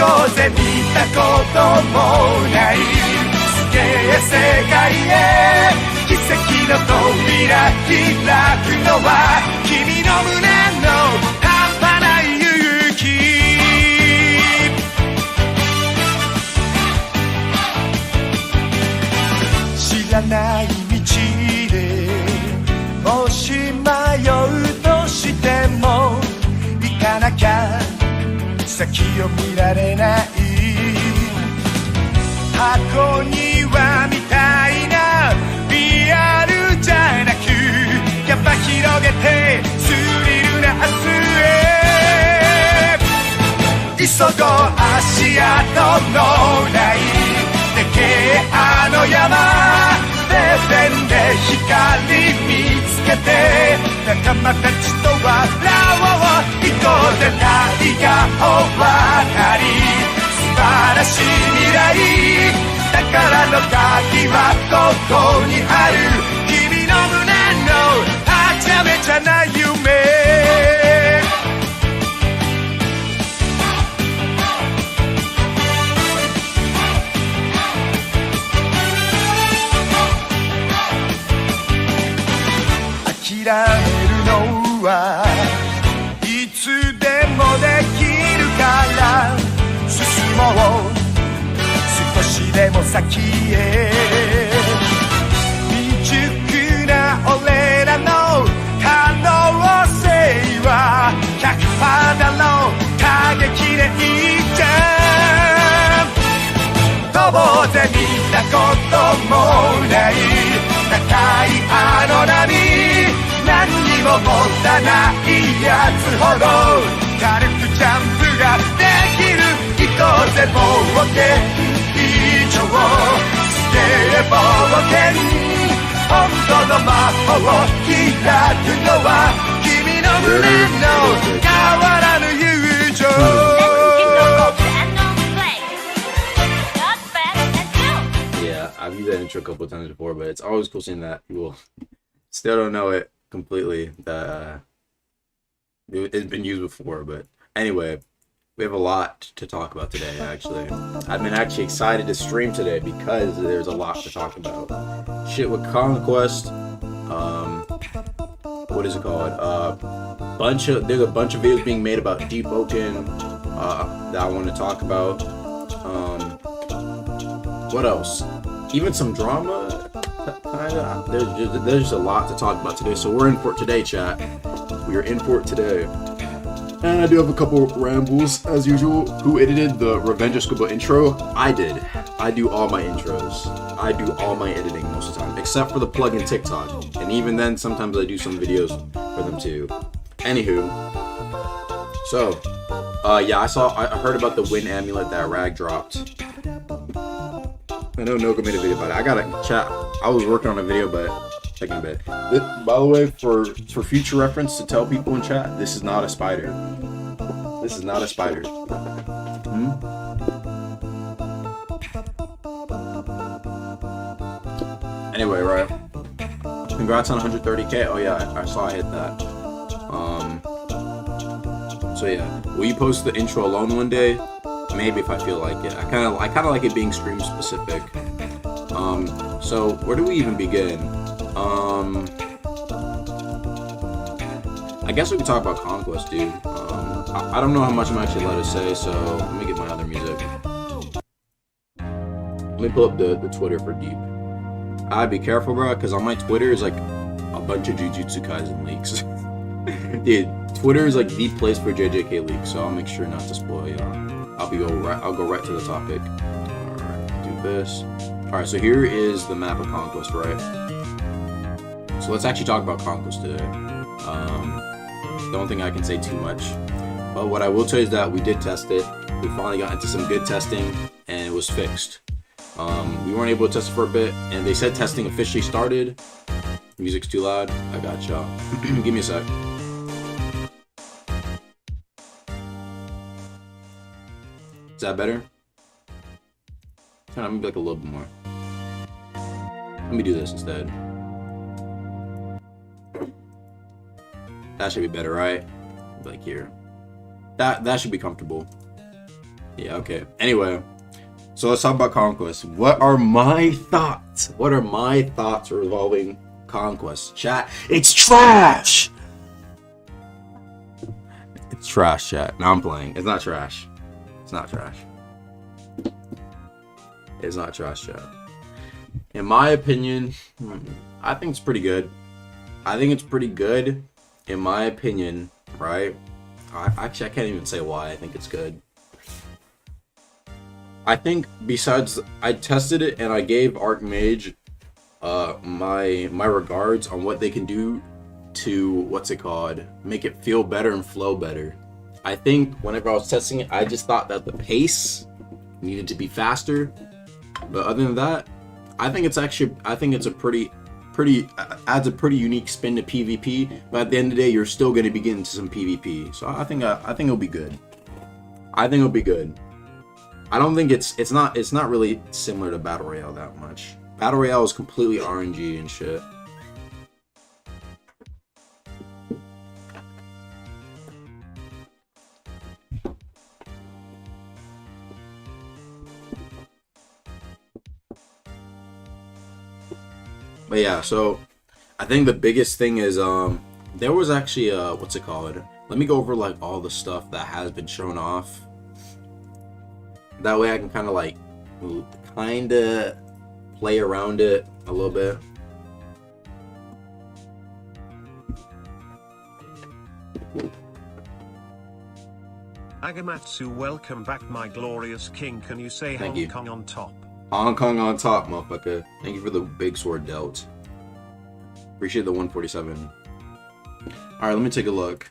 こうぜ見たこともないすげえ世界へ奇跡の扉開くのは君の胸の半端ない勇気知らない道でもし迷うとしても行かなきゃ先を見られない箱庭みたいなリアルじゃなくやっぱ広げてスリルな明日へ急ごう足跡のないでけえあの山てっぺんで光見つけて仲間たちと笑おう行こうぜ何が終わり素晴らしい未来宝の鍵はここにある君の胸のはちゃめちゃな夢諦めるのはいつでもできるから進もう少しでも先へ未熟な俺らの可能性は 100% だろう過激でいいじゃん飛ぼうぜ見たこともない高いあの波何にも持たないやつほど軽くジャンプができる行こうぜ冒険以上すげえ冒険本当の魔法を開くのは君の胸の変わらぬ友情Yeah, I've used that intro a couple of times before, but it's always cool seeing that people still don't know it completely. It's been used before, but anyway, we have a lot to talk about today, actually. I've been actually excited to stream today because there's a lot to talk about. Shit with Conquest, what is it called? There's a bunch of videos being made about Deepwoken that I want to talk about. What else? Even some drama, kinda. There's just a lot to talk about today, so we're in for it today, chat. We are in for it today. And I do have a couple rambles, as usual. Who edited the Revenge of Scuba intro? I did. I do all my intros. I do all my editing most of the time, except for the plug-in TikTok. And even then, sometimes I do some videos for them too. Anywho. So, yeah, I heard about the wind amulet that Rag dropped. I know Noga made a video about it. I gotta chat. I was working on a video, but taking a bit. By the way, for future reference to tell people in chat, this is not a spider. This is not a spider. Anyway, right. Congrats on 130k. Oh yeah, I saw I hit that. So yeah, will you post the intro alone one day? Maybe if I feel like it. I kind of like it being stream specific. So where do we even begin? I guess we can talk about Conquest, dude. I don't know how much I'm actually allowed to say, so let me get my other music. Let me pull up the Twitter for Deep. I'd be careful, bro, because on my Twitter is like a bunch of Jujutsu Kaisen leaks. Dude, Twitter is like the place for JJK leaks, so I'll make sure not to spoil y'all. I'll go right to the topic. Alright, do this. Alright, so here is the map of Conquest, right? So let's actually talk about Conquest today. Don't think I can say too much. But what I will tell you is that we did test it. We finally got into some good testing, and it was fixed. We weren't able to test it for a bit, and they said testing officially started. Music's too loud. I got y'all. Give me a sec. Is that better? Kind of maybe like a little bit more. Let me do this instead. That should be better, right? Like here. That should be comfortable. Yeah, okay. Anyway, so let's talk about Conquest. What are my thoughts? What are my thoughts revolving Conquest? Chat, it's trash! It's trash, chat. No, I'm playing. It's not trash. It's not trash. It's not trash, chat. In my opinion, I think it's pretty good. I think it's pretty good, in my opinion, right? Actually, I can't even say why I think it's good. I think besides, I tested it and I gave Archmage my regards on what they can do to, what's it called, make it feel better and flow better. I think whenever I was testing it, I just thought that the pace needed to be faster. But other than that, I think it's a pretty adds a pretty unique spin to PvP. But at the end of the day, you're still going to be getting to some PvP. So I think it'll be good. I think it'll be good. I don't think it's not really similar to Battle Royale that much. Battle Royale is completely RNG and shit. But yeah, so I think the biggest thing is there was actually what's it called? Let me go over like all the stuff that has been shown off. That way I can kind of play around it a little bit. Agamatsu, welcome back, my glorious king. Can you say Thank Hong you. Kong on top? Hong Kong on top, motherfucker. Thank you for the big sword dealt. Appreciate the 147. Alright, let me take a look.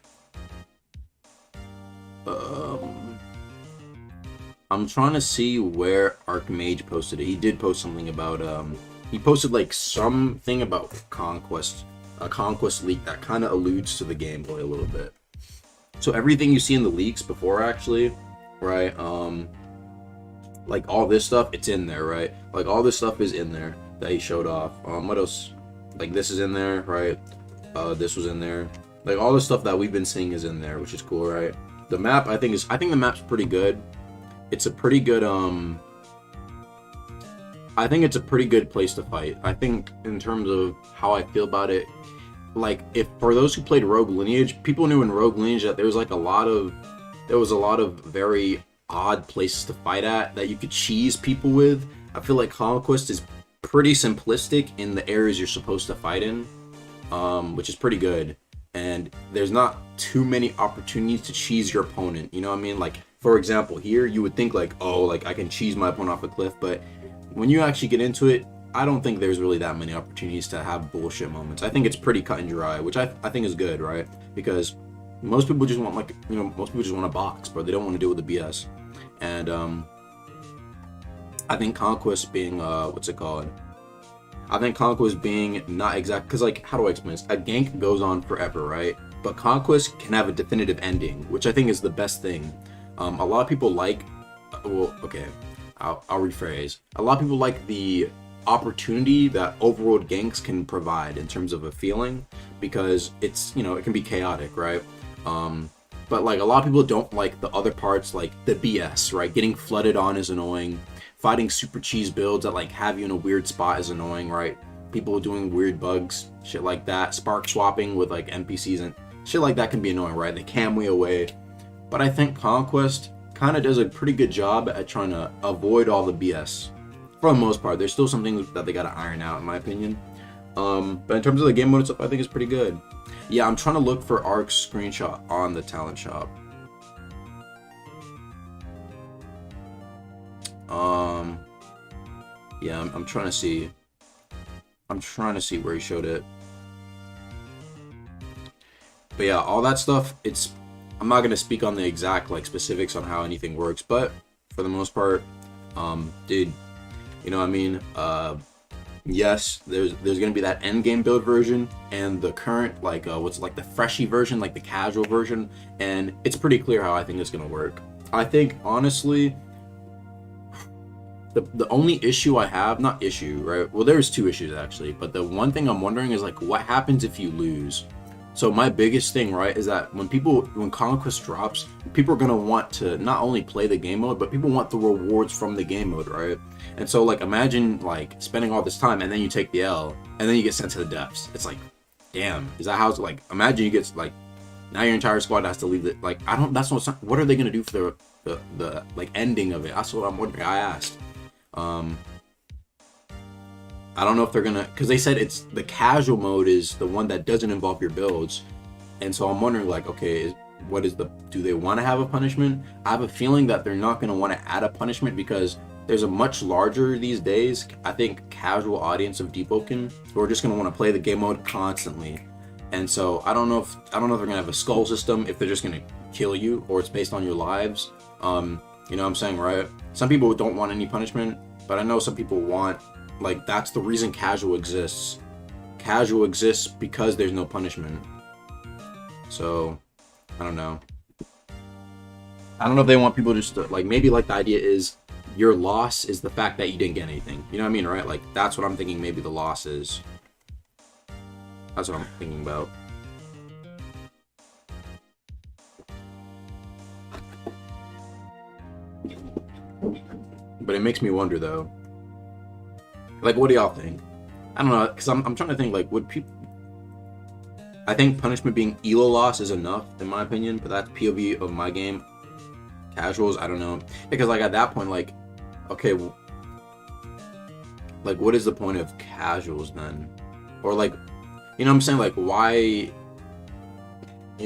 I'm trying to see where Archmage posted it. He did post something about, he posted like something about Conquest, a Conquest leak that kind of alludes to the gameplay a little bit. So everything you see in the leaks before, actually, right, like all this stuff, it's in there, right? Like all this stuff is in there that he showed off. What else? Like this is in there, right? This was in there. Like all the stuff that we've been seeing is in there, which is cool, right? The map, I think the map's pretty good. It's a pretty good, I think it's a pretty good place to fight. I think in terms of how I feel about it, like if for those who played Rogue Lineage, people knew in Rogue Lineage that there was a lot of very odd places to fight at that you could cheese people with. I feel like Conquest is pretty simplistic in the areas you're supposed to fight in, which is pretty good. And there's not too many opportunities to cheese your opponent, you know what I mean? Like, for example, here you would think like, oh, like I can cheese my opponent off a cliff, but when you actually get into it, I don't think there's really that many opportunities to have bullshit moments. I think it's pretty cut and dry, which I think is good, right? Because most people just want most people just want a box, but they don't want to deal with the BS. And I think Conquest being what's it called? I think Conquest being not exact, because like, how do I explain this? A gank goes on forever, right? But Conquest can have a definitive ending, which I think is the best thing. A lot of people like, well, okay, I'll rephrase. A lot of people like the opportunity that overworld ganks can provide in terms of a feeling, because it's, it can be chaotic, right? But like a lot of people don't like the other parts, like the BS, right? Getting flooded on is annoying. Fighting super cheese builds that like have you in a weird spot is annoying, right? People doing weird bugs, shit like that. Spark swapping with like NPCs and shit like that can be annoying, right? They cam away. But I think Conquest kind of does a pretty good job at trying to avoid all the BS. For the most part, there's still some things that they gotta iron out, in my opinion. But in terms of the game mode itself, I think it's pretty good. Yeah, I'm trying to look for Ark's screenshot on the talent shop. Yeah, I'm trying to see. I'm trying to see where he showed it. But yeah, all that stuff, I'm not going to speak on the exact like specifics on how anything works, but for the most part, dude, you know what I mean? Yes, there's going to be that end game build version and the current like what's like the freshy version, like the casual version, and it's pretty clear how I think it's going to work. I think honestly, the only issue I have, not issue, right? Well, there's two issues actually, but the one thing I'm wondering is like, what happens if you lose? So my biggest thing, right, is that when Conquest drops, people are gonna want to not only play the game mode, but people want the rewards from the game mode, right? And so like imagine like spending all this time and then you take the L and then you get sent to the depths. It's like, damn, is that how it's like? Imagine you get like now your entire squad has to leave it. Like I don't. That's what are they gonna do for the like ending of it? That's what I'm wondering. I asked. I don't know if they're gonna, because they said it's the casual mode is the one that doesn't involve your builds, and so I'm wondering like, okay, do they want to have a punishment? I have a feeling that they're not gonna want to add a punishment because there's a much larger these days, I think, casual audience of Deepwoken who are just gonna want to play the game mode constantly, and so I don't know if they're gonna have a skull system, if they're just gonna kill you, or it's based on your lives. You know what I'm saying, right? Some people don't want any punishment, but I know some people want. Like, that's the reason casual exists. Casual exists because there's no punishment. So, I don't know. I don't know if they want people just to, like, maybe, like, the idea is your loss is the fact that you didn't get anything. You know what I mean, right? Like, that's what I'm thinking maybe the loss is. That's what I'm thinking about. But it makes me wonder, though. Like, what do y'all think? I don't know, because I'm trying to think, like, would people... I think punishment being ELO loss is enough, in my opinion, but that's POV of my game. Casuals, I don't know. Because, like, at that point, like, okay, well, like, what is the point of casuals, then? Or, like, you know what I'm saying? Like, why... You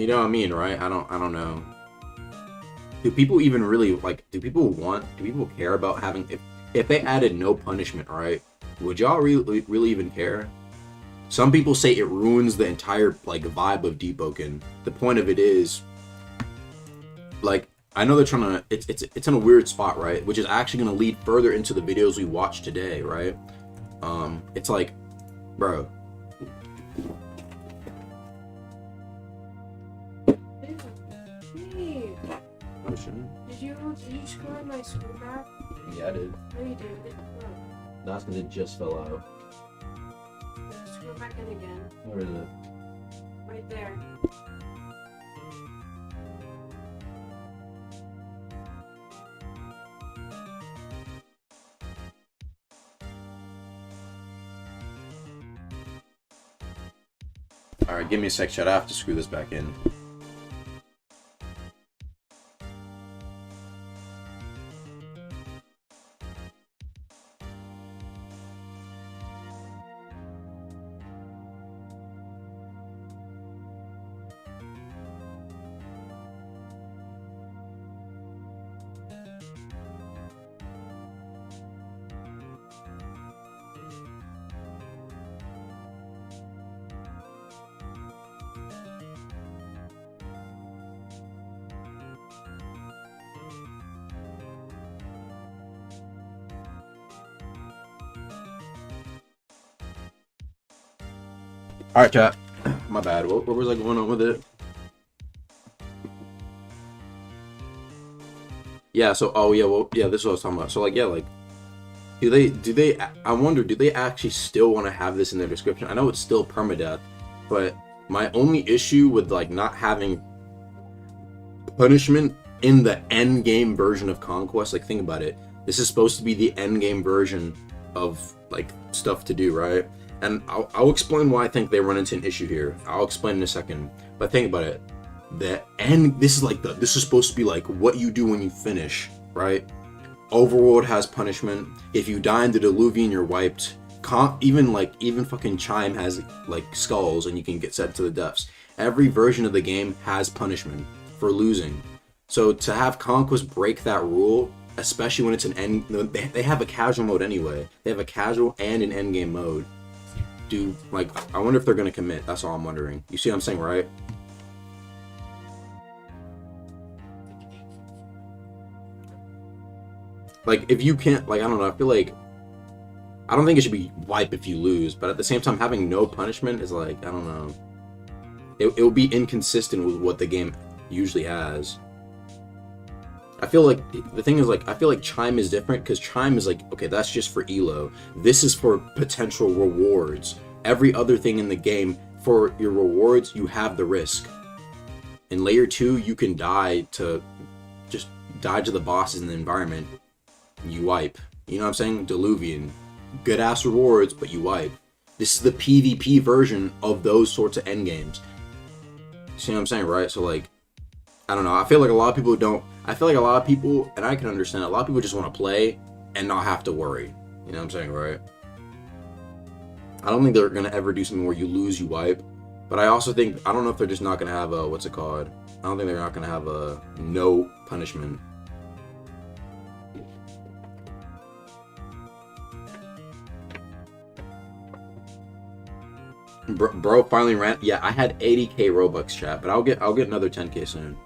know what I mean, right? I don't know. Do people even really, like, do people care about having... If they added no punishment, right? Would y'all really even care? Some people say it ruins the entire like vibe of Deepwoken. The point of it is, like, I know they're trying to. It's in a weird spot, right? Which is actually going to lead further into the videos we watched today, right? It's like, bro. Hey, Oh shit. did you screw up my school map? Yeah, I did. No, you did. That's because it just fell out. Screw it back in again. Where is it? Right there. Alright, give me a sec, chat. I have to screw this back in. Alright, chat. My bad. What was I going on with it? Yeah, so, oh yeah, well, yeah, this is what I was talking about. So, like, yeah, like, I wonder, do they actually still want to have this in their description? I know it's still permadeath, but my only issue with, like, not having punishment in the end game version of Conquest, like, think about it. This is supposed to be the end game version of, like, stuff to do, right? And I'll explain why I think they run into an issue here. I'll explain in a second. But think about it. This is supposed to be like what you do when you finish, right? Overworld has punishment. If you die in the Diluvian, you're wiped. Even fucking Chime has like skulls and you can get sent to the depths. Every version of the game has punishment for losing. So to have Conquest break that rule, especially when it's an end, they have a casual mode anyway. They have a casual and an end game mode. I wonder if they're gonna commit. That's all I'm wondering. You see what I'm saying, right? Like, if you can't, like, I don't know, I feel like, I don't think it should be wipe if you lose, but at the same time, having no punishment is like, I don't know. It will be inconsistent with what the game usually has. I feel like, the thing is, like, I feel like Chime is different, because Chime is like, okay, that's just for ELO. This is for potential rewards. Every other thing in the game for your rewards, you have the risk. In layer 2, you can die to the bosses in the environment. You wipe. You know what I'm saying? Diluvian. Good ass rewards, but you wipe. This is the PvP version of those sorts of endgames. See what I'm saying, right? So like, I don't know. I feel like a lot of people don't. I feel like a lot of people, and I can understand, a lot of people just want to play and not have to worry. You know what I'm saying, right? I don't think they're gonna ever do something where you lose, you wipe. But I also think, I don't know if they're just not gonna have a, what's it called? I don't think they're not gonna have a no punishment. Bro finally ran. Yeah, I had 80k Robux, chat, but I'll get another 10k soon.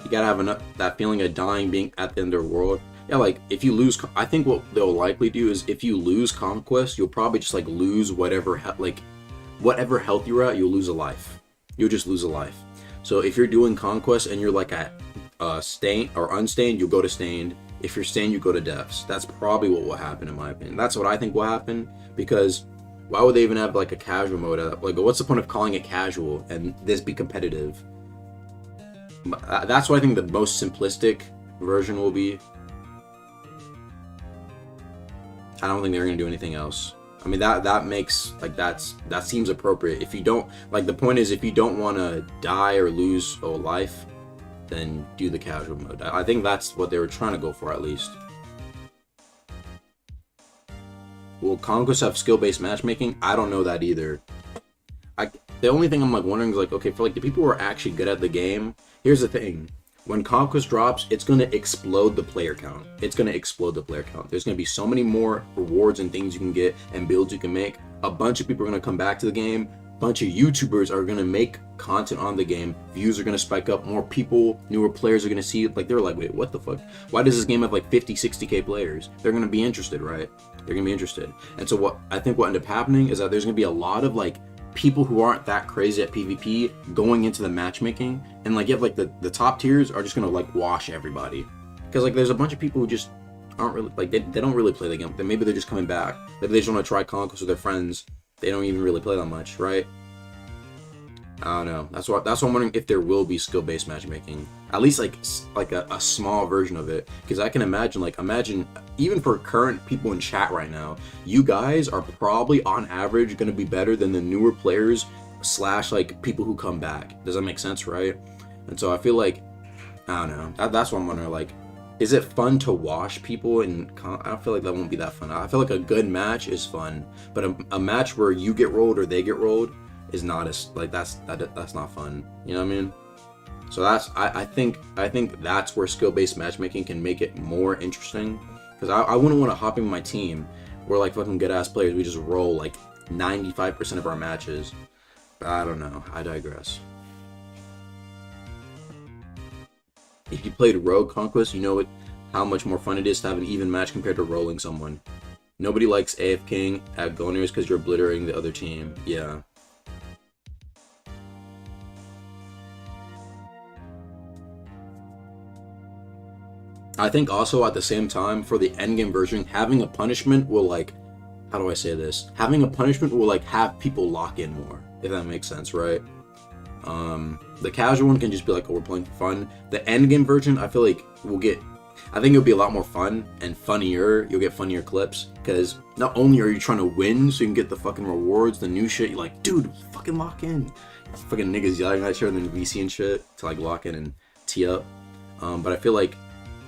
You gotta have enough, that feeling of dying, being at the end of the world. Yeah, like if you lose, I think what they'll likely do is if you lose Conquest, you'll probably just like lose whatever health you're at. You'll lose a life. You'll just lose a life. So if you're doing Conquest and you're like at stained or unstained, you'll go to stained. If you're stained, you go to deaths. That's probably what will happen, in my opinion. That's what I think will happen, because why would they even have like a casual mode? Like, what's the point of calling it casual and this be competitive? That's what I think the most simplistic version will be. I don't think they're gonna do anything else. I mean, that makes, like, that seems appropriate. If you don't, like, the point is, if you don't want to die or lose a life, then do the casual mode. I think that's what they were trying to go for, at least. Will Conquest have skill-based matchmaking? I don't know that either. The only thing I'm like wondering is like, okay, for like the people who are actually good at the game, here's the thing. When Conquest drops, it's going to explode the player count. It's going to explode the player count. There's going to be so many more rewards and things you can get and builds you can make. A bunch of people are going to come back to the game. A bunch of YouTubers are going to make content on the game. Views are going to spike up. More people, newer players are going to see it. Like, they're like, wait, what the fuck? Why does this game have like 50, 60k players? They're going to be interested, right? They're going to be interested. And so what I think what ended up happening is that there's going to be a lot of like people who aren't that crazy at PvP going into the matchmaking, and like you have like the top tiers are just gonna like wash everybody, because like there's a bunch of people who just aren't really like they don't really play the game. Maybe they're just coming back. Maybe they just want to try Conquest with their friends. They don't even really play that much, right? I don't know. That's what I'm wondering, if there will be skill-based matchmaking, at least like a small version of it, because I can imagine even for current people in chat right now, you guys are probably on average going to be better than the newer players / like people who come back. Does that make sense, right? And so I feel like, I don't know. That's what I'm wondering. Like, is it fun to wash people? And I don't feel like that won't be that fun. I feel like a good match is fun, but a match where you get rolled or they get rolled is not as like that's not fun. You know what I mean? So that's I think that's where skill-based matchmaking can make it more interesting, because I wouldn't want to hop in my team. We're like fucking good ass players. We just roll like 95% of our matches. But I don't know. I digress. If you played Rogue Conquest, you know how much more fun it is to have an even match compared to rolling someone. Nobody likes AFKing at Goners because you're obliterating the other team. Yeah. I think also at the same time, for the endgame version, having a punishment will like, how do I say this? Having a punishment will like have people lock in more, if that makes sense, right? The casual one can just be like, oh, we're playing for fun. The endgame version, I feel like I think it'll be a lot more fun and funnier. You'll get funnier clips, because not only are you trying to win so you can get the fucking rewards, the new shit, you're like, dude, fucking lock in. Fucking niggas yelling at each other in the VC and shit to like lock in and tee up. But I feel like,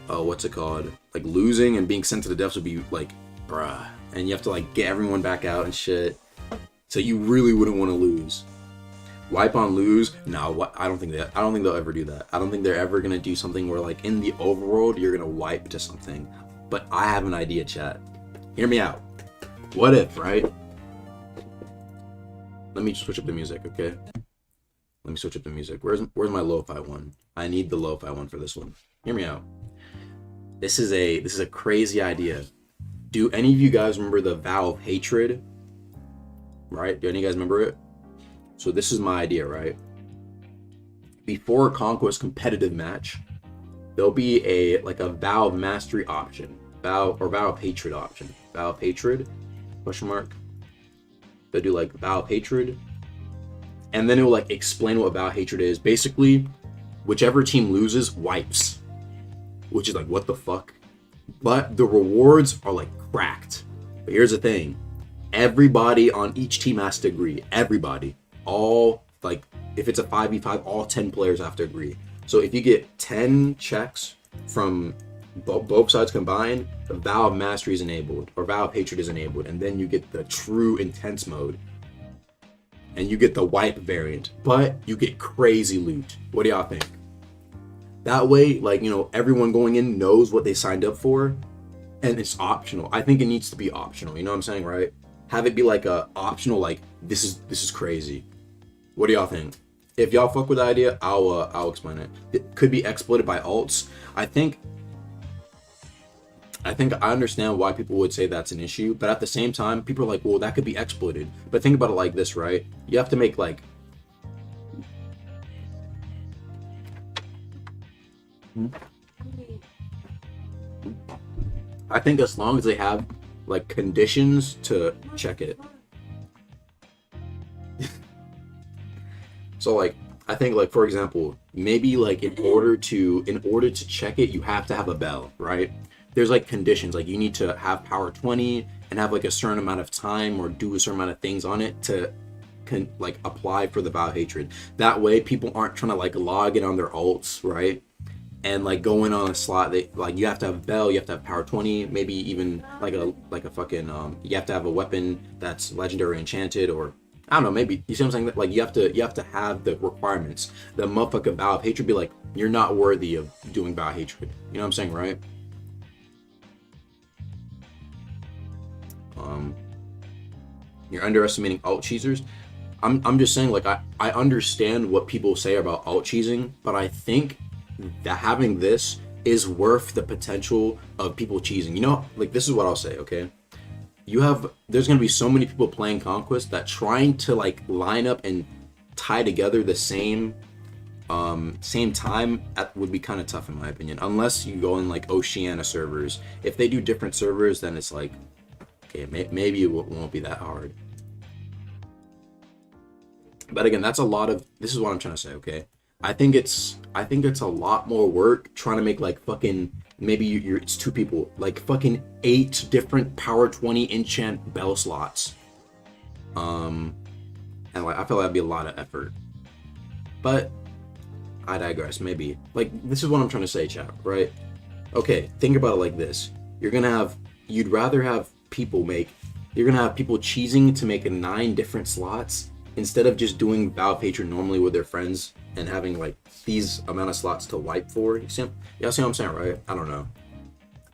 what's it called? Like losing and being sent to the depths would be like, bruh. And you have to like get everyone back out and shit. So you really wouldn't want to lose. Wipe on lose? No, I don't think they'll ever do that. I don't think they're ever gonna do something where like in the overworld you're gonna wipe to something. But I have an idea, chat. Hear me out. What if, right? Let me switch up the music, okay? Let me switch up the music. Where's my lo-fi one? I need the lo-fi one for this one. Hear me out. This is a crazy idea. Do any of you guys remember the Vow of Hatred? Right? Do any of you guys remember it? So this is my idea, right? Before a Conquest competitive match, there'll be a Vow of Mastery option. Vow of Hatred option. Vow of Hatred? Question mark. They'll do like Vow of Hatred. and then it will like explain what vow hatred is. Basically, whichever team loses wipes, which is like, what the fuck? But the rewards are like cracked. But here's the thing, everybody on each team has to agree. Everybody, all, like, if it's a 5v5, all 10 players have to agree. So if you get 10 checks from both sides combined, the vow of mastery is enabled, or vow of hatred is enabled, and then you get the true intense mode, and you get the wipe variant, but you get crazy loot. What do y'all think? That way, like, you know, everyone going in knows what they signed up for, and it's optional. I think it needs to be optional, you know what I'm saying, right? Have it be like a optional, like, this is crazy. What do y'all think? If y'all fuck with the idea, I'll explain it. It could be exploited by alts. I think I understand why people would say that's an issue, but at the same time, people are like, well, that could be exploited. But think about it like this, right? You have to make like, I think as long as they have like conditions to check it. So like, I think like, for example, maybe like in order to check it, you have to have a bell, right? There's like conditions, like you need to have power 20 and have like a certain amount of time or do a certain amount of things on it to like apply for the vow hatred. That way people aren't trying to like log in on their alts, right? And like go in on a slot, they like, you have to have bell, you have to have power 20, maybe even like a fucking you have to have a weapon that's legendary enchanted, or I don't know, maybe, you see what I'm saying? Like you have to have the requirements. The motherfucking vow of hatred be like, you're not worthy of doing vow hatred. You know what I'm saying, right? You're underestimating alt cheesers. I'm just saying, like, I understand what people say about alt cheesing, but I think that having this is worth the potential of people cheesing. You know, like, this is what I'll say, okay? There's gonna be so many people playing Conquest that trying to like line up and tie together the same time would be kind of tough in my opinion, unless you go in like Oceania servers. If they do different servers, then it's like, okay, maybe it won't be that hard. But again, this is what I'm trying to say, okay? I think it's a lot more work trying to make like fucking, maybe it's 2 people, like fucking 8 different power 20 enchant bell slots. And like, I feel like that'd be a lot of effort. But I digress, maybe. Like, this is what I'm trying to say, chat, right? Okay, think about it like this. You're gonna have people cheesing to make 9 different slots instead of just doing vow of hatred normally with their friends and having like these amount of slots to wipe for. Y'all see what I'm saying, right? I don't know.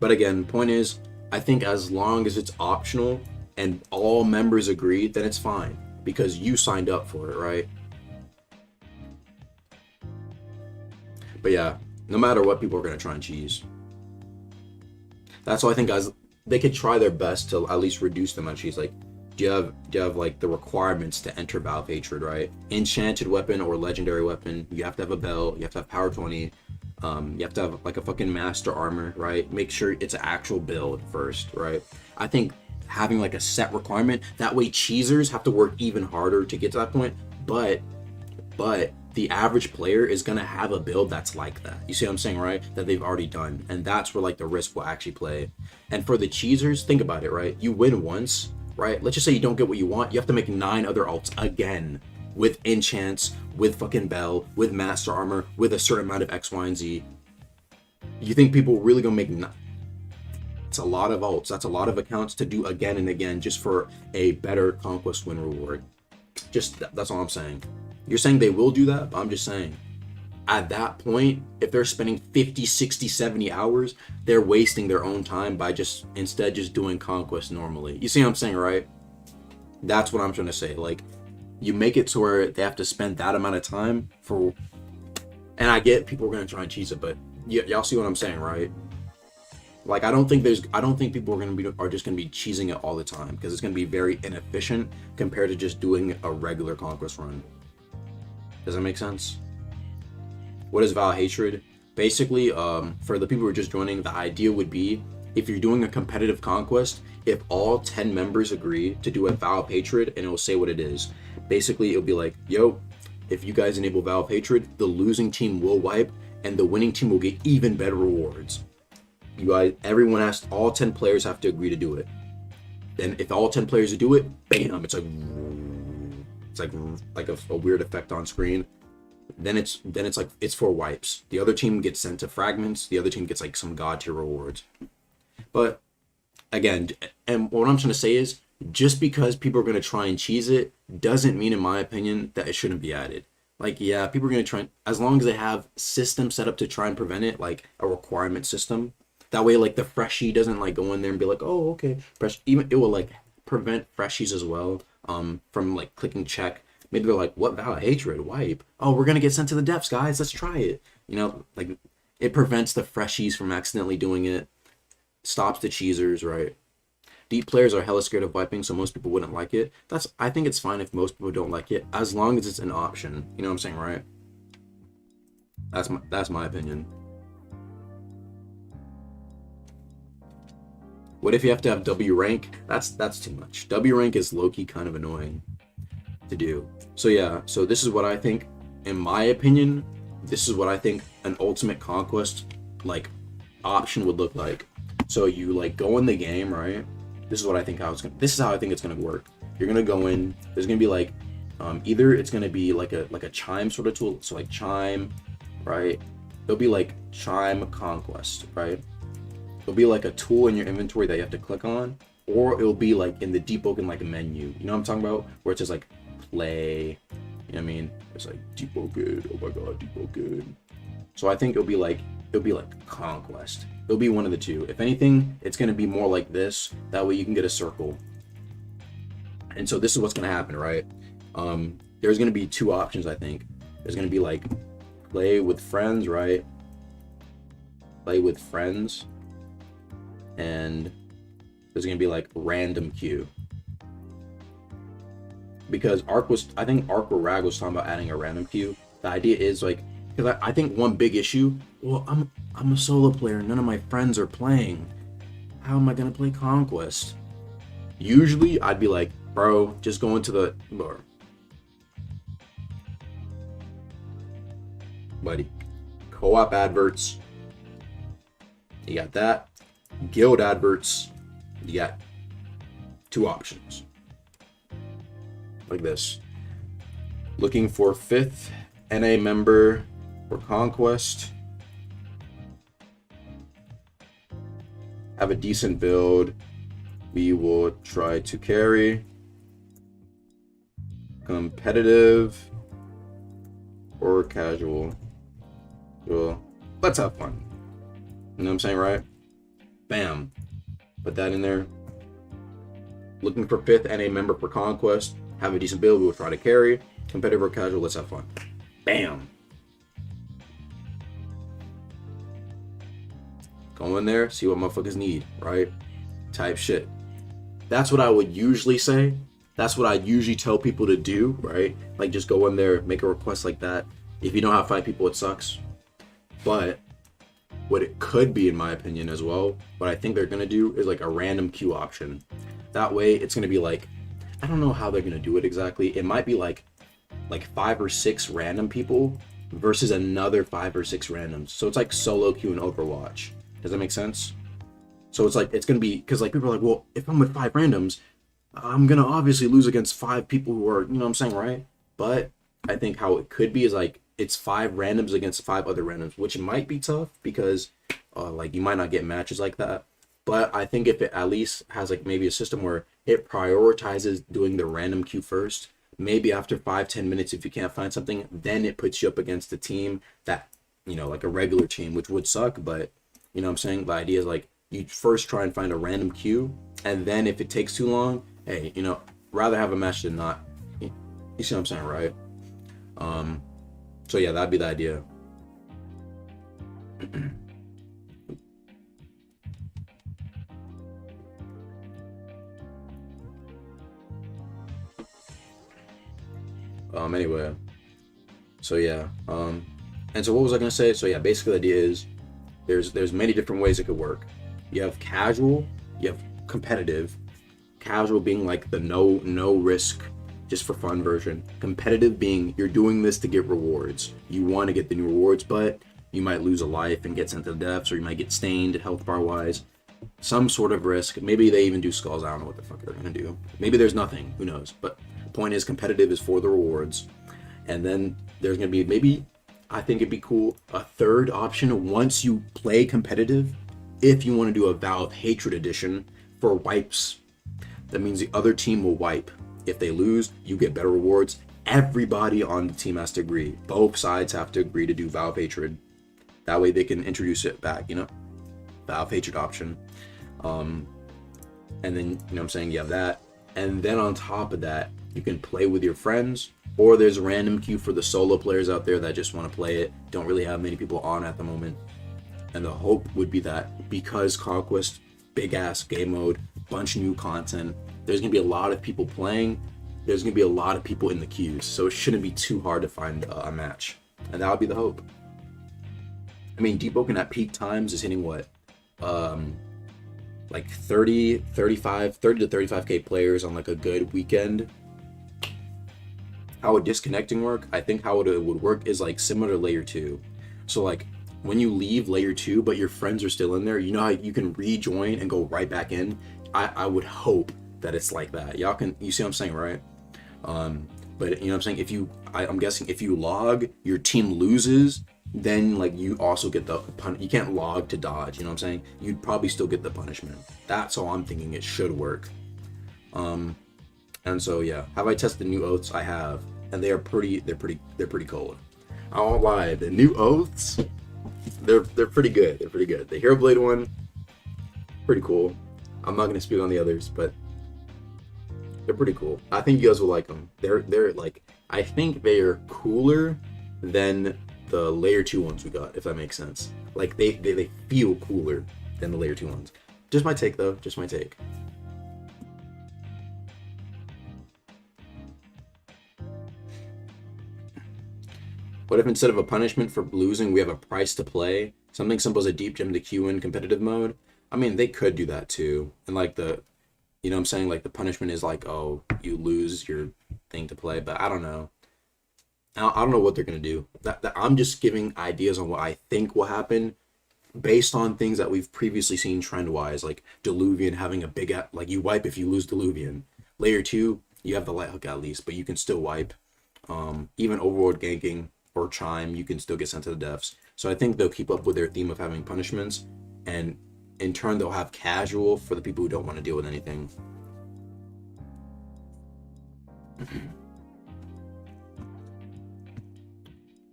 But again, point is, I think as long as it's optional and all members agree, then it's fine because you signed up for it, right? But yeah, no matter what, people are gonna try and cheese. That's why I think, guys, they could try their best to at least reduce the amount of cheese. Like, do you have like the requirements to enter vow of hatred, right? Enchanted weapon or legendary weapon. You have to have a bell. You have to have power 20. You have to have like a fucking master armor, right? Make sure it's an actual build first, right? I think having like a set requirement, that way cheesers have to work even harder to get to that point. But the average player is gonna have a build that's like that. You see what I'm saying, right? That they've already done. And that's where like the risk will actually play. And for the cheesers, think about it, right? You win once, right? Let's just say you don't get what you want. You have to make 9 other alts again with enchants, with fucking bell, with master armor, with a certain amount of X, Y, and Z. You think people really gonna make it's a lot of alts. That's a lot of accounts to do again and again just for a better Conquest win reward. Just that's all I'm saying. You're saying they will do that, but I'm just saying at that point, if they're spending 50, 60, 70 hours, they're wasting their own time by instead just doing Conquest normally. You see what I'm saying, right? That's what I'm trying to say. Like, you make it to where they have to spend that amount of time for, and I get people are gonna try and cheese it, but y'all see what I'm saying, right? Like, I don't think people are just gonna be cheesing it all the time, because it's gonna be very inefficient compared to just doing a regular Conquest run. Does that make sense? What is vow hatred? Basically, for the people who are just joining, the idea would be if you're doing a competitive conquest, if all 10 members agree to do a vow of hatred, and it'll say what it is. Basically, it'll be like, yo, if you guys enable vow of hatred, the losing team will wipe, and the winning team will get even better rewards. You guys, all 10 players have to agree to do it. Then if all 10 players do it, bam, it's like a weird effect on screen. Then it's like it's for wipes. The other team gets sent to fragments. The other team gets like some god tier rewards. But again, and what I'm trying to say is, just because people are going to try and cheese it doesn't mean, in my opinion, that it shouldn't be added. Like, yeah, people are going to try, as long as they have systems set up to try and prevent it, like a requirement system. That way, like, the freshie doesn't like go in there and be like, oh, okay, fresh. Even it will like prevent freshies as well from like clicking check. Maybe they're like, what vow of hatred? Wipe. Oh, we're going to get sent to the depths, guys. Let's try it. You know, like, it prevents the freshies from accidentally doing it. Stops the cheesers, right? Deep players are hella scared of wiping, so most people wouldn't like it. I think it's fine if most people don't like it, as long as it's an option. You know what I'm saying, right? That's my opinion. What if you have to have W rank? That's too much. W rank is low-key kind of annoying to do. So yeah, so this is what I think, in my opinion, this is what I think an ultimate conquest like option would look like. So you like go in the game, right? This is how I think it's gonna work. You're gonna go in, there's gonna be like either it's gonna be like a chime sort of tool, so like chime, right? It'll be like chime conquest, right? It'll be like a tool in your inventory that you have to click on, or it'll be like in the Deepwoken like a menu. You know what I'm talking about? Where it says like play, you know what I mean? It's like Deepwoken, oh my god, Deepwoken. So I think it'll be like conquest. It'll be one of the two. If anything, it's gonna be more like this. That way you can get a circle. And so this is what's gonna happen, right? There's gonna be two options, I think. There's gonna be like play with friends, right? Play with friends. And there's gonna be like random queue. Because I think Arc or Rag was talking about adding a random queue. The idea is like, because I think one big issue, well, I'm a solo player, none of my friends are playing. How am I gonna play Conquest? Usually I'd be like, bro, just go into the bar. Buddy, co-op adverts. You got that. Guild adverts. You got two options. Like this. Looking for 5th NA member for Conquest. Have a decent build. We will try to carry. Competitive or casual. Well, let's have fun. You know what I'm saying, right? Bam. Put that in there. Looking for 5th NA member for Conquest. Have a decent build. We will try to carry. Competitive or casual. Let's have fun. Bam. Go in there. See what motherfuckers need. Right? Type shit. That's what I would usually say. That's what I usually tell people to do. Right? Like just go in there. Make a request like that. If you don't have 5 people, it sucks. But what it could be, in my opinion, as well, what I think they're going to do is like a random queue option. That way, it's going to be like, I don't know how they're going to do it exactly. It might be like 5 or 6 random people versus another 5 or 6 randoms. So it's like solo queue in Overwatch. Does that make sense? So it's like, it's going to be, because like people are like, well, if I'm with 5 randoms, I'm going to obviously lose against 5 people who are, you know what I'm saying, right? But I think how it could be is like, it's 5 randoms against 5 other randoms, which might be tough because like you might not get matches like that. But I think if it at least has like maybe a system where it prioritizes doing the random queue first, maybe after 5-10 minutes, if you can't find something, then it puts you up against a team that, you know, like a regular team, which would suck. But you know what I'm saying? The idea is like you first try and find a random queue, and then if it takes too long, hey, you know, rather have a match than not. You see what I'm saying, right? So yeah, that'd be the idea. Anyway, so yeah, and so what was I gonna say? So yeah, basically the idea is there's many different ways it could work. You have casual, you have competitive. Casual being like the no risk, just for fun version. Competitive being you're doing this to get rewards. You want to get the new rewards, but you might lose a life and get sent to the depths, or you might get stained health bar wise. Some sort of risk. Maybe they even do skulls. I don't know what the fuck they're gonna do. Maybe there's nothing. Who knows? But the point is, competitive is for the rewards. And then there's gonna be maybe, I think it'd be cool, a third option once you play competitive. If you want to do a Vow of Hatred edition for wipes, that means the other team will wipe. If they lose, you get better rewards. Everybody on the team has to agree. Both sides have to agree to do Vow of Hatred. That way they can introduce it back, you know? Vow of Hatred option. And then, you know what I'm saying, you have that. And then on top of that, you can play with your friends, or there's a random queue for the solo players out there that just want to play it. Don't really have many people on at the moment. And the hope would be that because Conquest, big ass game mode, bunch of new content, there's going to be a lot of people playing. There's going to be a lot of people in the queues. So it shouldn't be too hard to find a match. And that would be the hope. I mean, Deepwoken at peak times is hitting what? Like 30 to 35k players on like a good weekend. How would disconnecting work? I think how it would work is like similar to layer 2. So like when you leave layer 2 but your friends are still in there, you know how you can rejoin and go right back in? I would hope that it's like that. Y'all can, you see what I'm saying, right? But you know what I'm saying, if you, I'm guessing if you log, your team loses, then like you also get the you can't log to dodge, you know what I'm saying? You'd probably still get the punishment. That's how I'm thinking it should work. And so yeah, have I tested new oaths? I have, and they're pretty cold. I won't lie, the new oaths, they're pretty good. They're pretty good. The Hero Blade one, pretty cool. I'm not gonna speak on the others, but they're pretty cool. I think you guys will like them. They're like, I think they are cooler than the layer 2 ones we got, if that makes sense. Like they feel cooler than the layer 2 ones. Just my take though, just my take. What if instead of a punishment for losing, we have a price to play? Something simple as a deep gem to queue in competitive mode? I mean, they could do that too. And like the, you know what I'm saying? Like the punishment is like, oh, you lose your thing to play, but I don't know. I don't know what they're going to do. That I'm just giving ideas on what I think will happen based on things that we've previously seen trend-wise, like Diluvian having a big, like you wipe if you lose Diluvian. Layer 2, you have the light hook at least, but you can still wipe. Even Overworld ganking or Chime, you can still get sent to the depths. So I think they'll keep up with their theme of having punishments, and in turn they'll have casual for the people who don't want to deal with anything.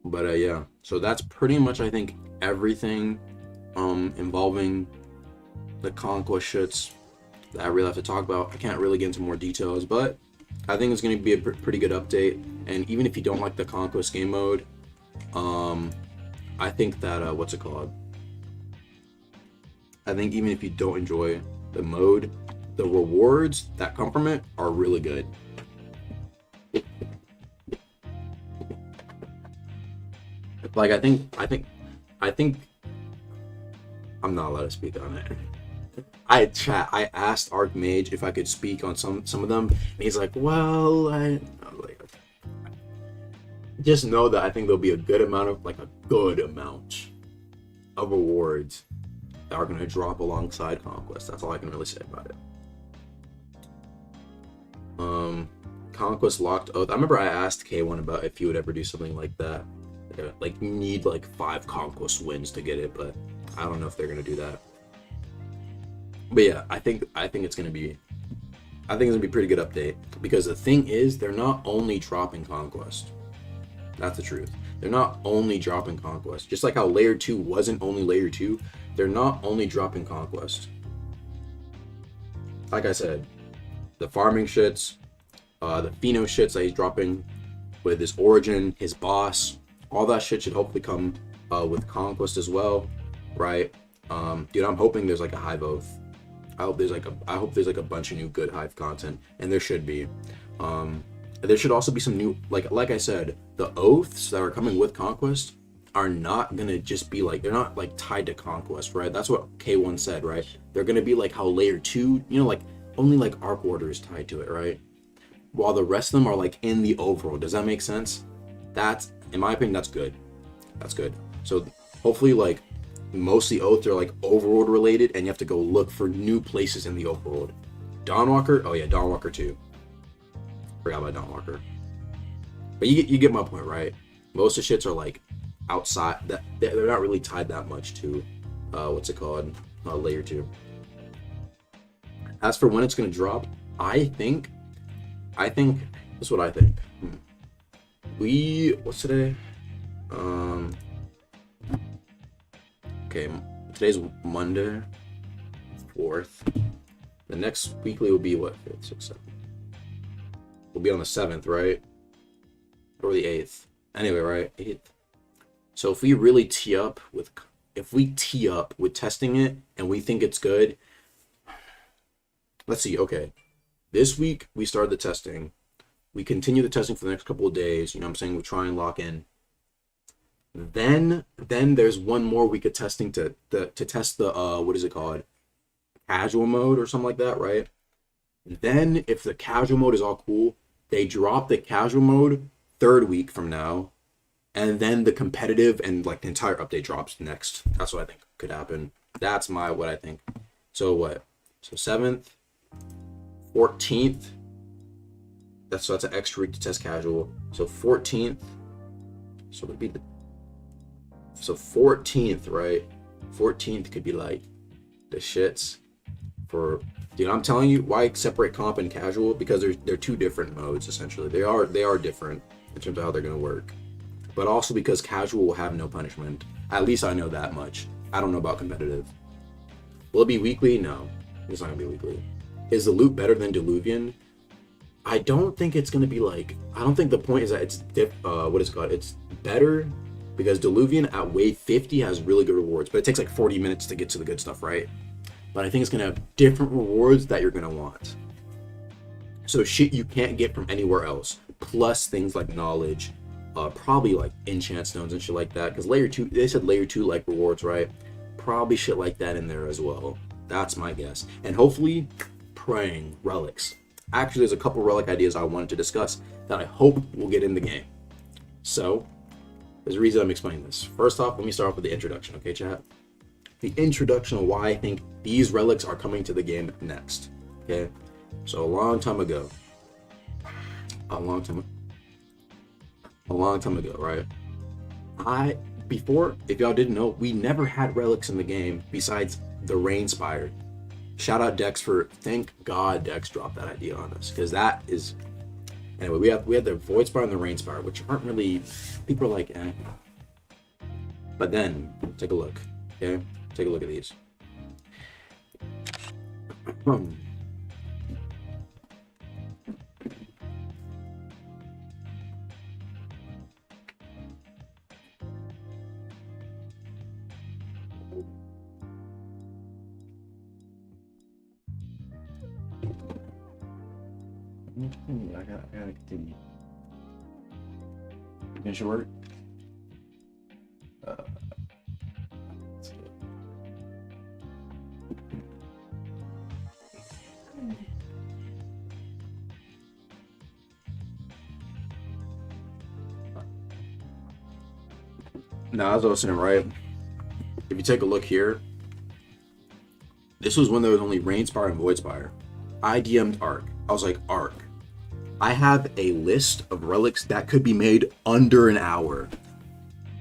But yeah, so that's pretty much, I think, everything involving the Conquest shits that I really have to talk about. I can't really get into more details, but I think it's going to be a pretty good update. And even if you don't like the Conquest game mode, I think that, what's it called? I think even if you don't enjoy the mode, the rewards that come from it are really good. Like, I think I'm not allowed to speak on it. I asked Archmage if I could speak on some of them, and he's like, well, I was like, just know that I think there'll be a good amount of rewards that are going to drop alongside Conquest. That's all I can really say about it. Conquest locked oath. I remember I asked K1 about if he would ever do something like that. Like, you need like 5 Conquest wins to get it, but I don't know if they're going to do that. But yeah, I think it's gonna be a pretty good update, because the thing is, they're not only dropping Conquest. That's the truth. They're not only dropping Conquest. Just like how Layer 2 wasn't only Layer 2, they're not only dropping Conquest. Like I said, the farming shits, the Pheno shits that he's dropping with his Origin, his boss, all that shit should hopefully come with Conquest as well, right? Dude, I'm hoping there's like a Hive Oath. I hope there's like a bunch of new good Hive content, and there should be. There should also be some new, like I said, the oaths that are coming with Conquest are not gonna just be like, they're not like tied to Conquest, right? That's what K1 said, right? They're gonna be like how layer 2, you know, like only like arc order is tied to it, right? While the rest of them are like in the overworld. Does that make sense? That's, in my opinion, that's good. That's good. So hopefully like most of the oaths are like overworld related, and you have to go look for new places in the overworld. Dawnwalker, oh yeah, Dawnwalker 2. Forgot about Dawnwalker. But you get my point, right? Most of the shits are like outside, that they're not really tied that much to what's it called, layer 2. As for when it's gonna drop, I think this is what I think. What's today? Okay, today's Monday, 4th. The next weekly will be what? 5th, 6th, 7th. We'll be on the 7th, right? Or the 8th. Anyway, right? 8th. So if we really tee up with testing it and we think it's good, let's see. Okay, this week we started the testing. We continue the testing for the next couple of days. You know what I'm saying? We try and lock in. Then there's one more week of testing to test the what is it called? Casual mode or something like that, right? Then if the casual mode is all cool, they drop the casual mode 3rd week from now, and then the competitive and like the entire update drops next. That's what I think could happen. That's what I think. So what? So 7th, 14th. That's an extra week to test casual. So 14th. So it would be 14th, right? 14th could be like the shits for, dude. I'm telling you, why separate comp and casual? Because they're two different modes essentially. They are different in terms of how they're gonna work. But also because casual will have no punishment. At least I know that much. I don't know about competitive. Will it be weekly? No, it's not gonna be weekly. Is the loot better than Diluvian? I don't think it's gonna be like. I don't think the point is that it's what is it called? It's better because Diluvian at wave 50 has really good rewards, but it takes like 40 minutes to get to the good stuff, right? But I think it's gonna have different rewards that you're gonna want. So shit you can't get from anywhere else, plus things like knowledge, probably like enchant stones and shit like that. Because layer 2, they said layer 2 like rewards, right? Probably shit like that in there as well. That's my guess. And hopefully, praying relics. Actually, there's a couple relic ideas I wanted to discuss that I hope will get in the game. So, there's a reason I'm explaining this. First off, let me start off with the introduction, okay, chat? The introduction of why I think these relics are coming to the game next, okay? So, a long time ago, right? Before, if y'all didn't know, we never had relics in the game besides the Rainspire. Shout out Dex for, thank God Dex dropped that idea on us, because that is, anyway, we had the Voidspire and the Rainspire, which aren't really, people are like, eh. But then, take a look, okay? Take a look at these. I gotta continue. Finish your work? Let's see. Now, as I was saying, right? If you take a look here, this was when there was only Rainspire and Voidspire. I DM'd Arc. I was like, Arc, I have a list of relics that could be made under an hour.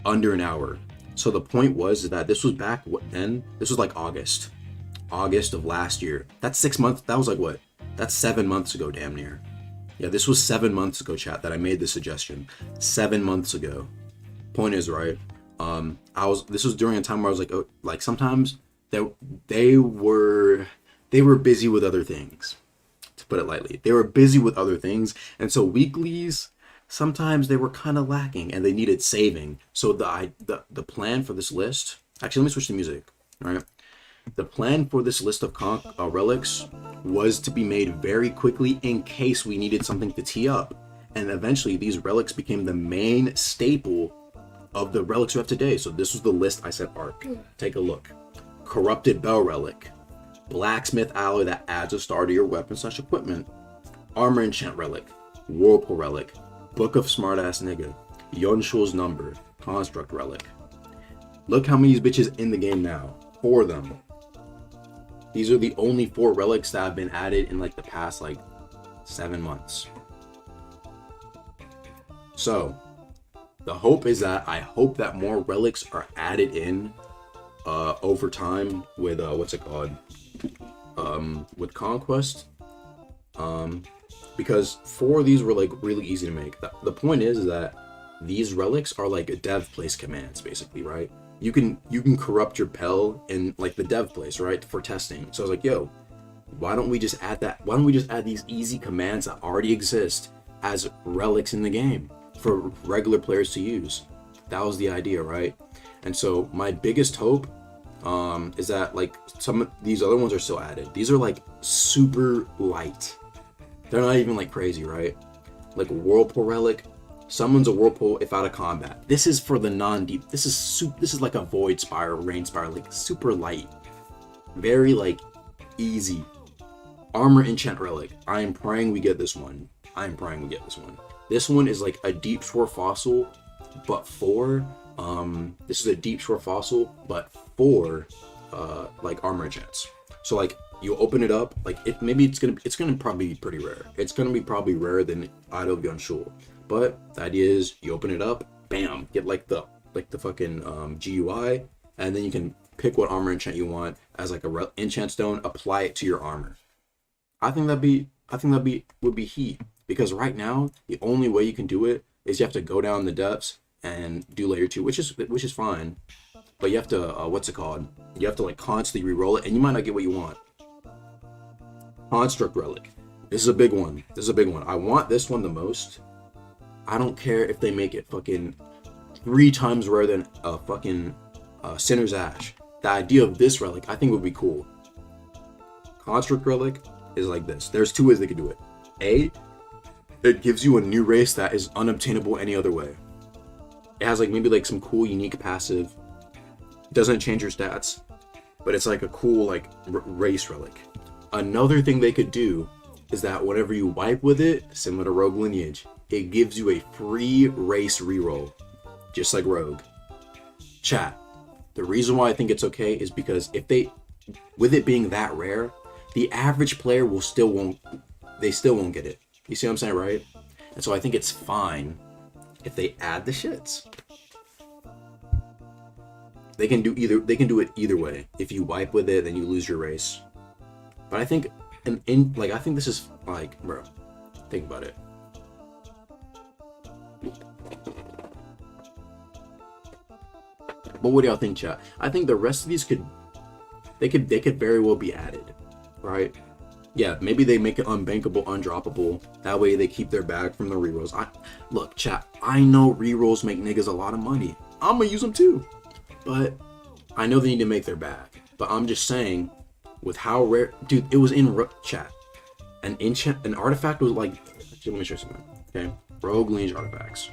Under an hour. So the point was that this was back then. This was like August of last year. That's 6 months. That was like what? That's 7 months ago, damn near. Yeah, this was 7 months ago, chat, that I made this suggestion. 7 months ago. Point is, right? This was during a time where I was like, oh, like sometimes they were busy with other things. To put it lightly, they were busy with other things, and so weeklies sometimes they were kind of lacking, and they needed saving. So the plan for this list, actually, let me switch to music. All right, the plan for this list of relics was to be made very quickly in case we needed something to tee up, and eventually these relics became the main staple of the relics we have today. So this was the list I said arc. Take a look. Corrupted Bell Relic. Blacksmith Alloy that adds a star to your weapon / equipment. Armor Enchant Relic. Whirlpool Relic. Book of Smartass Nigga. Yonshul's Number. Construct Relic. Look how many bitches in the game now. 4 of them. These are the only 4 relics that have been added in like the past like 7 months. So the hope is that I hope that more relics are added in over time with what's it called? With Conquest. Because 4 of these were like really easy to make. The point is that these relics are like dev place commands basically, right? You can corrupt your Pell in like the dev place, right, for testing. So I was like, yo, why don't we just add that? Why don't we just add these easy commands that already exist as relics in the game for regular players to use? That was the idea, right? And so my biggest hope is that like some of these other ones are still added. These are like super light. They're not even like crazy, right? Like Whirlpool Relic. Summons a whirlpool if out of combat. This is for the non-deep. This is like a Void Spire, Rain Spire, like super light, very like easy. Armor Enchant Relic. I am praying we get this one. This one is like a Deep Shore Fossil, but for this is a Deep Shore Fossil, but for like armor enchants. So like you open it up, like it's gonna probably be pretty rare. It's gonna be probably rarer than Idol of Yonshul. But the idea is you open it up, bam, get like the fucking GUI, and then you can pick what armor enchant you want as like a enchant stone, apply it to your armor. I think would be heat, because right now the only way you can do it is you have to go down the depths and do layer 2, which is fine, but you have to what's it called? You have to like constantly re-roll it, and you might not get what you want. Construct Relic. This is a big one. I want this one the most. I don't care if they make it fucking 3 times rarer than a fucking Sinner's Ash. The idea of this relic, I think, would be cool. Construct Relic is like this. There's 2 ways they could do it. A, it gives you a new race that is unobtainable any other way. It has like maybe like some cool unique passive. It doesn't change your stats, but it's like a cool like race relic. Another thing they could do is that whenever you wipe with it, similar to Rogue Lineage, it gives you a free race reroll, just like Rogue. Chat. The reason why I think it's okay is because with it being that rare, the average player still won't get it. You see what I'm saying, right? And so I think it's fine if they add the shits. They can do it either way. If you wipe with it, then you lose your race. But I think I think this is like, bro, think about it. But what do y'all think, chat? I think the rest of these could very well be added, right? Yeah, maybe they make it unbankable, undroppable. That way they keep their bag from the rerolls. Look, chat, I know rerolls make niggas a lot of money. I'm gonna use them too. But I know they need to make their bag. But I'm just saying, with how rare, dude, it was in chat. An artifact was like, let me show you something. Okay, Rogue Lineage artifacts.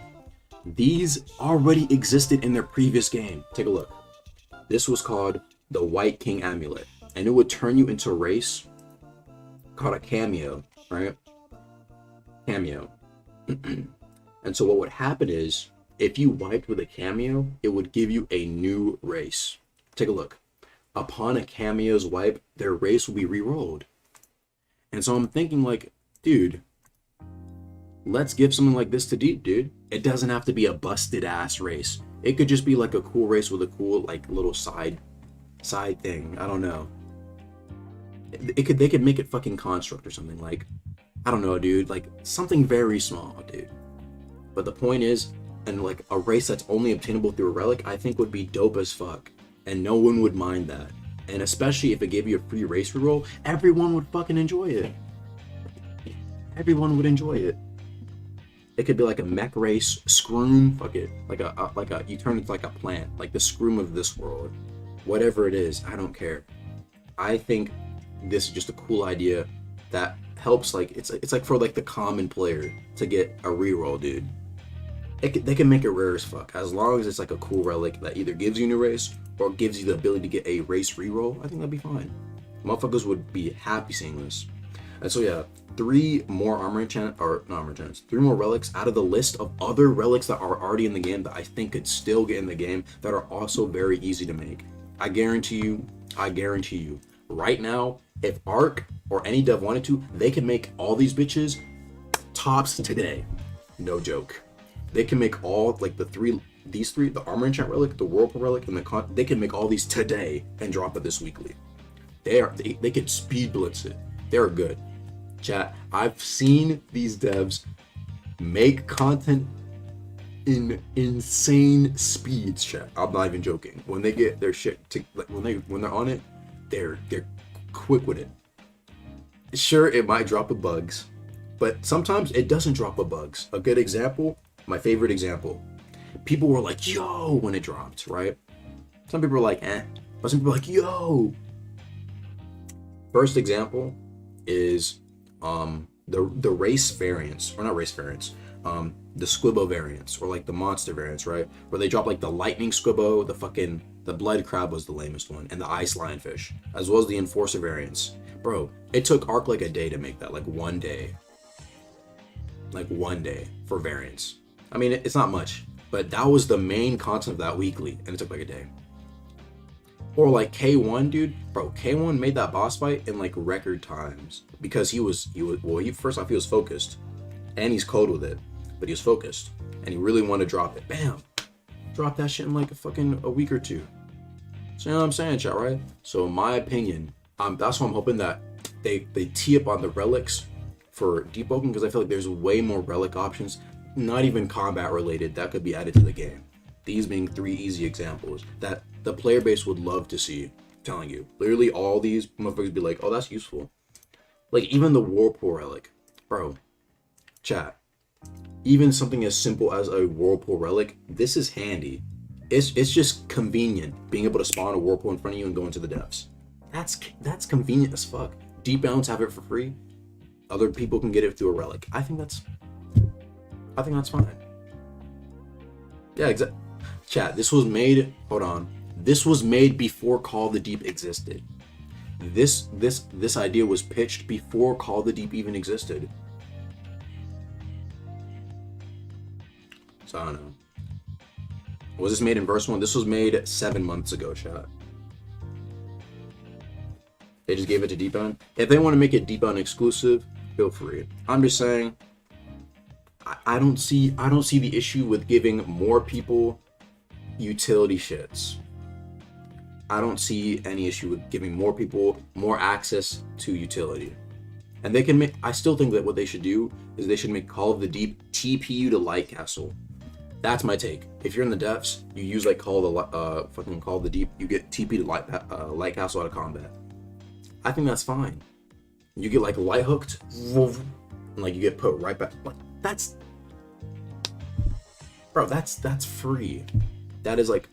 These already existed in their previous game. Take a look. This was called the White King Amulet, and it would turn you into a race called a cameo, right? Cameo. And so what would happen is, if you wiped with a cameo, it would give you a new race. Take a look. Upon a cameo's wipe, their race will be re-rolled. And so I'm thinking like, dude, let's give something like this to Deep, dude. It doesn't have to be a busted ass race. It could just be like a cool race with a cool like little side thing. I don't know. They could make it fucking construct or something, like, I don't know, dude, like something very small, dude. But the point is, and like a race that's only obtainable through a relic, I think would be dope as fuck, and no one would mind that. And especially if it gave you a free race reroll, everyone would fucking enjoy it. Everyone would enjoy it. It could be like a mech race, Scroom, fuck it, like a you turn it like a plant, like the Scroom of this world. Whatever it is, I don't care. I think this is just a cool idea that helps, like, it's like for like the common player to get a reroll, dude. they can make it rare as fuck, as long as it's like a cool relic that either gives you a new race or gives you the ability to get a race reroll. I think that'd be fine. Motherfuckers would be happy seeing this. And so yeah, 3 more armor enchant, or not armor enchants, 3 more relics out of the list of other relics that are already in the game that I think could still get in the game that are also very easy to make. I guarantee you, right now, if Arc or any dev wanted to, they can make all these bitches tops today. No joke. They can make all, like, these three, the armor enchant relic, the whirlpool relic, and they can make all these today and drop it this weekly. They can speed blitz it. They're good. Chat, I've seen these devs make content in insane speeds, chat. I'm not even joking. When they get their shit to, like, when they're on it, they're quick with it. Sure, it might drop the bugs, but sometimes it doesn't drop the bugs. A good example, my favorite example. People were like, yo, when it dropped, right? Some people were like, eh. But some people were like, yo. First example is the race variants, or not race variants, the Squibbo variants, or like the monster variants, right? Where they drop like the lightning Squibbo, the blood crab was the lamest one, and the ice lionfish, as well as the enforcer variants. Bro, it took Arc like a day to make that, like 1 day. Like 1 day for variants. I mean, it's not much, but that was the main content of that weekly, and it took like a day. Or like K1, dude, bro, K1 made that boss fight in like record times because first off, he was focused, and he's cold with it, but he was focused, and he really wanted to drop it. Bam, drop that shit in like a week or 2. So you know what I'm saying, chat, right? So in my opinion, that's why I'm hoping that they tee up on the relics for Deepwoken, because I feel like there's way more relic options, not even combat related, that could be added to the game. These being 3 easy examples that the player base would love to see. I'm telling you, literally all these motherfuckers be like, oh, that's useful. Like even the Whirlpool relic, bro. Chat. Even something as simple as a Whirlpool relic, this is handy. It's just convenient being able to spawn a Whirlpool in front of you and go into the depths. That's convenient as fuck. Deep Bounds have it for free. Other people can get it through a relic. I think that's fine. Yeah, exactly. Chat, this was made, hold on. This was made before Call of the Deep existed. This idea was pitched before Call of the Deep even existed. So I don't know. Was this made in verse 1? This was made 7 months ago, chat. They just gave it to Deep Bound. If they want to make it Deep Bound exclusive, feel free. I'm just saying, I don't see the issue with giving more people utility shits. I don't see any issue with giving more people more access to utility. And they can make, I still think that what they should do is they should make Call of the Deep TPU to Light Castle. That's my take. If you're in the depths, you use like Call of the Deep, you get TP to Light Castle out of combat. I think that's fine. You get like light hooked, and like you get put right back. Like that's free. That is like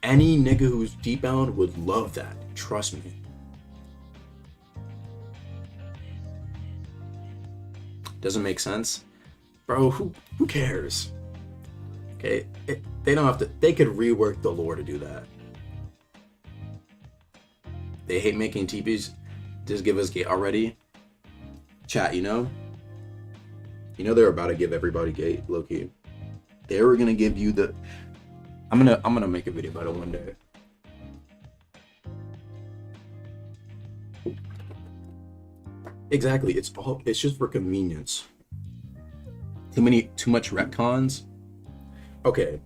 any nigga who's deep bound would love that. Trust me. Doesn't make sense, bro. Who cares? Okay, they don't have to. They could rework the lore to do that. They hate making TPs. Just give us gate already. Chat, you know they're about to give everybody gate, low key. They were gonna give you the. I'm gonna make a video about it one day. Exactly. It's just for convenience. Too much retcons. Okay.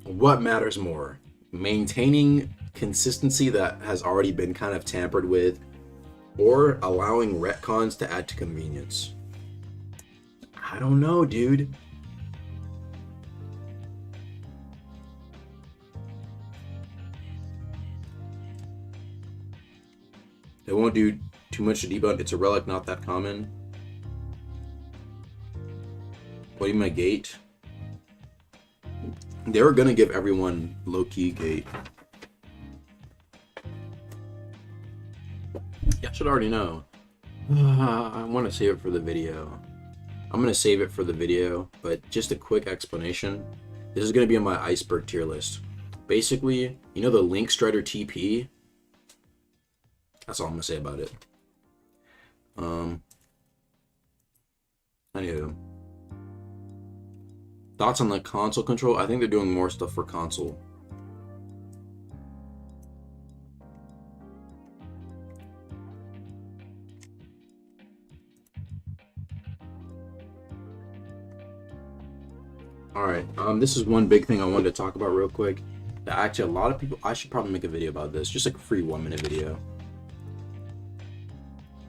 What matters more? Maintaining consistency that has already been kind of tampered with, or allowing retcons to add to convenience? I don't know, dude. It won't do too much to debug. It's a relic, not that common. What do you mean, gate? They were gonna give everyone low-key gate. Yeah, I should already know. I want to save it for the video. I'm gonna save it for the video, but just a quick explanation. This is gonna be on my iceberg tier list. Basically, you know the Link Strider TP? That's all I'm gonna say about it. Anywho. Thoughts on the console control? I think they're doing more stuff for console. Alright, this is one big thing I wanted to talk about real quick. Actually, a lot of people, I should probably make a video about this, just like a free 1-minute video.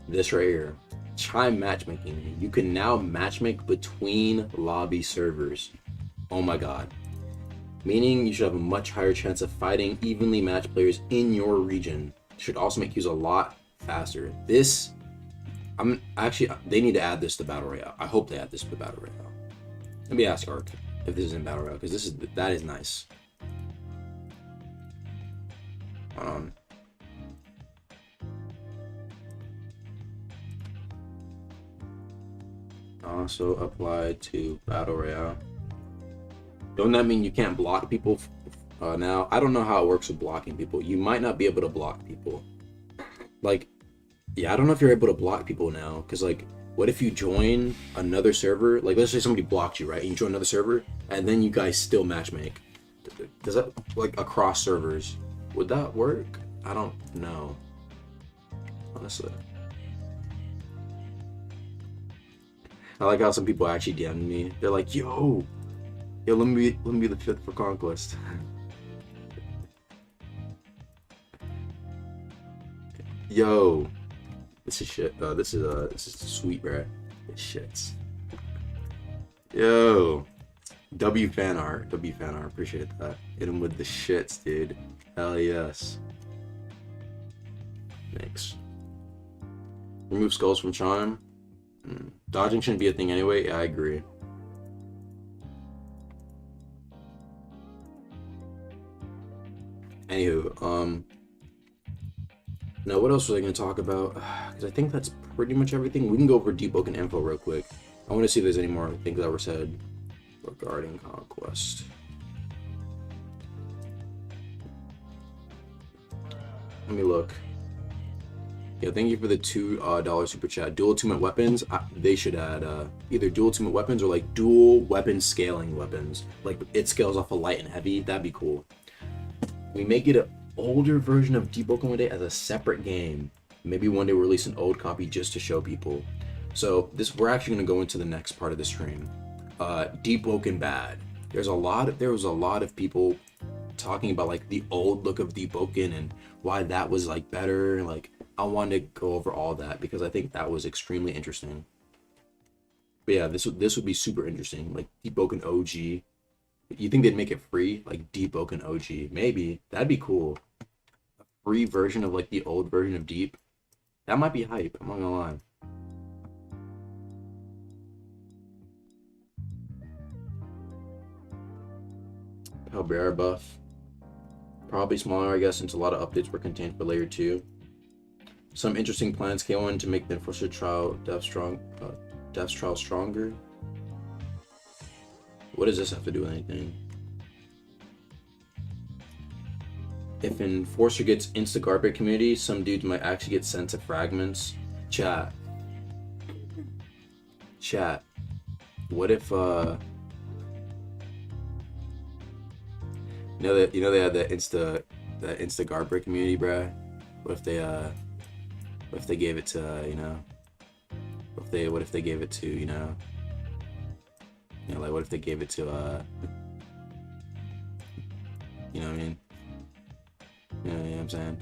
This right here, Chime matchmaking. You can now matchmake between lobby servers. Oh my god. Meaning you should have a much higher chance of fighting evenly matched players in your region. Should also make queues a lot faster. This, they need to add this to Battle Royale. I hope they add this to Battle Royale. Let me ask Ark if this is in Battle Royale, because that is nice. Also apply to Battle Royale. Don't that mean you can't block people now? I don't know how it works with blocking people. You might not be able to block people. Like, yeah, I don't know if you're able to block people now, because like, what if you join another server? Like, let's say somebody blocked you, right? And you join another server, and then you guys still matchmake. Does that, like, across servers, would that work? I don't know, honestly. I like how some people actually DM'd me. They're like, yo, let me be the 5th for Conquest. Yo, this is shit. This is sweet, bro. This shit's. Yo, W fan art, appreciate that. Hit him with the shits, dude. Hell yes. Thanks. Remove skulls from Chime. Dodging shouldn't be a thing anyway. Yeah, I agree. Anywho, now what else was I going to talk about? Because I think that's pretty much everything. We can go over Deepwoken info real quick. I want to see if there's any more things that were said regarding Conquest. Let me look. Yeah, thank you for the $2 super chat. Dual ultimate weapons, they should add either dual ultimate weapons or like dual weapon scaling weapons. Like it scales off of light and heavy, that'd be cool. We may get an older version of Deepwoken one day as a separate game. Maybe one day we'll release an old copy just to show people. So we're actually gonna go into the next part of the stream. Deepwoken bad. There was a lot of people talking about like the old look of Deepwoken and why that was like better. Like I wanted to go over all that because I think that was extremely interesting. But yeah, this would be super interesting. Like Deepwoken OG. You think they'd make it free? Like Deepwoken OG. Maybe. That'd be cool. A free version of like the old version of Deep. That might be hype, I'm not gonna lie. Palbera buff. Probably smaller, I guess, since a lot of updates were contained for layer 2. Some interesting plans came on to make the Enforcer trial death trial stronger. What does this have to do with anything? If Enforcer gets insta-garbage community, some dudes might actually get sent to fragments. Chat. What if you know they had that insta garbage community, bruh? What if they gave it to what if they gave it to like what if they gave it to you know what I mean? You know what I'm saying?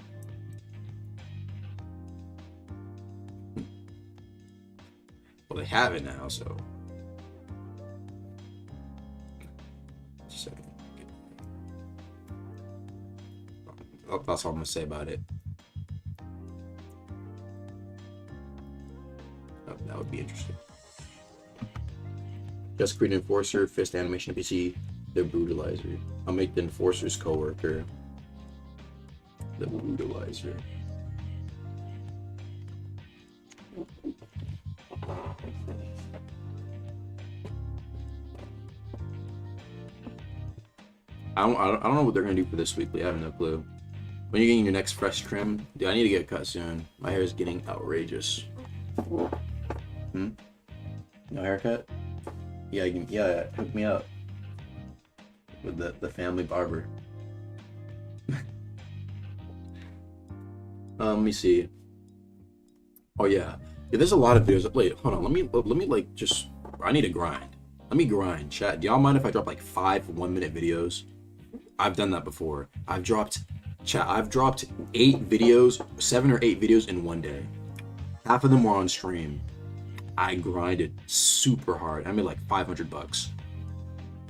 Well, they have it now, so just a second. That's all I'm gonna say about it. That would be interesting. Just create an Enforcer, Fist animation NPC, the Brutalizer. I'll make the Enforcer's co-worker the Brutalizer. I don't know what they're gonna do for this weekly. I have no clue. When are you getting your next fresh trim? Dude, I need to get a cut soon. My hair is getting outrageous. No haircut? Yeah, yeah, hook me up with the family barber. Let me see. Oh yeah, there's a lot of videos. Wait, hold on. Let me like just. I need to grind. Let me grind. Chat. Do y'all mind if I drop like 5 1-minute videos? I've done that before. I've dropped 8 videos, 7 or 8 videos in one day. Half of them were on stream. I grinded super hard. I made like $500,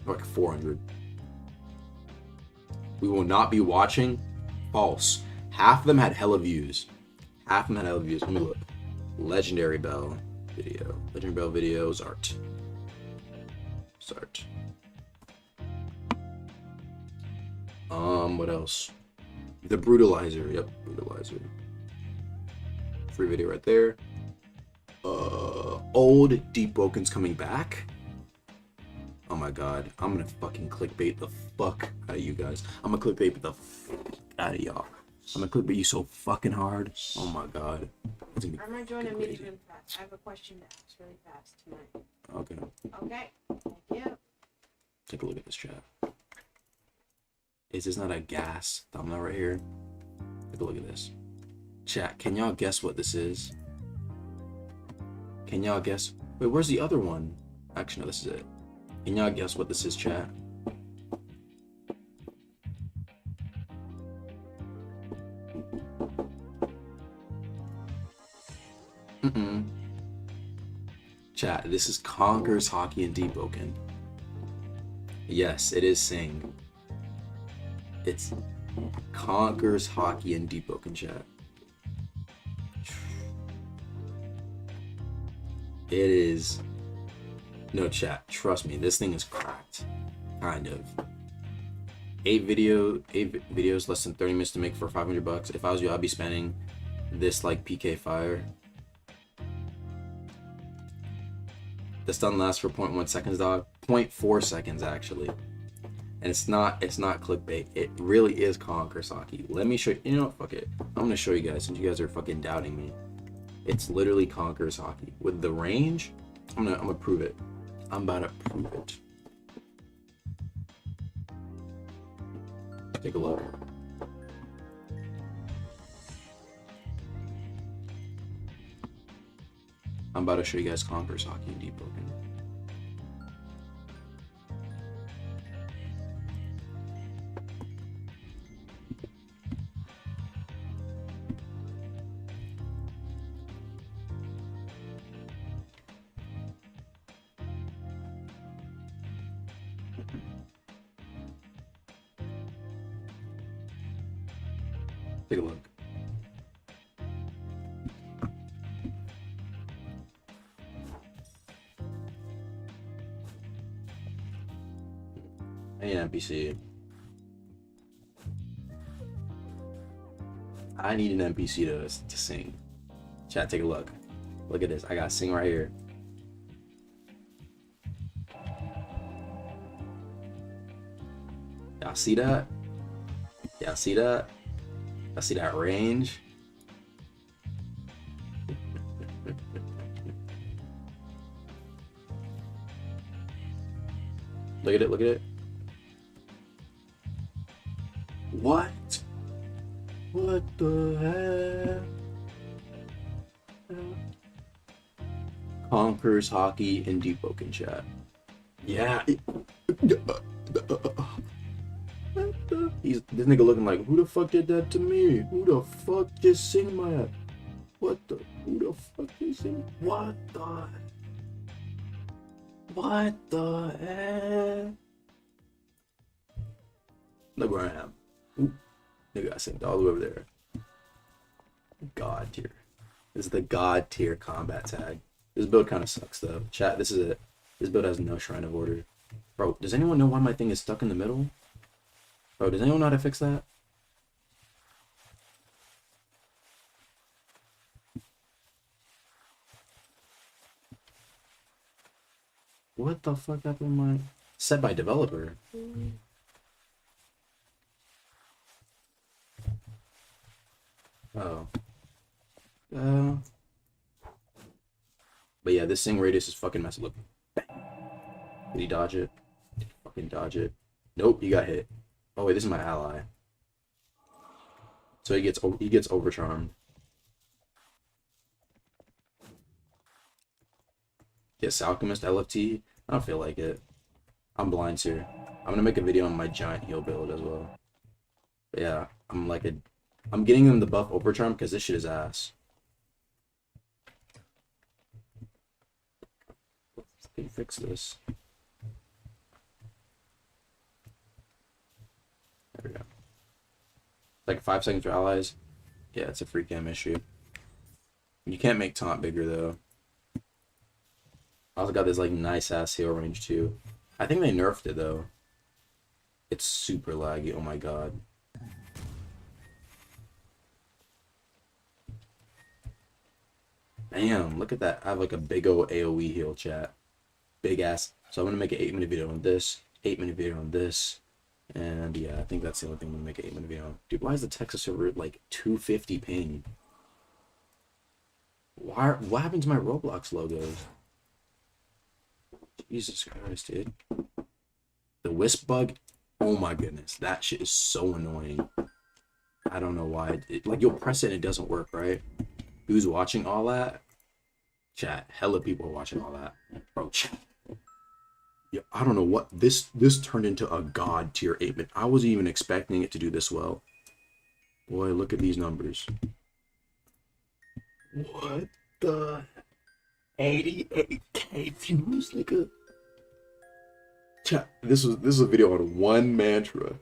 or like 400. We will not be watching. False. Half of them had hella views. Half of them had hella views. Let me look. Legendary Bell video. Legendary Bell videos art. Start. What else? The Brutalizer. Yep, Brutalizer. Free video right there. Old Deepwoken's coming back. Oh my god. I'm gonna fucking clickbait the fuck out of you guys. I'm gonna clickbait the fuck out of y'all. I'm gonna clickbait you so fucking hard. Oh my god. It's gonna be I'm gonna join a crazy. meeting room class. I have a question to ask really fast tonight. Okay. Okay. Thank you. Take a look at this chat. Is this not a gas thumbnail right here? Take a look at this. Chat, can y'all guess what this is? Can y'all guess? Wait, where's the other one? Actually, no, this is it. Can y'all guess what this is, chat? Chat, this is Conquest Hockey and Deepwoken. Yes, it is Sing. It's Conquest Hockey and Deepwoken, chat. It is. No, chat, trust me, this thing is cracked. Kind of. 8 videos, less than 30 minutes to make for $500. If I was you, I'd be spending this like PK Fire. This doesn't last for 0.1 seconds, dog. 0.4 seconds actually. And it's not clickbait. It really is Conquest Hockey. Let me show you. You know what? Fuck it. I'm gonna show you guys since you guys are fucking doubting me. It's literally Conquest Hockey with the range. I'm gonna prove it. I'm about to prove it. Take a look. I'm about to show you guys Conquest Hockey and Deepwoken. Take a look. I need an NPC. I need an NPC to sing. Chat, take a look. Look at this. I gotta sing right here. Y'all see that? Y'all see that? I see that range. Look at it, look at it. What? What the heck? Conquest Hockey and Deepwoken, chat. Yeah. This nigga looking like, who the fuck did that to me? Who the fuck just sing my ass? What the? Who the fuck just sing? What the? What the heck? Look where I am. Ooh, nigga, I synced all the way over there. God tier. This is the God tier combat tag. This build kind of sucks though. Chat, this is it. This build has no Shrine of Order. Bro, does anyone know why my thing is stuck in the middle? Bro, does anyone know how to fix that? What the fuck happened to my... Set by developer. Oh. Uh. But yeah, this sing radius is fucking messy. Look. Bang. Did he dodge it? Did he fucking dodge it? Nope, he got hit. Oh wait, this is my ally. So he gets overcharmed. Yes, Alchemist LFT. I don't feel like it. I'm blind too. I'm gonna make a video on my giant heal build as well. But yeah, I'm getting him the buff overcharm because this shit is ass. Can you fix this? There we go. Like 5 seconds for allies. Yeah, it's a free cam issue. You can't make taunt bigger though. I also got this like nice ass heal range too. I think they nerfed it though. It's super laggy. Oh my god. Damn, look at that. I have like a big old AoE heal, chat. Big ass. So I'm gonna make an 8-minute video on this, 8-minute video on this, and yeah, I think that's the only thing I'm gonna make an 8-minute video on. Dude, why is the Texas server at like 250 ping? What happened to my Roblox logos? Jesus Christ, dude. The wisp bug, oh my goodness, that shit is so annoying. I don't know why. Like, you'll press it and it doesn't work, right? Who's watching all that? Chat, hella people are watching all that. Bro, chat. Yeah, I don't know what, this turned into a god tier 8-minute. I wasn't even expecting it to do this well. Boy, look at these numbers. What the 88k views, nigga. Chat, this was a video on one mantra.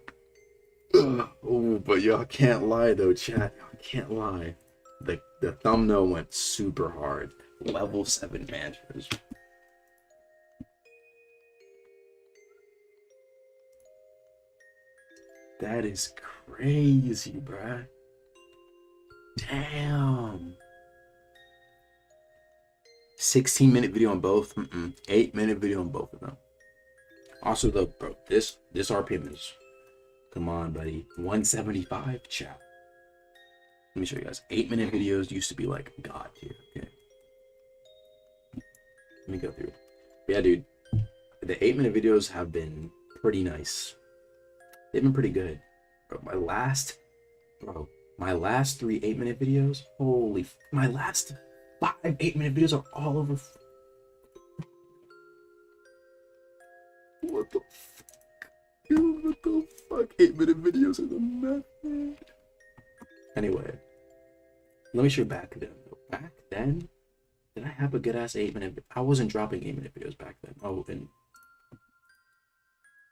Oh, but y'all can't lie though, chat. Y'all can't lie. The thumbnail went super hard. Level 7 mantras. That is crazy, bruh. Damn. 16-minute video on both. 8-minute video on both of them. Also, though, bro, this RPM is, come on, buddy, 175, chat. Let me show you guys. 8-minute videos used to be like god tier. Okay. Let me go through. Yeah, dude, the 8-minute videos have been pretty nice. They've been pretty good. Bro, my last 3 8-minute videos, my last 5 8-minute videos are all over. What the fuck? Dude, what the fuck? 8-minute videos are the method. Anyway, let me show you back then. Back then, did I have a good ass 8-minute? I wasn't dropping 8-minute videos back then. Oh, and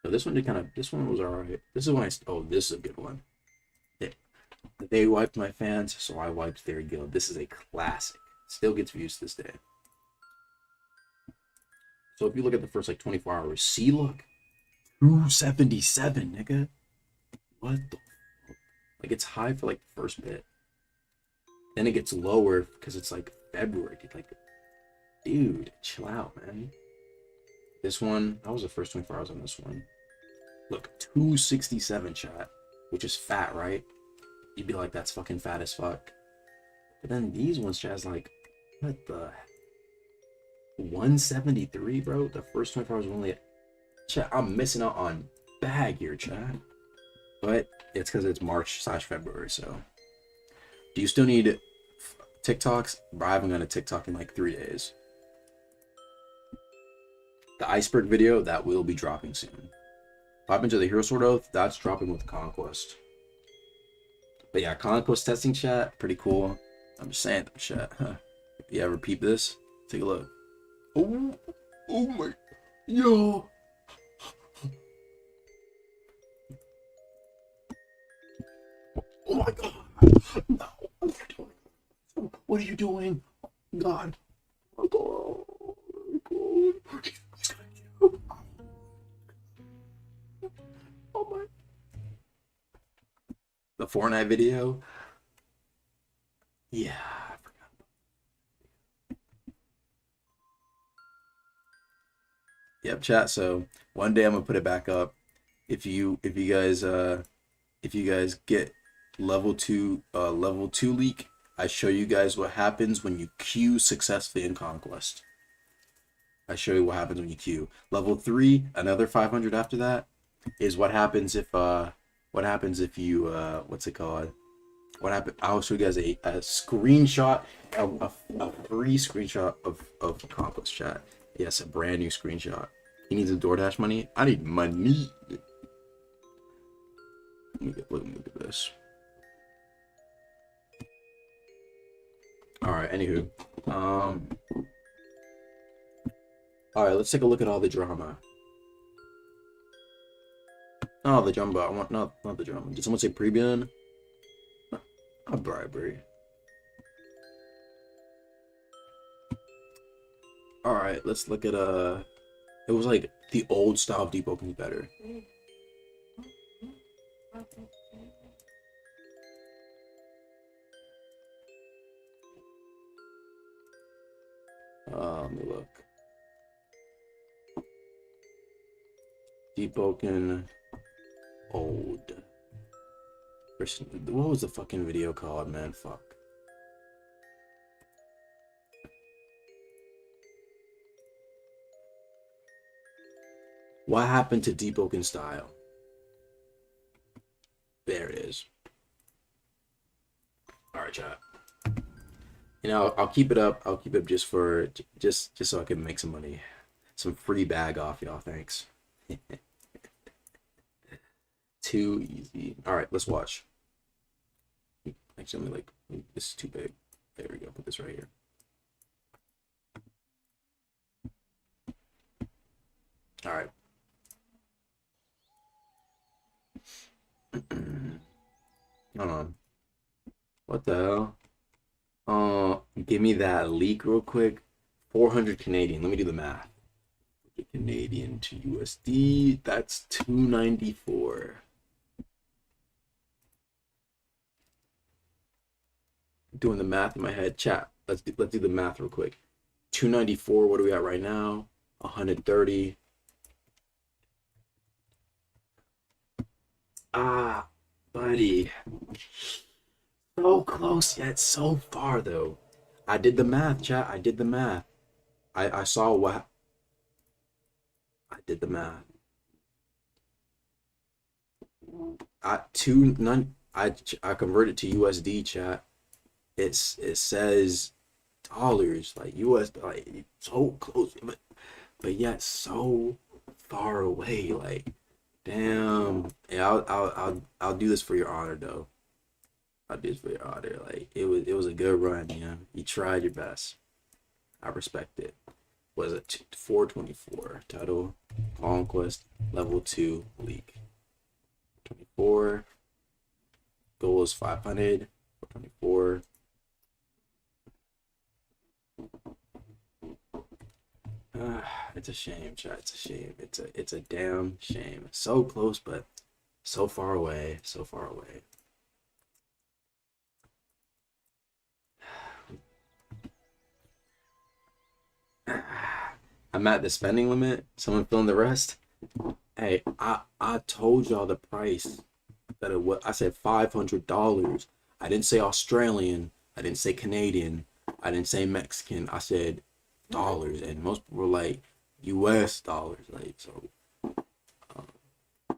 no, this one was alright. This is when this is a good one. They wiped my fans, so I wiped their guild. This is a classic. Still gets views to this day. So if you look at the first like 24 hours, see, look, 277, nigga. What the fuck? Like, it's high for like the first bit. Then it gets lower because it's like February. Like, dude, chill out, man. This one, that was the first 24 hours on this one. Look, 267, chat, which is fat, right? You'd be like, that's fucking fat as fuck. But then these ones, chat's like, what the? 173, bro. The first 24 hours were only. Chat, I'm missing out on bag here, chat. But it's because it's March/February, so. Do you still need TikToks? Bro, I haven't gone to TikTok in like 3 days. The iceberg video, that will be dropping soon. What happened to the Hero Sword Oath? That's dropping with Conquest. But yeah, Conquest testing, chat, pretty cool. I'm just saying, chat. Huh. If you ever peep this, take a look. Oh my, yo. Oh my god. No, what are you doing? God. Oh god. Oh my. The Fortnite video? Yeah, I forgot. Yep, chat. So one day I'm gonna put it back up. If you guys get level 2 leak. I show you guys what happens when you queue successfully in Conquest. I show you what happens when you queue. Level 3, another 500 after that, is what happens if you what's it called? What happened? I'll show you guys a screenshot, a free screenshot of Conquest chat. Yes, a brand new screenshot. He needs a DoorDash money. I need money. Look at this. All right. Anywho, all right. Let's take a look at all the drama. Oh, the drama. I want not the drama. Did someone say pre-bin? A bribery. All right. Let's look at It was like the old style of Deepwoken is better. Let me look. Deepwoken old. What was the fucking video called, man? Fuck. What happened to Deepwoken style? There it is. All right, chat. You know, I'll keep it up. I'll keep it up just so I can make some money, some free bag off y'all. Thanks. Too easy. All right, let's watch. Actually, let me this is too big. There we go. Put this right here. All right. Hold on. What the hell? Give me that leak real quick. 400 Canadian. Let me do the math. Canadian to USD. That's 294. Doing the math in my head. Chat. Let's do the math real quick. 294. What are we at right now? 130. Ah, buddy. So close yet so far though. I did the math, chat. I did the math. I saw what I did the math. I converted to USD, chat. It says dollars, like US, like so close, but yet so far away. Like, damn. Yeah, I'll do this for your honor though. I'll do this for your honor. Like, it was a good run, man. You tried your best. I respect it. Was it 424 title Conquest level 2 league? 24. Goal is 500. 424. It's a shame, chat. It's a shame. It's a damn shame. So close, but so far away. So far away. I'm at the spending limit. Someone filling the rest. Hey, I told y'all the price that it was. I said $500. I didn't say Australian. I didn't say Canadian. I didn't say Mexican. I said dollars, and most people were like US dollars. Like, so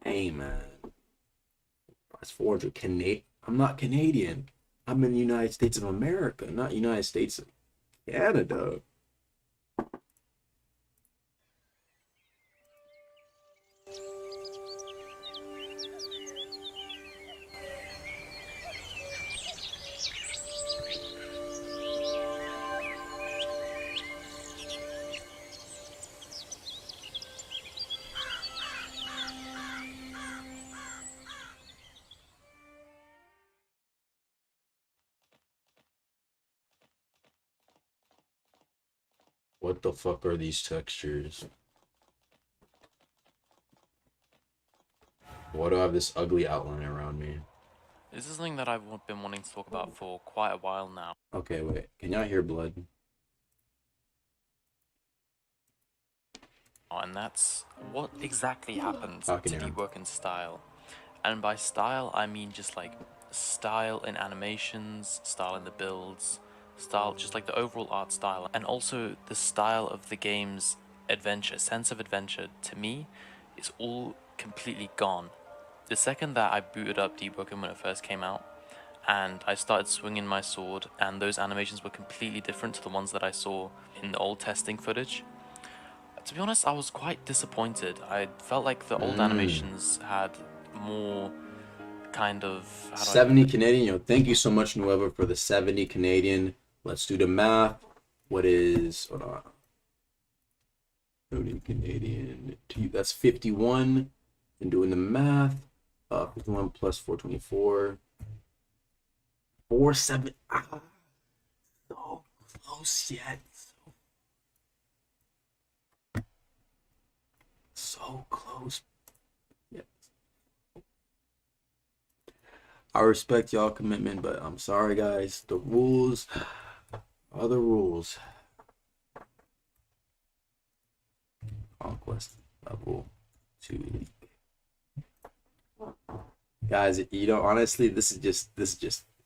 hey man, that's 400 Canadian. I'm not Canadian. I'm in the United States of America, not United States of Canada. What the fuck are these textures? Why do I have this ugly outline around me? This is something that I've been wanting to talk about for quite a while now. Okay, wait. Can y'all hear blood? And that's what exactly happens I can to hear him. Deepwoken style. And by style, I mean just like style in animations, style in the builds, style, just like the overall art style, and also the style of the game's adventure, sense of adventure, to me, is all completely gone. The second that I booted up Deepwoken when it first came out, and I started swinging my sword, and those animations were completely different to the ones that I saw in the old testing footage. To be honest, I was quite disappointed. I felt like the old animations had more kind of, how do I 70 put it? Canadian. Yo, thank you so much, Nueva, for the 70 Canadian. Let's do the math. What is, hold on. 70 Canadian. That's 51. And doing the math. 51 plus 424. 47. Ah, so close yet. So close. Yeah. I respect y'all commitment, but I'm sorry, guys. The rules are the rules. Conquest level 2. Guys, you know, honestly, this is just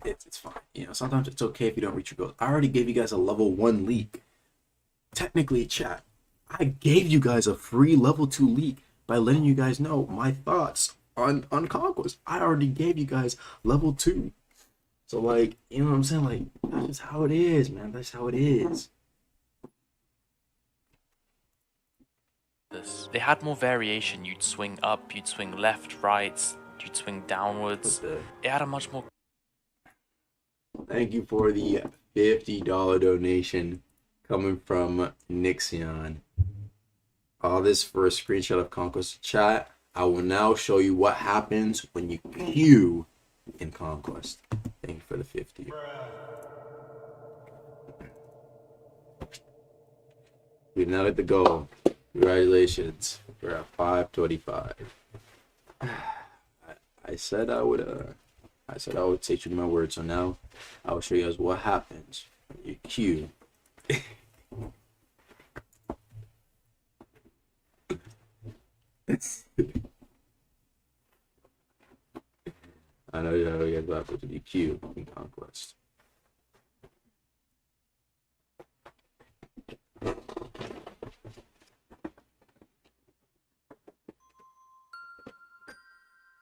it's fine. You know, sometimes it's okay if you don't reach your goals. I already gave you guys a level 1 leak. Technically, chat, I gave you guys a free level 2 leak by letting you guys know my thoughts on Conquest. I already gave you guys level 2. So, like, you know what I'm saying? Like, that's just how it is, man. That's how it is. They had more variation. You'd swing up, you'd swing left, right, you'd swing downwards. It had a much more... Thank you for the $50 donation coming from Nixion. All this for a screenshot of Conquest. Chat, I will now show you what happens when you queue in Conquest. Thank you for the 50. We've now hit the goal. Congratulations. We're at 525. I said I would say true to my word, so now I will show you guys what happens when you queue. I know you guys what happens when you queue in Conquest.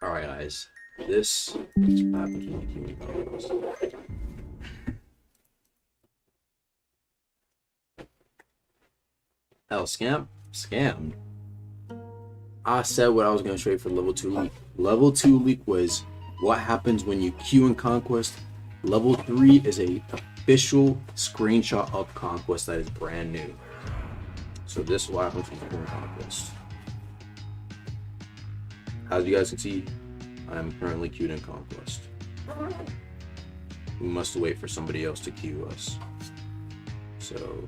Alright, guys. This is what happens when you queue in Conquest. Hell, scammed. I said what I was going to show you for level 2 leak. Level 2 leak was what happens when you queue in Conquest. Level 3 is a official screenshot of Conquest that is brand new. So this is what happens when you queue in Conquest. As you guys can see, I am currently queued in Conquest. We must wait for somebody else to queue us. So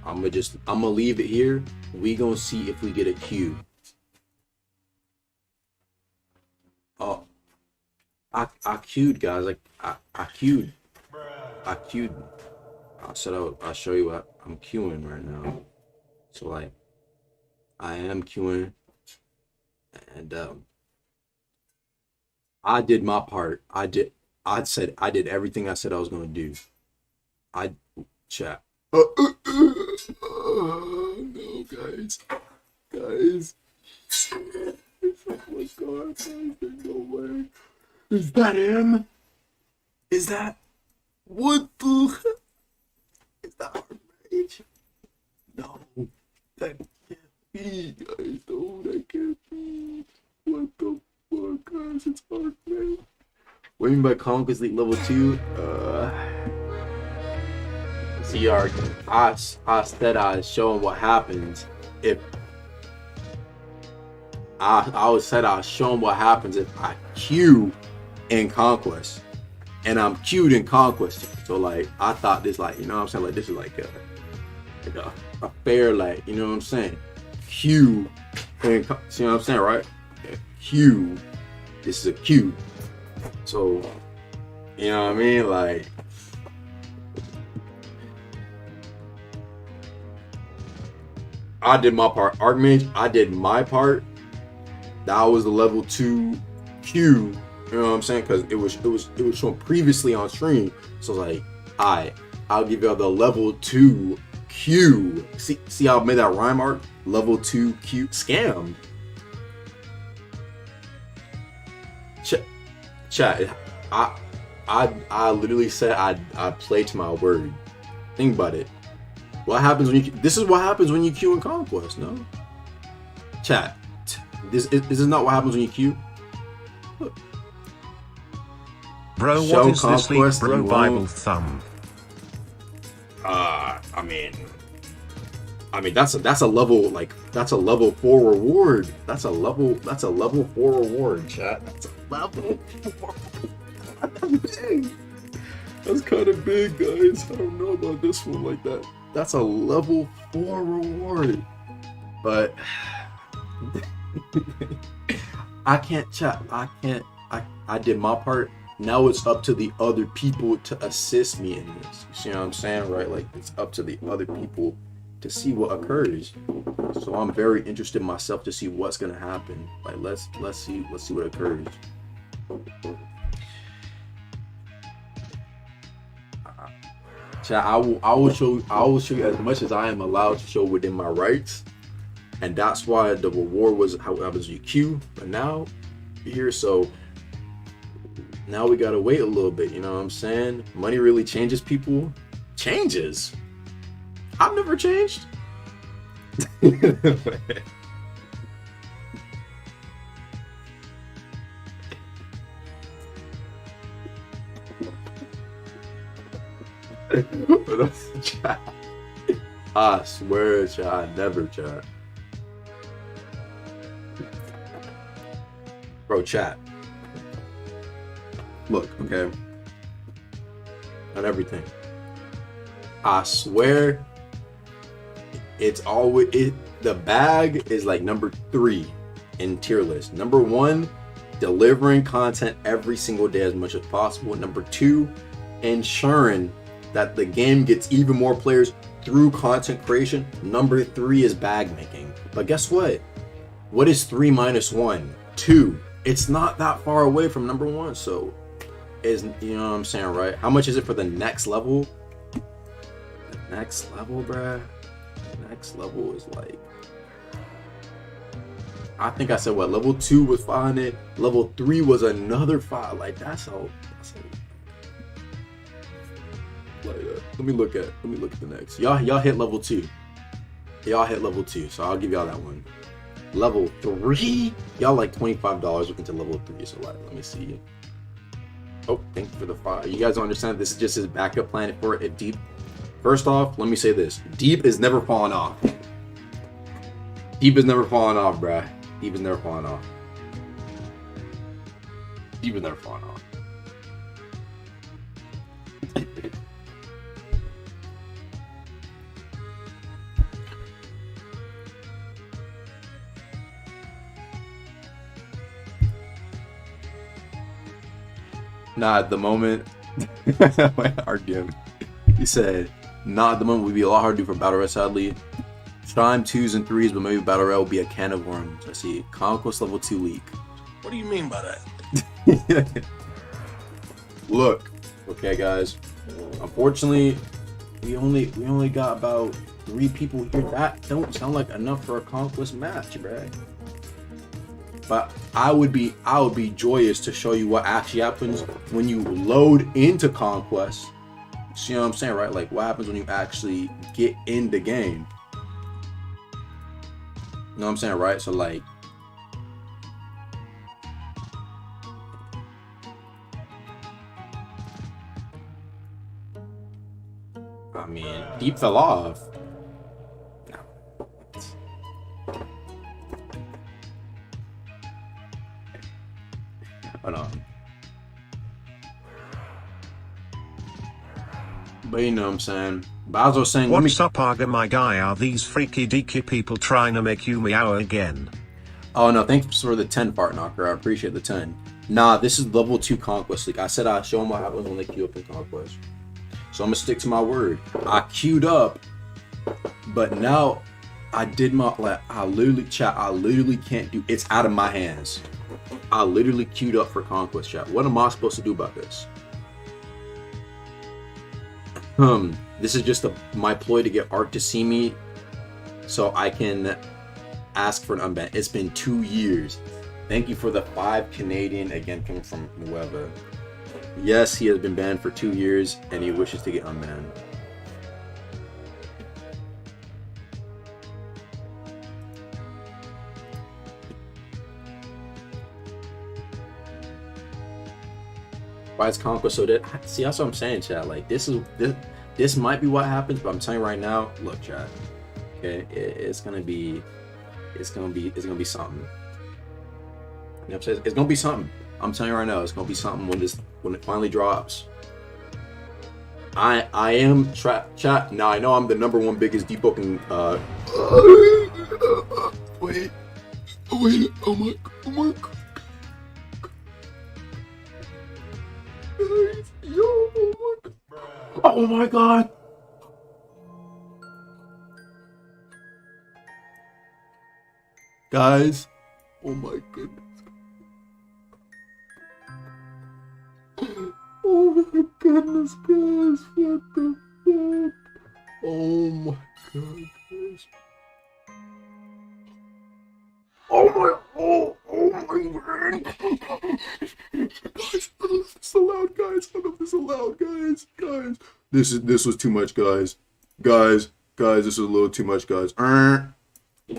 I'm gonna leave it here. We gonna see if we get a queue. Oh, I queued, guys. Like I queued. I said I'll show you what I'm queuing right now. So like, I am queuing, and I did my part. I did everything I said I was gonna do. Chat. No, guys. Oh my god, guys, there's no way. Is that him? Is that... What the... Is that our mage? No. That can't be, guys. No, that can't be. What the fuck, guys? It's our mage. What do you mean by Conquest League level 2? See, I said I was showing what happens if... I was showing what happens if I queue in Conquest, and I'm queued in Conquest. So like, I thought this, like, you know what I'm saying, like this is like a fair, like, you know what I'm saying, queue. See what I'm saying, right? Yeah, queue. This is a queue. So, you know what I mean, like. I did my part. Archmage, I did my part. That was the level 2 queue You know what I'm saying? Because it was shown previously on stream. So I was like, I'll give y'all the level 2 Q. See how I made that rhyme art? Level 2 Q scam. Chat. I literally said I play to my word. Think about it. What happens when you? This is what happens when you queue in Conquest. No. Chat. This is not what happens when you queue. Look. Bro, Show what is this leak, Conquest bro? and Bible won't. thumb. I mean that's a level that's a level 4 reward. That's a level 4 reward, chat. That's a level 4. Big. That's kind of big, guys. I don't know about this one like that. That's a level 4 reward. But I can't chat. I did my part. Now it's up to the other people to assist me in this. You see what I'm saying, right? Like it's up to the other people to see what occurs. So I'm very interested myself to see what's gonna happen. Like let's see what occurs. Chat, I will show you as much as I am allowed to show within my rights, and that's why the reward was how happens you queue. But now here, so now we gotta wait a little bit. You know what I'm saying? Money really changes people. Changes. I've never changed. Chat. I swear, chat, I never chat. Bro, chat. Look, okay. On everything. I swear, it's always the bag is like number 3 in tier list. Number 1, delivering content every single day as much as possible. Number 2, ensuring that the game gets even more players through content creation. Number 3 is bag making. But guess what? What is 3 minus 1? 2. It's not that far away from number 1. So, you know what I'm saying, right? How much is it for the next level? The next level, bruh. The next level is like, I think I said what? Level 2 was 500. Level 3 was another 5. Like that's how. Like, let me look at the next. Y'all hit level 2. Y'all hit level 2, so I'll give y'all that one. Level 3, y'all like $25 looking to level 3. So like, let me see. Oh, thank you for the 5. You guys don't understand. This is just his backup plan for it. Deep. First off, let me say this: Deep is never falling off. Deep is never falling off, bruh. Deep is never falling off. Deep is never falling off. Not at the moment. Arguing. He said, not at the moment. Would be a lot harder to do for Battle Royale, sadly. Time 2s and 3s, but maybe Battle Royale will be a can of worms. I see. Conquest level 2 leak. What do you mean by that? Look, okay, guys. Unfortunately, we only got about 3 people here. That don't sound like enough for a Conquest match, bruh. But I would be joyous to show you what actually happens when you load into Conquest. See what I'm saying, right? Like what happens when you actually get in the game. You know what I'm saying, right? So like, I mean, Deep fell off. Hold on. But you know what I'm saying. But as I was saying, What's up, Arga, my guy? Are these freaky deaky people trying to make you meow again? Oh no, thanks for the 10 fart knocker. I appreciate the 10. Nah, this is level 2 Conquest League. I said I'd show them what happens when they queue up in Conquest. So I'm gonna stick to my word. I queued up, but now I did my I literally can't do. It's out of my hands. I literally queued up for Conquest, chat. What am I supposed to do about this? This is just my ploy to get Art to see me so I can ask for an unban. It's been 2 years. Thank you for the 5 Canadian, again, coming from whoever. Yes, he has been banned for 2 years and he wishes to get unbanned. Why is Conquest so dead? See, that's what I'm saying, chat. Like, this might be what happens, but I'm telling you right now, look, chat. Okay, it's gonna be something. You know what I'm saying? It's gonna be something. I'm telling you right now, it's gonna be something when it finally drops. I am chat. Now I know I'm the #1 biggest Deepwoken. Wait, oh my god. Oh my god. Guys, oh my goodness. Oh my goodness, guys. What the fuck? Oh my god, guys. Oh my guys, none of this allowed, guys. None of this allowed, guys. This was too much, guys. Guys, this is a little too much, guys.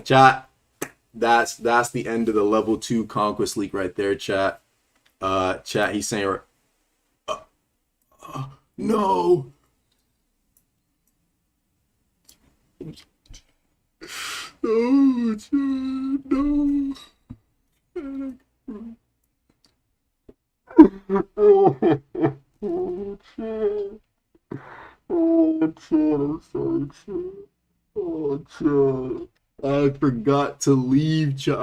Chat. That's the end of the level 2 Conquest leak right there, chat. Chat, he's saying no. No, chat, no. Oh, chat. Oh, chat, I'm sorry, chat. Oh, chat. I forgot to leave, chat.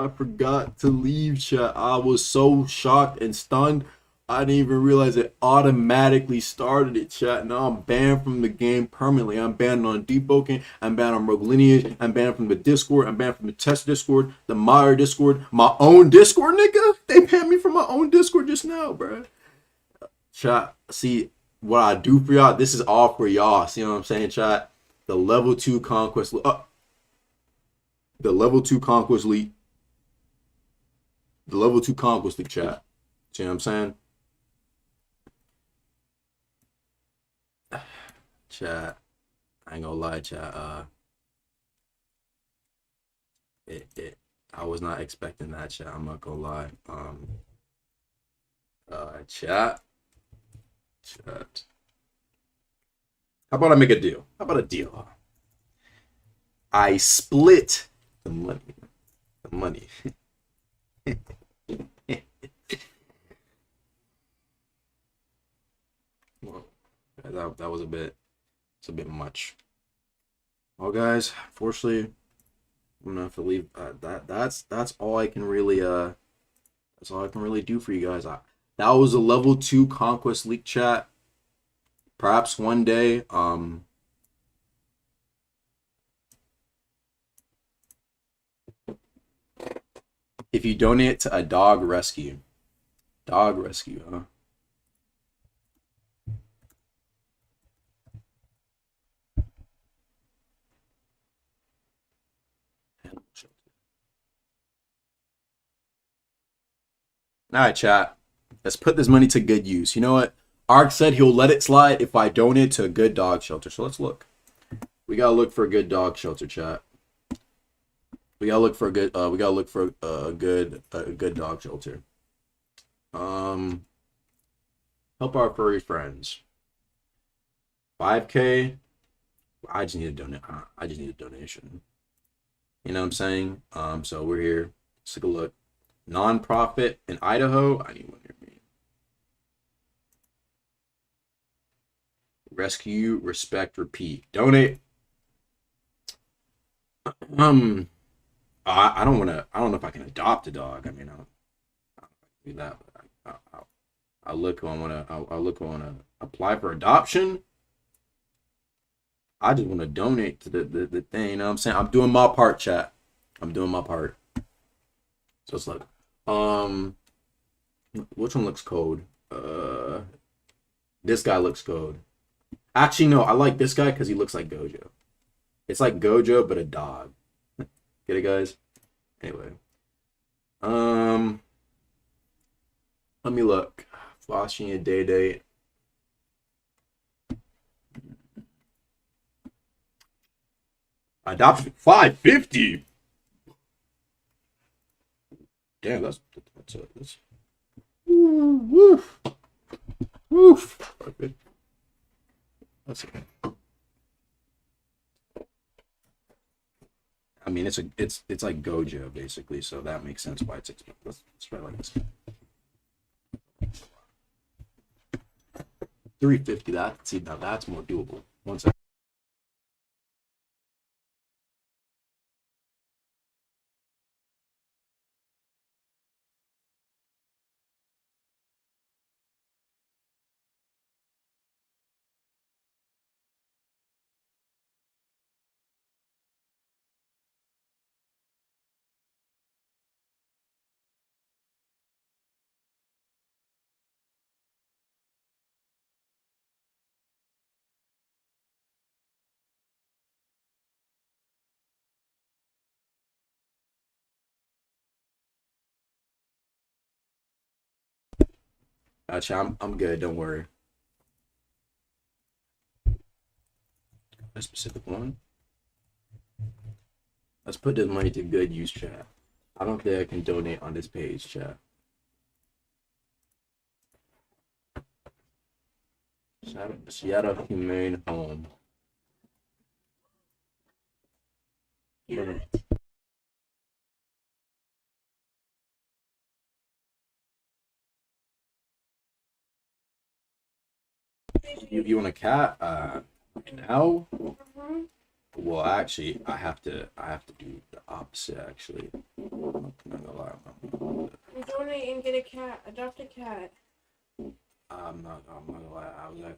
I was so shocked and stunned. I didn't even realize it automatically started it, chat. Now I'm banned from the game permanently. I'm banned on Deepwoken. I'm banned on Rogue Lineage. I'm banned from the Discord. I'm banned from the Test Discord, the Meyer Discord, my own Discord, nigga. They banned me from my own Discord just now, bro. Chat, see what I do for y'all? This is all for y'all. See what I'm saying, chat? The level 2 Conquest. The level 2 Conquest leak. The level 2 Conquest leak, chat. See what I'm saying? Chat. I ain't gonna lie, chat. I was not expecting that, chat. I'm not gonna lie. Chat. How about I make a deal? How about a deal? I split the money. Well, that was it's a bit much. Well, guys, unfortunately, I'm gonna have to leave. That's all I can really do for you guys. That was a level 2 Conquest leak, chat. Perhaps one day, if you donate to a dog rescue, huh? All right, chat. Let's put this money to good use. You know what? Ark said he'll let it slide if I donate to a good dog shelter. So let's look. We gotta look for a good dog shelter, chat. We gotta look for a good. We gotta look for a good dog shelter. Help our furry friends. 5K. I just need a donate. I just need a donation. You know what I'm saying? So we're here. Let's take a look. Non-profit in Idaho. I need one near me. Rescue, respect, repeat. Donate. I don't want to. I don't know if I can adopt a dog. I mean, I don't do that. But I'll look. I want to. I'll look. I want to apply for adoption. I just want to donate to the thing. You know what I'm saying? I'm doing my part, chat. I'm doing my part. So it's like, Which one looks cold? This guy looks cold. Actually, no, I like this guy because he looks like Gojo. It's like Gojo, but a dog. Get it, guys? Anyway. Let me look. Flashing a day date. Adoption 550. Damn, that's woof. Woof. That's okay. I mean, it's like Gojo basically, so that makes sense why it's expensive. Let's try like this. 350. That, see, now that's more doable. One second. Actually, I'm good. Don't worry. A specific one. Let's put this money to good use, chat. I don't think I can donate on this page, chat. Seattle Humane Home. You want a cat? Now? Well, actually, I have to do the opposite. Actually, I'm not gonna lie. Donate and get a cat. Adopt a cat. I'm not gonna lie.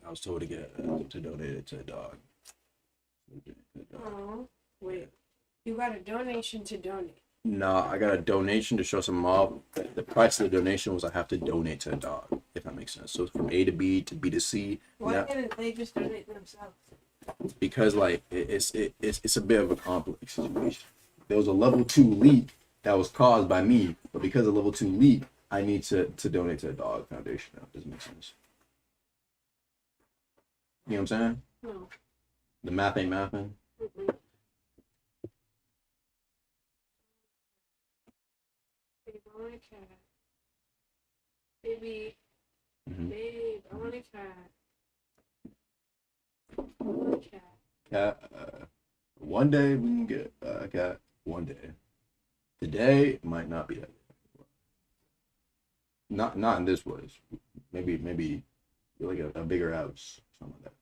I was told to donate it to a dog. Oh, wait. You got a donation to donate. No, I got a donation to show some love. The price of the donation was I have to donate to a dog, if that makes sense. So it's from A to B to B to C. Why didn't they just donate themselves? Because like it's a bit of a complex situation. There was a level 2 leak that was caused by me, but because of level 2 leak, I need to donate to a dog foundation. That doesn't make sense. You know what I'm saying? No. The math ain't mathing. Mm-mm. Babe, I want a cat. Baby. Mm-hmm. Babe, I want a cat. I want a cat. Cat. One day we can get a cat. One day. Today might not be that. Not in this place. Maybe like a bigger house, something like that.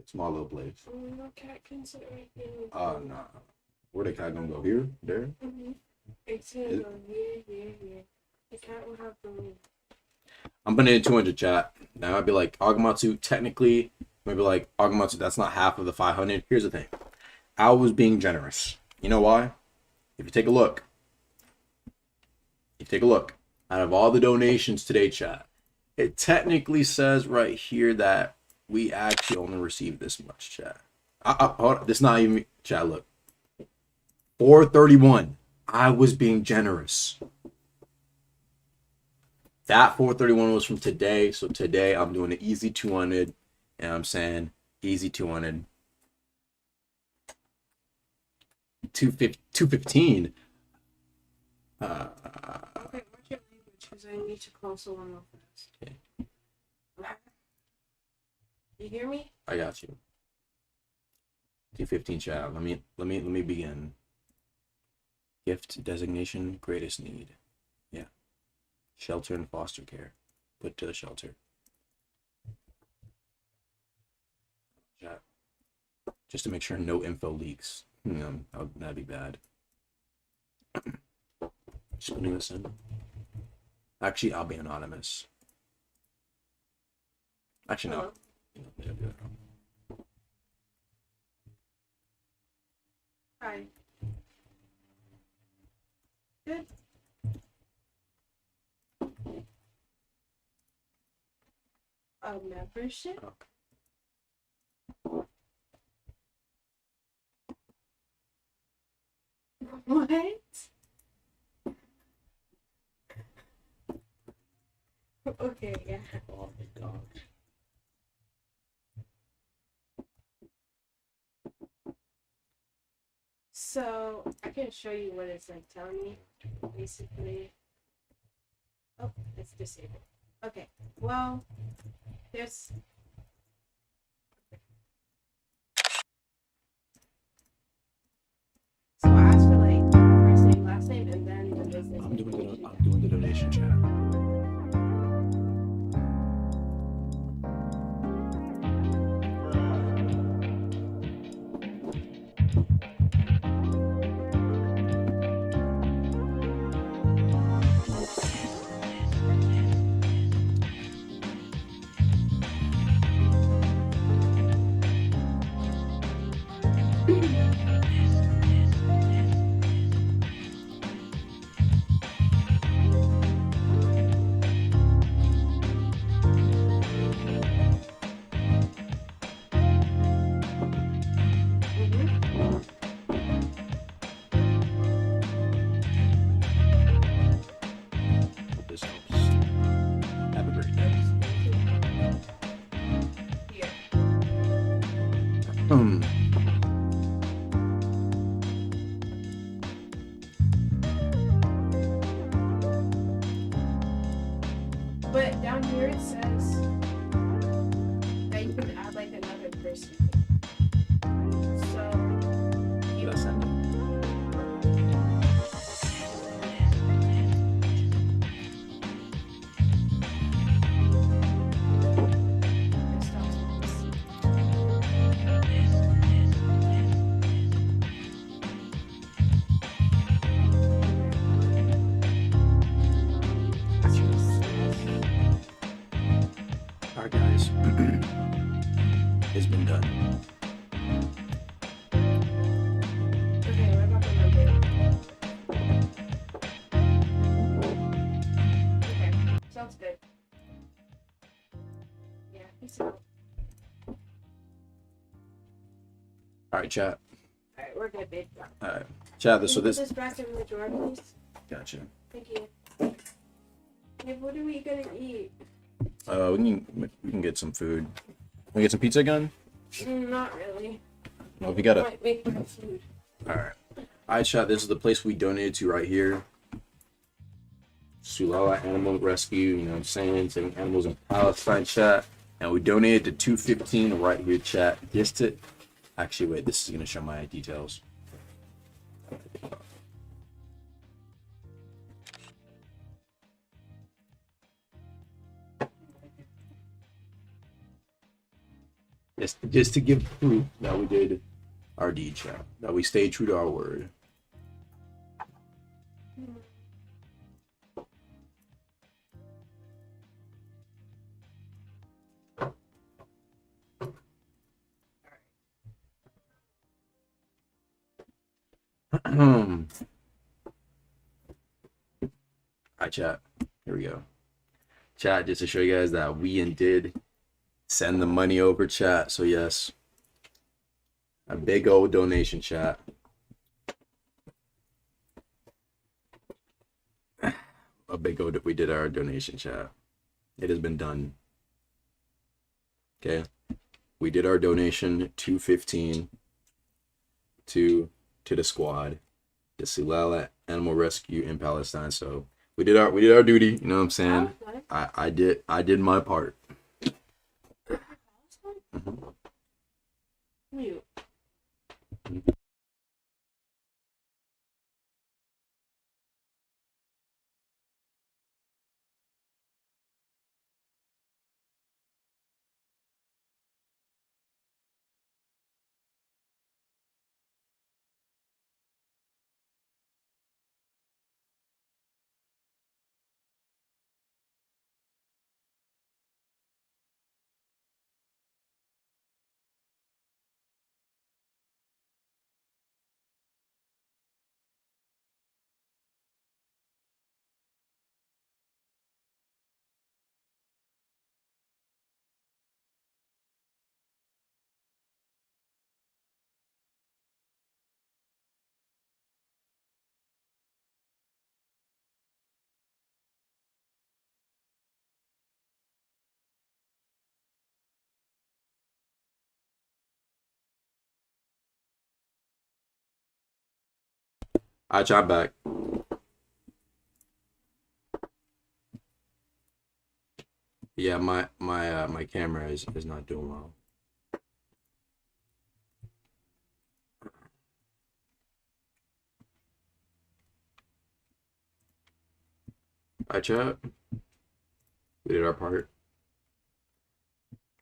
A small little place. Oh, no cat can sit right here. Nah. Where the cat gonna go? Here? There? Mm-hmm. It's gonna go here. The cat will have the room. I'm putting in 200 chat. Now I'd be like, Agamatsu, technically, maybe like, Agamatsu, that's not half of the 500. Here's the thing. I was being generous. You know why? If you take a look, out of all the donations today, chat, it technically says right here that we actually only received this much, chat. Hold on. This is not even, chat, look. 431. I was being generous. That 431 was from today, so today I'm doing an easy 200, and I'm saying easy 200. 215. Okay, what's your language? Because I need to call someone real fast. Okay. You hear me? I got you. 215 chat. Let me begin. Gift designation, greatest need. Yeah. Shelter and foster care. Put to the shelter. Chat. Just to make sure no info leaks. That'd be bad. Just putting this in. Actually, I'll be anonymous. Actually, no. Hi. Good. A membership? What? Okay, yeah. Oh my gosh. So I can show you what it's like telling me. Basically. Oh, it's disabled. Okay. Well, there's. So I asked for like first name, last name, and then the business. I'm information. doing the donation chat. Hope this helps. Have a great day. Here. But down here it says that you can add like another person. So Did I send it? this doesn't. Alright guys. It's been done. Okay, what about the number? Okay, sounds good. Yeah, peace out. Alright chat. Alright, we're good, babe. Alright. Chat, Can so you put this this back in the drawer, please? gotcha. Thank you. Babe, what are we gonna eat? We can get some food. We get some pizza again? Not really. Well, if you got a Might make my food. alright. Alright chat, this is the place we donated to right here. Sulala Animal Rescue, you know what I'm saying? Saving animals in Palestine chat. And we donated to 215 right here chat. Just to actually wait, this is gonna show my details. Just to give proof that we did our deed chat. That we stayed true to our word. Alright, chat. Here we go. Chat, just to show you guys that we did send the money over, chat. So yes, a big old donation, chat. A big old, we did our donation, chat. It has been done. Okay, we did our donation 215 to the squad, the Silala Animal Rescue in Palestine. So we did our duty. You know what I'm saying? I did my part. Mute. Alright, chat, I'm back. Yeah, my camera is not doing well. Alright, chat. We did our part.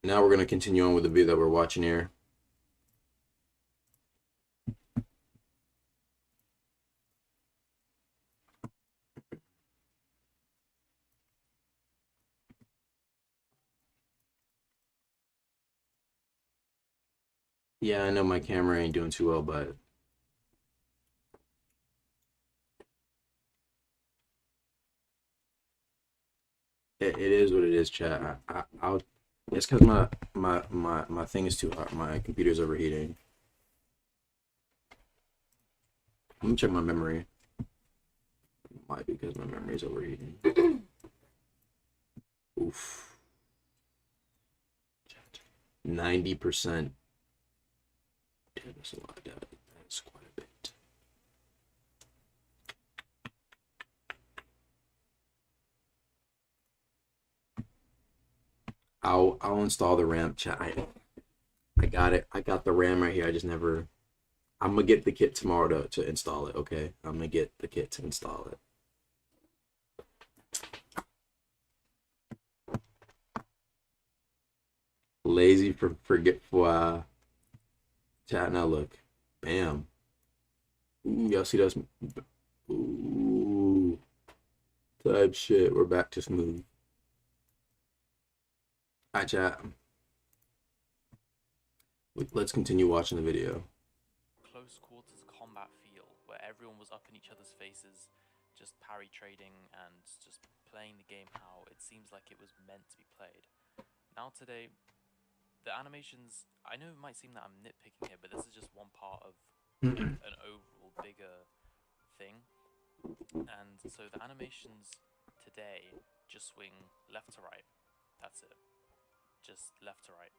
Now we're gonna continue on with the video that we're watching here. Yeah, I know my camera ain't doing too well, but it is what it is, chat. I'll. It's because my thing is too hot. My computer's overheating. Let me check my memory. Might be because my memory's overheating. Oof. 90%. Damn, that's a lot. That's quite a bit. I'll install the RAM, chat. I got it. I got the RAM right here. I just never. I'm gonna get the kit tomorrow to install it. Okay, I'm gonna get the kit to install it. Lazy for forgetful. Chat, now look. Bam. Ooh, y'all see those? Ooh. Type shit. We're back to smooth. Alright, chat. Let's continue watching the video. Close quarters combat feel, where everyone was up in each other's faces, just parry trading and just playing the game how it seems like it was meant to be played. Now today, the animations, I know it might seem that I'm nitpicking here, but this is just one part of an overall bigger thing. And so the animations today just swing left to right. That's it. Just left to right.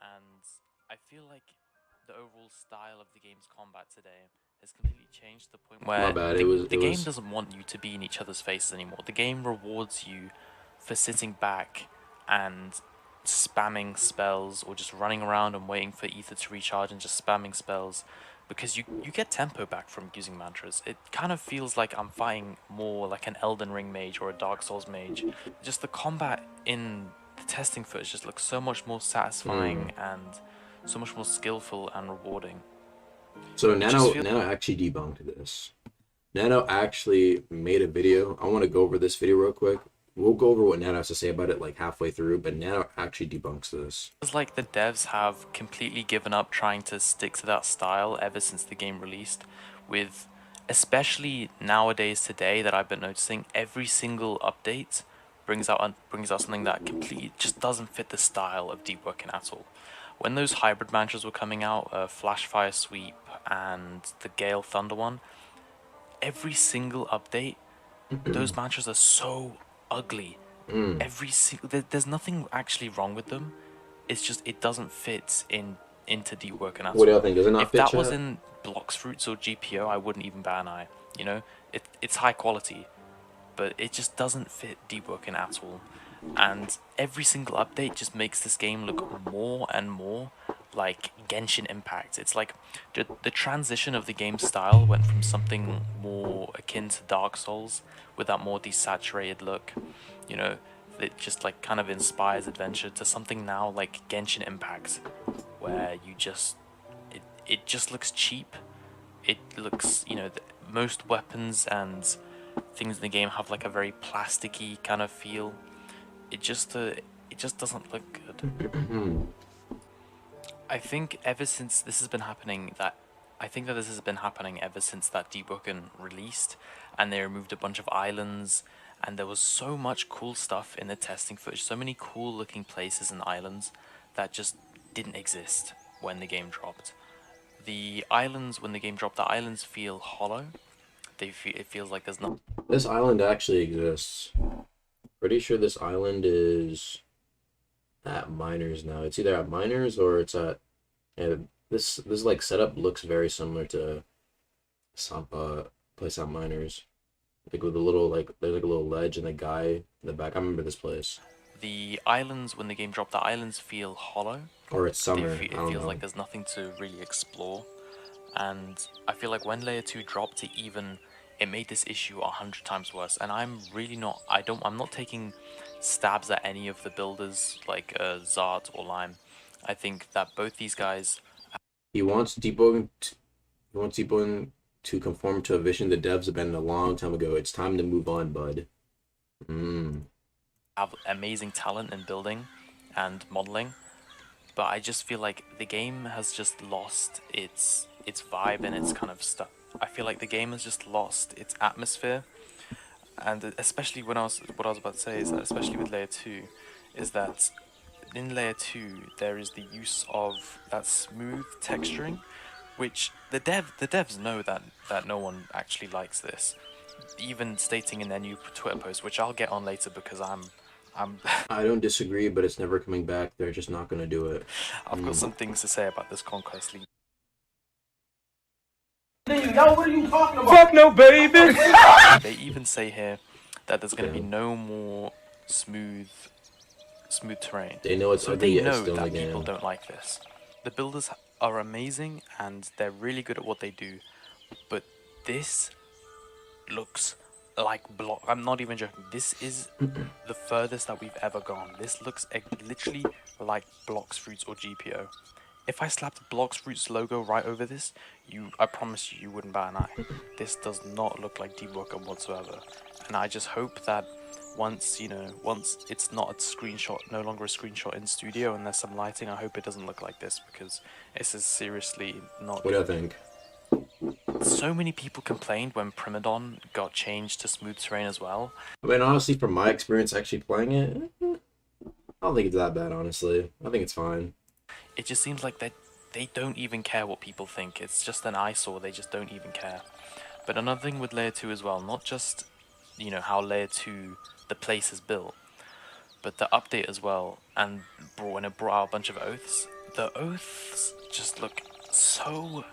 And I feel like the overall style of the game's combat today has completely changed to the point where the game doesn't want you to be in each other's faces anymore. The game rewards you for sitting back and spamming spells, or just running around and waiting for ether to recharge and just spamming spells, because you get tempo back from using mantras. It kind of feels like I'm fighting more like an Elden Ring mage or a Dark Souls mage. Just the combat in the testing footage just looks so much more satisfying and so much more skillful and rewarding. So Nano actually debunked this. Nano actually made a video. I want to go over this video real quick. We'll go over what Nano has to say about it like halfway through, but Nano actually debunks this. It's like the devs have completely given up trying to stick to that style ever since the game released, with especially nowadays today that I've been noticing every single update brings out something that completely just doesn't fit the style of Deepwoken at all. When those hybrid mantras were coming out, Flash Fire Sweep and the Gale Thunder one, every single update, those mantras are so ugly. There's nothing actually wrong with them. It's just it doesn't fit into Deepwoken at all. What do you think? Does it not fit? If that was in Blocks Fruits or GPO, I wouldn't even bat an eye. You know, it's high quality, but it just doesn't fit Deepwoken at all. And every single update just makes this game look more and more like Genshin Impact. It's like the transition of the game style went from something more akin to Dark Souls with that more desaturated look, you know, that just like kind of inspires adventure, to something now like Genshin Impact, where you just it just looks cheap. It looks, you know, most weapons and things in the game have like a very plasticky kind of feel. It just doesn't look good. I think ever since this has been happening, this has been happening ever since that Deepwoken released, and they removed a bunch of islands, and there was so much cool stuff in the testing footage, so many cool looking places and islands that just didn't exist when the game dropped. The islands, when the game dropped, the islands feel hollow. It feels like there's not. This island actually exists. Pretty sure this island is at Miners now. It's either at Miners or it's at. Yeah, this like setup looks very similar to Sampa place on miners. Like with a little there's like a little ledge and a guy in the back. I remember this place. The islands, when the game dropped, the islands feel hollow. Or it's summer. It I don't feels know. like there's nothing to really explore. And I feel like when Layer 2 dropped, it made this issue 100 times worse. And I'm really not, I'm not taking stabs at any of the builders like Zart or Lime. I think that both these guys. He wants Deepwoken to conform to a vision the devs abandoned a long time ago. It's time to move on, bud. Have amazing talent in building and modeling, but I just feel like the game has just lost its vibe and its kind of stuff. I feel like the game has just lost its atmosphere, and especially what I was about to say is that especially with Layer 2, is that in Layer 2 there is the use of that smooth texturing, which the devs know that no one actually likes this, even stating in their new Twitter post, which I'll get on later because I don't disagree, but it's never coming back. They're just not gonna do it. I've got some things to say about this Conquest League. Yo, what are you talking about? Fuck no, baby! They even say here that there's going to be no more smooth terrain. They know it's So ugly, they yet it's know still in the that people game. don't like this. The builders are amazing and they're really good at what they do, but this looks like block. I'm not even joking. This is the furthest that we've ever gone. This looks literally like Blocks Fruits or GPO. If I slapped Blocks Fruits logo right over this, I promise you wouldn't bat an eye. This does not look like Deepwoken whatsoever. And I just hope that once it's not a screenshot, no longer a screenshot in studio and there's some lighting, I hope it doesn't look like this, because this is seriously not What do good. I think? So many people complained when Primadon got changed to smooth terrain as well. I mean, honestly, from my experience actually playing it, I don't think it's that bad, honestly. I think it's fine. It just seems like they don't even care what people think. It's just an eyesore, they just don't even care. But another thing with Layer 2 as well, not just, how Layer 2, the place is built, but the update as well, and when it brought out a bunch of oaths, the oaths just look so...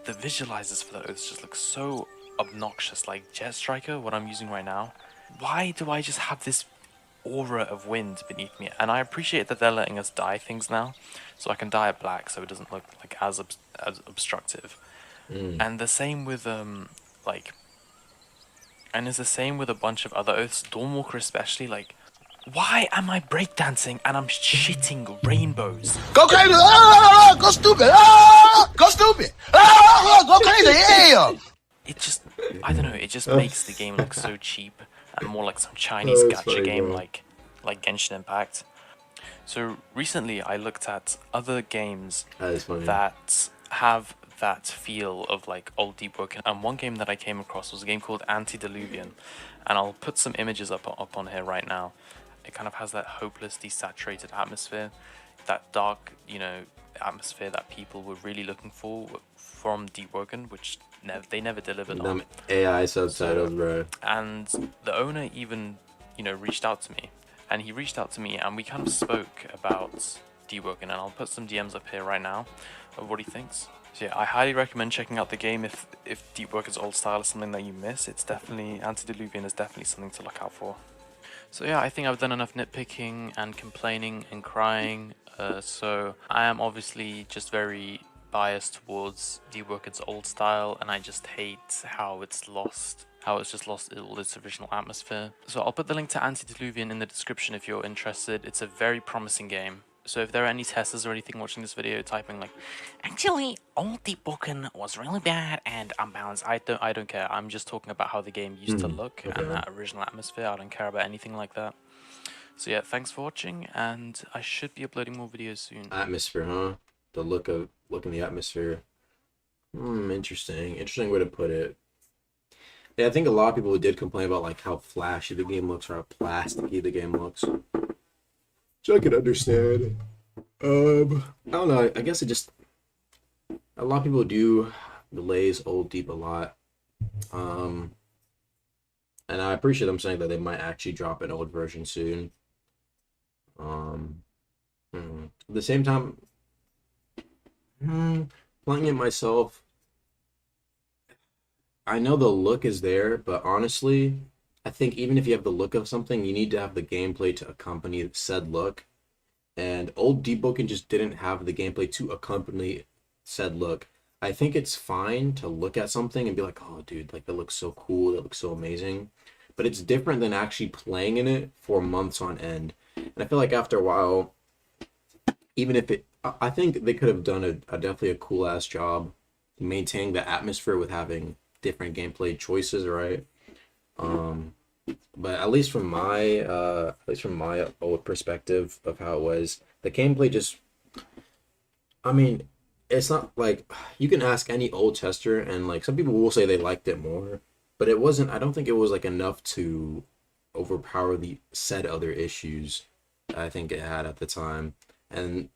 The visualizers for the oaths just look so obnoxious, like Jet Striker, what I'm using right now. Why do I just have this aura of wind beneath me? And I appreciate that they're letting us dye things now, so I can dye it black so it doesn't look like as obstructive. And the same with and it's the same with a bunch of other oaths, Dawnwalker especially. Like, why am I breakdancing and I'm shitting rainbows? Go crazy! Ah, go stupid! Ah, go stupid! Ah, go crazy! Yeah! It just, I don't know, it just makes the game look so cheap and more like some Chinese That's gacha funny, game bro. like Genshin Impact. So recently I looked at other games That is funny. that have that feel of like old Deepwoken, and one game that I came across was a game called Antediluvian, and I'll put some images up on here right now. It kind of has that hopeless, desaturated atmosphere, that dark, atmosphere that people were really looking for from Deepwoken, which they never delivered on. Them AI subtitles, bro. And the owner even, reached out to me, and we kind of spoke about Deepwoken, and I'll put some DMs up here right now of what he thinks. So yeah, I highly recommend checking out the game if Deepwoken's old style is something that you miss. Antediluvian is definitely something to look out for. So yeah, I think I've done enough nitpicking and complaining and crying, so I am obviously just very biased towards Deepwoken's old style, and I just hate how it's just lost all its original atmosphere. So I'll put the link to Antediluvian in the description if you're interested. It's a very promising game. So if there are any testers or anything watching this video typing like, actually, old Deepwoken was really bad and unbalanced, I don't care. I'm just talking about how the game used to look and that original atmosphere. I don't care about anything like that. So yeah, thanks for watching, and I should be uploading more videos soon. Atmosphere, huh? The look in the atmosphere. Interesting way to put it. Yeah, I think a lot of people did complain about like how flashy the game looks or how plasticky the game looks. Which I can understand. I don't know. I guess a lot of people do delays old Deep a lot. And I appreciate them saying that they might actually drop an old version soon. At the same time, playing it myself, I know the look is there, but honestly, I think even if you have the look of something, you need to have the gameplay to accompany said look. And old Deepwoken just didn't have the gameplay to accompany said look. I think it's fine to look at something and be like, oh, dude, like that looks so cool, that looks so amazing. But it's different than actually playing in it for months on end. And I feel like after a while, even if it, I think they could have done a definitely a cool ass job maintaining the atmosphere with having different gameplay choices, right? But at least from my old perspective of how it was, the gameplay just, I mean, it's not like you can ask any old tester, and like some people will say they liked it more, but it wasn't. I don't think it was like enough to overpower the said other issues I think it had at the time. And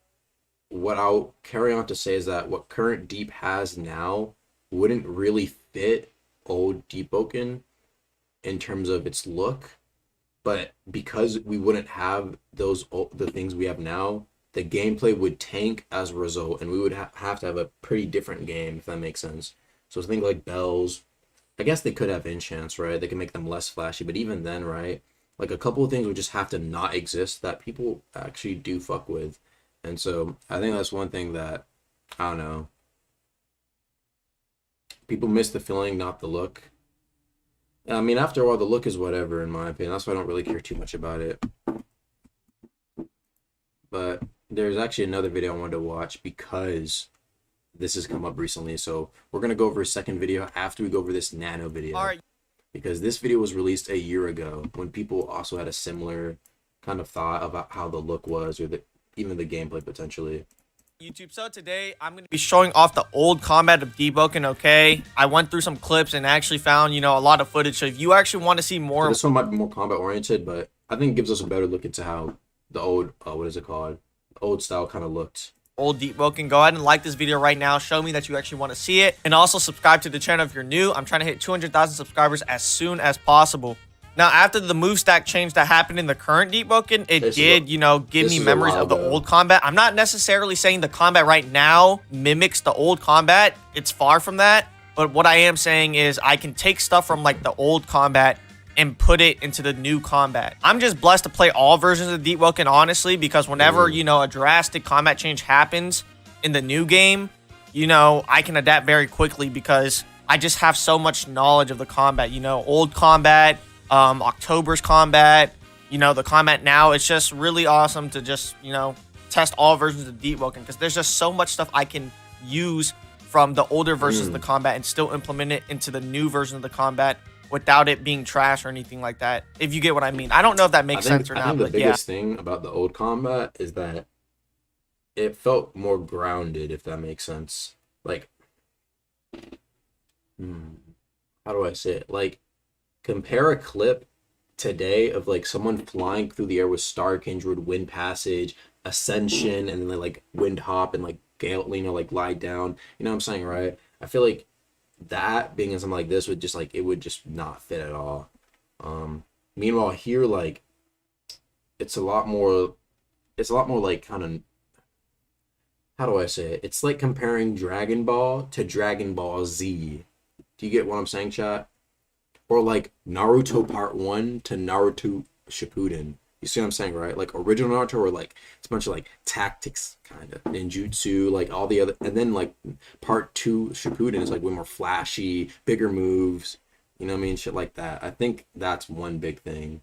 what I'll carry on to say is that what current Deep has now wouldn't really fit old Deepwoken in terms of its look, but because we wouldn't have the things we have now, the gameplay would tank as a result, and we would have to have a pretty different game, if that makes sense. So things like bells, I guess they could have enchants, right? They can make them less flashy, but even then, right? Like a couple of things would just have to not exist that people actually do fuck with. And so I think that's one thing that, I don't know, people miss the feeling, not the look. I mean, after a while, the look is whatever, in my opinion. That's why I don't really care too much about it. But there's actually another video I wanted to watch because this has come up recently. So we're going to go over a second video after we go over this nano video. All right. Because this video was released a year ago when people also had a similar kind of thought about how the look was, or even the gameplay potentially. YouTube. So today I'm going to be showing off the old combat of Deepwoken, okay? I went through some clips and actually found, you know, a lot of footage. So if you actually want to see more... So this one might be more combat oriented, but I think it gives us a better look into how the old, what is it called? Old style kind of looked. Old Deepwoken, go ahead and like this video right now. Show me that you actually want to see it. And also subscribe to the channel if you're new. I'm trying to hit 200,000 subscribers as soon as possible. Now, after the move stack change that happened in the current Deepwoken, it did, you know, give me memories of the old combat. I'm not necessarily saying the combat right now mimics the old combat. It's far from that. But what I am saying is I can take stuff from, like, the old combat and put it into the new combat. I'm just blessed to play all versions of Deepwoken, honestly, because whenever, you know, a drastic combat change happens in the new game, you know, I can adapt very quickly because I just have so much knowledge of the combat. You know, old combat, October's combat, you know, the combat now. It's just really awesome to just, you know, test all versions of Deepwoken because there's just so much stuff I can use from the older versions of the combat and still implement it into the new version of the combat without it being trash or anything like that, if you get what I mean. I don't know if that makes sense or not. I think the biggest thing about the old combat is that it felt more grounded, if that makes sense. Like, how do I say it? Like, compare a clip today of like someone flying through the air with Star Kindred, Wind Passage, Ascension, and then they like Wind Hop and like Gale, you know, like lie down. You know what I'm saying, right? I feel like that being in something like this would just like, it would just not fit at all. Meanwhile here, like, it's a lot more like kind of, how do I say it? It's like comparing Dragon Ball to Dragon Ball Z. Do you get what I'm saying, chat? Or like Naruto Part 1 to Naruto Shippuden. You see what I'm saying, right? Like original Naruto, or like it's a bunch of like tactics, kind of ninjutsu, like all the other, and then like Part 2 Shippuden is like way more flashy, bigger moves. You know what I mean? Shit like that. I think that's one big thing.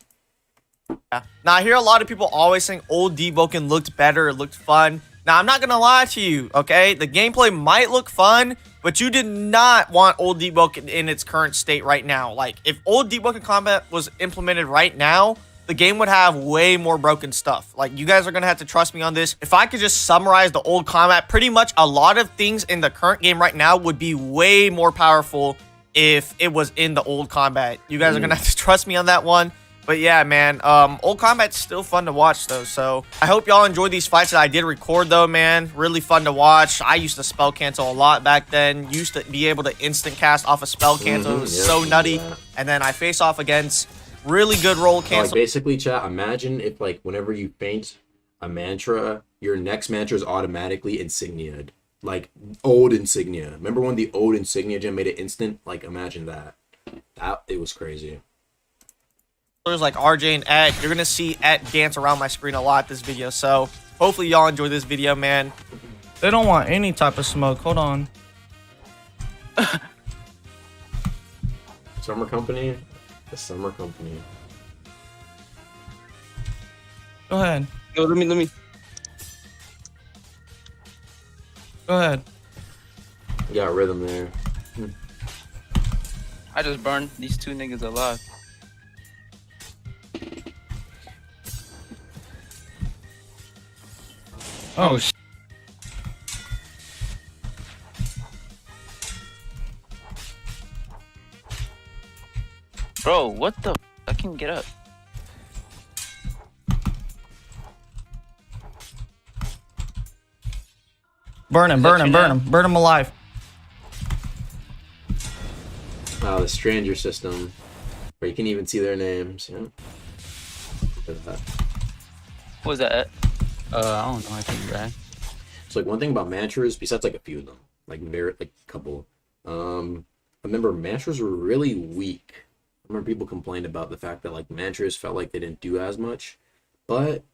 Yeah. Now I hear a lot of people always saying old Deepwoken looked better, it looked fun. Now I'm not gonna lie to you, okay? The gameplay might look fun, but you did not want old Deepwoken in its current state right now. Like, if old Deepwoken combat was implemented right now, the game would have way more broken stuff. Like, you guys are gonna have to trust me on this. If I could just summarize the old combat, pretty much a lot of things in the current game right now would be way more powerful if it was in the old combat. You guys are gonna have to trust me on that one. But yeah, man, old combat's still fun to watch, though. So I hope y'all enjoyed these fights that I did record, though, man. Really fun to watch. I used to spell cancel a lot back then. Used to be able to instant cast off a spell cancel. It was so nutty. And then I face off against really good roll cancel. Like, basically, chat, imagine if, like, whenever you faint a mantra, your next mantra is automatically insigniaed. like old insignia. Remember when the old insignia gen made it instant? Like imagine that. It was crazy. There's like RJ and Ed. You're gonna see Ed dance around my screen a lot this video. So hopefully y'all enjoy this video, man. They don't want any type of smoke. Hold on. Summer Company. The Summer Company. Go ahead. No, let me. Go ahead. You got rhythm there. I just burned these two niggas alive. Oh, Bro, what the? I can't get up. burn him alive. Oh, the Stranger system, where you can even see their names. Yeah. Look at that. What was that? I don't know. I think you're right. So like one thing about mantras, besides like a few of them, like a couple. I remember mantras were really weak. I remember people complained about the fact that like mantras felt like they didn't do as much, but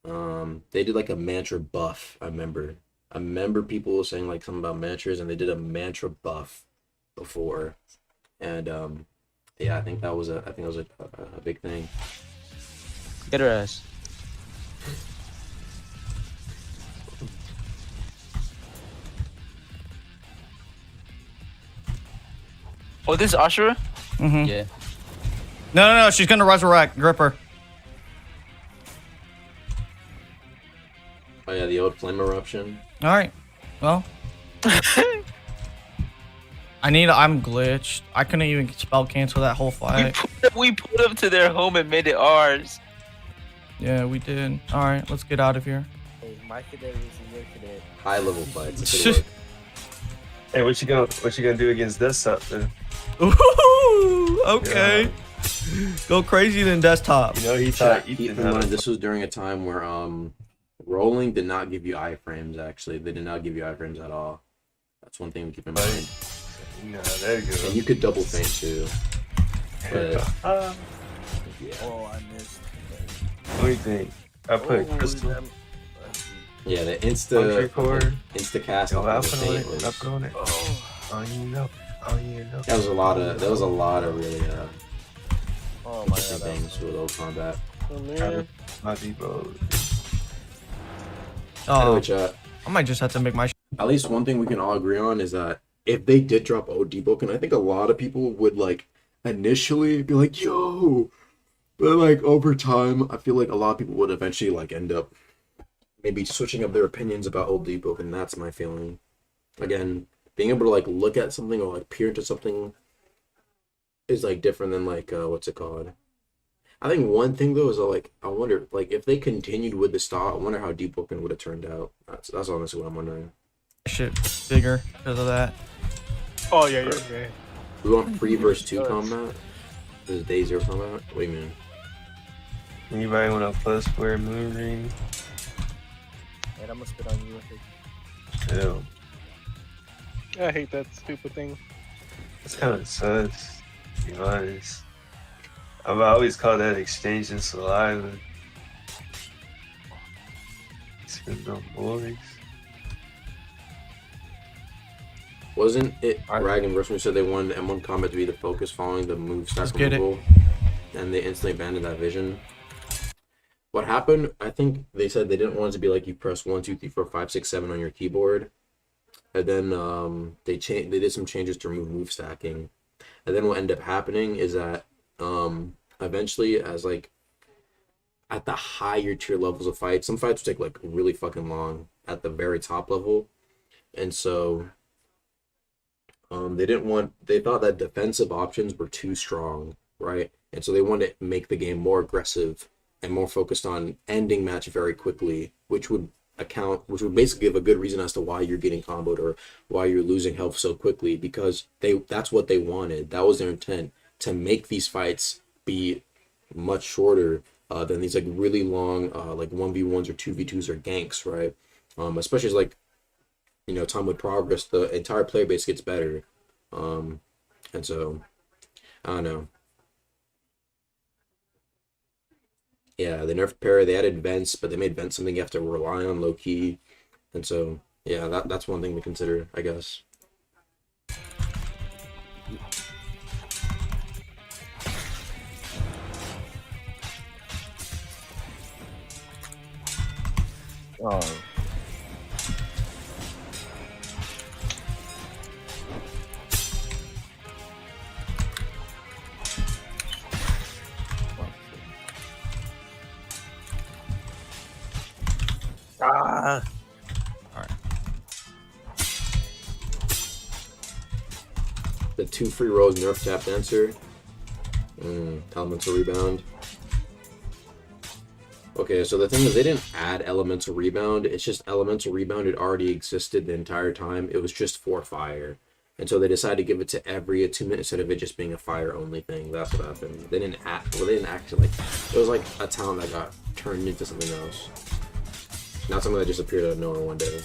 they did like a mantra buff. I remember people saying like something about mantras, and they did a mantra buff before, and yeah, I think that was a big thing. Get her ass. Oh, this is Ashura? Mm-hmm. Yeah. No, she's gonna resurrect. Grip her. Oh yeah, the old flame eruption. All right. Well, I'm glitched. I couldn't even spell cancel that whole fight. We put up to their home and made it ours. Yeah, we did. All right, let's get out of here. Hey, my cadet is your cadet. High level fights. It could work. Hey, what you gonna do against desktop then? Ooh, okay. Yeah. Go crazy than desktop. You know he Chat, taught keep Ethan in how mind, to. this was during a time where rolling did not give you iframes. Actually, they did not give you iframes at all. That's one thing to keep in mind. Yeah, there you go. And you could double feint too. But yeah. Oh, I missed. What do you think? I put crystal. Yeah, the insta cast Yo, on I the put on feint it. was, I put on it. Oh, you know. that was a lot of really Oh my interesting god. things with old combat. Oh man. My depot. Oh, Anyway, chat, I might just have to make my. at least one thing we can all agree on is that if they did drop old Deepwoken, I think a lot of people would like initially be like, yo, but like over time, I feel like a lot of people would eventually like end up maybe switching up their opinions about old Deepwoken. That's my feeling. Again, being able to like look at something or like peer into something is like different than like what's it called? I think one thing though is like I wonder like if they continued with the style, I wonder how Deepwoken would have turned out. That's honestly what I'm wondering. Shit bigger because of that. Oh yeah. We want free verse 2 combat? This is day 0 combat? What do you mean? Anybody want a plus square moon ring? And I'm gonna spit on you. Ew. I hate that stupid thing. It's kind of sus, to be honest. I've always called that exchanging saliva. It's been no boys. Wasn't it Rag and Rushman said they wanted M1 combat to be the focus following the move stack removal? And they instantly abandoned that vision. What happened, I think they said they didn't want it to be like you press 1, 2, 3, 4, 5, 6, 7 on your keyboard. And then they did some changes to remove move stacking. And then what ended up happening is that eventually as like at the higher tier levels of fights, some fights would take like really fucking long at the very top level. And so they thought that defensive options were too strong, right? And so they wanted to make the game more aggressive and more focused on ending match very quickly, which would basically give a good reason as to why you're getting comboed or why you're losing health so quickly, because that's what they wanted. That was their intent, to make these fights be much shorter than these like really long like 1v1s or 2v2s or ganks, right? Especially as like you know, time with progress, the entire player base gets better. And so, I don't know. Yeah, they nerfed parry. They added vents, but they made vents something you have to rely on low key. And so, yeah, that's one thing to consider, I guess. Oh. Ah. The 2 free rolls nerf tap dancer. Elemental rebound. Okay, so the thing is, they didn't add elemental rebound. It's just elemental rebound had already existed the entire time. It was just for fire, and so they decided to give it to every attunement instead of it just being a fire only thing. That's what happened. They didn't act. Well, they didn't act like it was like a talent that got turned into something else. Not something that just appeared out of nowhere one day.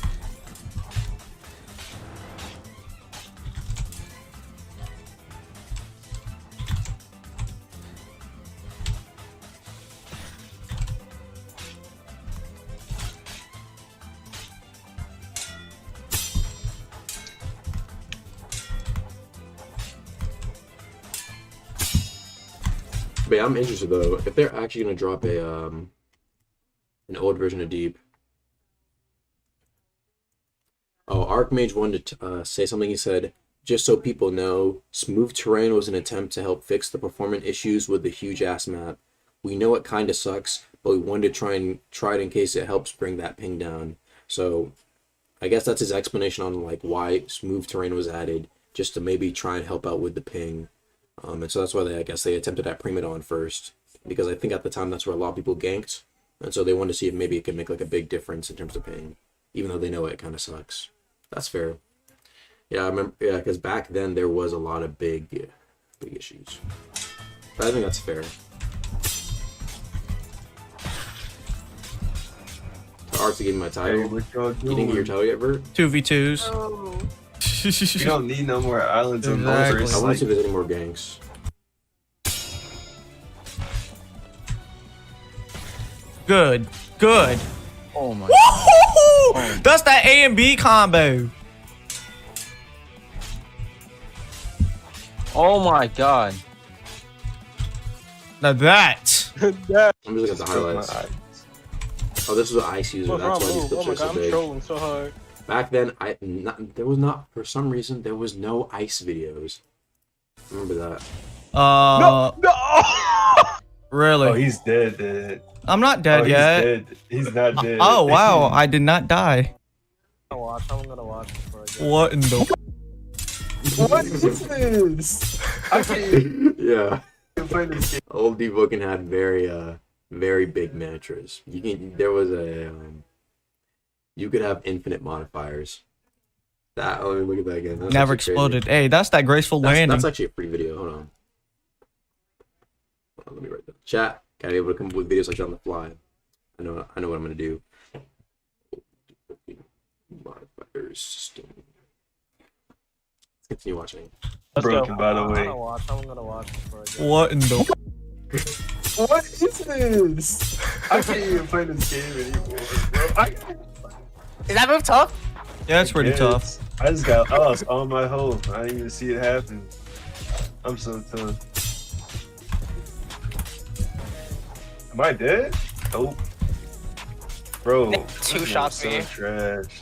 But yeah, I'm interested though if they're actually gonna drop a an old version of Deep. Oh, Archmage wanted to say something. He said, "Just so people know, smooth terrain was an attempt to help fix the performance issues with the huge ass map. We know it kind of sucks, but we wanted to try it in case it helps bring that ping down." So, I guess that's his explanation on like why smooth terrain was added, just to maybe try and help out with the ping. And so that's why I guess they attempted at Primadon first, because I think at the time that's where a lot of people ganked, and so they wanted to see if maybe it could make like a big difference in terms of ping, even though they know it kind of sucks. That's fair. Yeah, I remember. Yeah, because back then there was a lot of big issues. But I think that's fair. To Art to give me my title. Hey, what y'all You didn't get your title yet, Bert? 2v2s. Oh. You don't need no more islands on Exactly. Mars. I want to see if there's any more ganks. Good. Good. Oh my Woo-hoo-hoo! That's that A and B combo. Oh my god. Now that. I'm just looking at the highlights. Oh, this was an ice user. That's why these clips are so big. trolling so hard. Back then, there was not, for some reason, there was no ice videos. Remember that? No! Really? Oh, he's dead. I'm not dead Oh, yet. He's dead. He's not dead. Oh wow, I did not die. I'm gonna watch before I go. What in the? What is this? I can't Yeah. play this game. Old Deepwoken had very big mantras. There was a, you could have infinite modifiers. Let me look at that again. That's Never actually crazy. exploded. Hey, that's that graceful landing. That's actually a free video. Hold on, let me write that. Chat. Gotta be able to come up with videos like that on the fly. I know what I'm gonna do. Modifiers system. Let's continue watching. Let's Broken, go. by the way. I'm gonna watch before I go. What in the? What is this? I can't even play this game anymore, bro. Is that move tough? Yeah, it's pretty tough. I just got lost on my hole. I didn't even see it happen. I'm so tough. Am I dead? Nope. Bro, Two shots so for you. trash.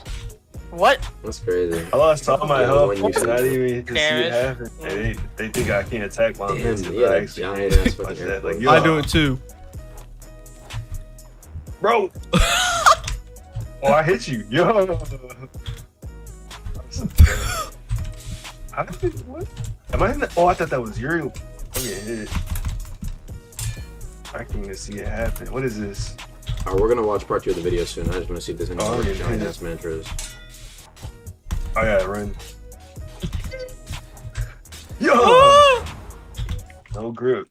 What? That's crazy. I lost all my Yeah, health when you and I didn't even get to see Damage. it happen. And they think I can't attack while I'm Damn, missing, yeah, but I that actually giant ass like fucking that. Like, airport. yo, I do it too. bro. Oh, I hit you, yo. I'm so bad. I think what? Am I in the? Oh, I thought that was your. I'm getting hit. I can't even see it happen. What is this? We're gonna watch part 2 of the video soon. I just want to see if there's any Oh, more yeah. giant ass mantras. I gotta run. Yo! No grip.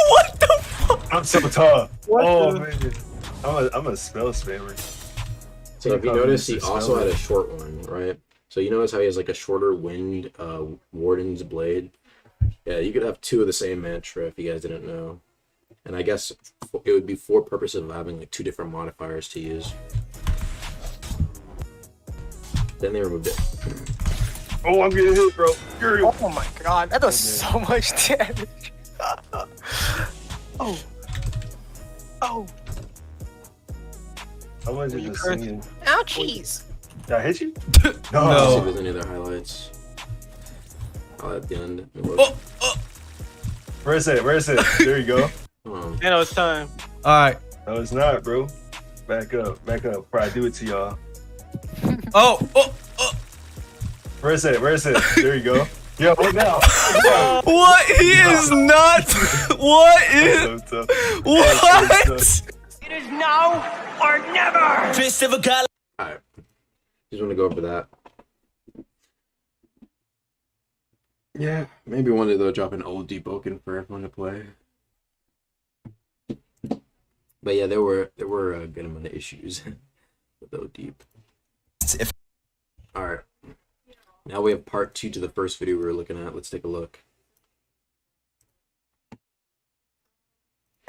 What the fuck? I'm so tough. What Oh the- man, I'm a spell spammer. So if you notice, he also had a short one, right? So you notice how he has like a shorter wind warden's blade. Yeah, you could have two of the same mantra if you guys didn't know. And I guess it would be for purposes of having like two different modifiers to use. Then they removed it. Oh, I'm getting hit, bro. You're Oh my god, that does so much damage. Oh. Oh. How much is this singing? Ouchies. Did I hit you? Let's see if there's any other highlights. Oh, at the end. Where is it? Where is it? There you go. You know, it's time. All right. No, it's not, bro. Back up, back up. Before I do it to y'all. Oh. Where is it? Where is it? There you go. Yo, what now? What? He is not. What is? So tough. What? It is now or never. Alright. Just want to go over that. Yeah, maybe one day they'll drop an old Deepwoken for everyone to play. But yeah, there were a good amount of issues with old Deep. Alright. Now we have part 2 to the first video we were looking at. Let's take a look.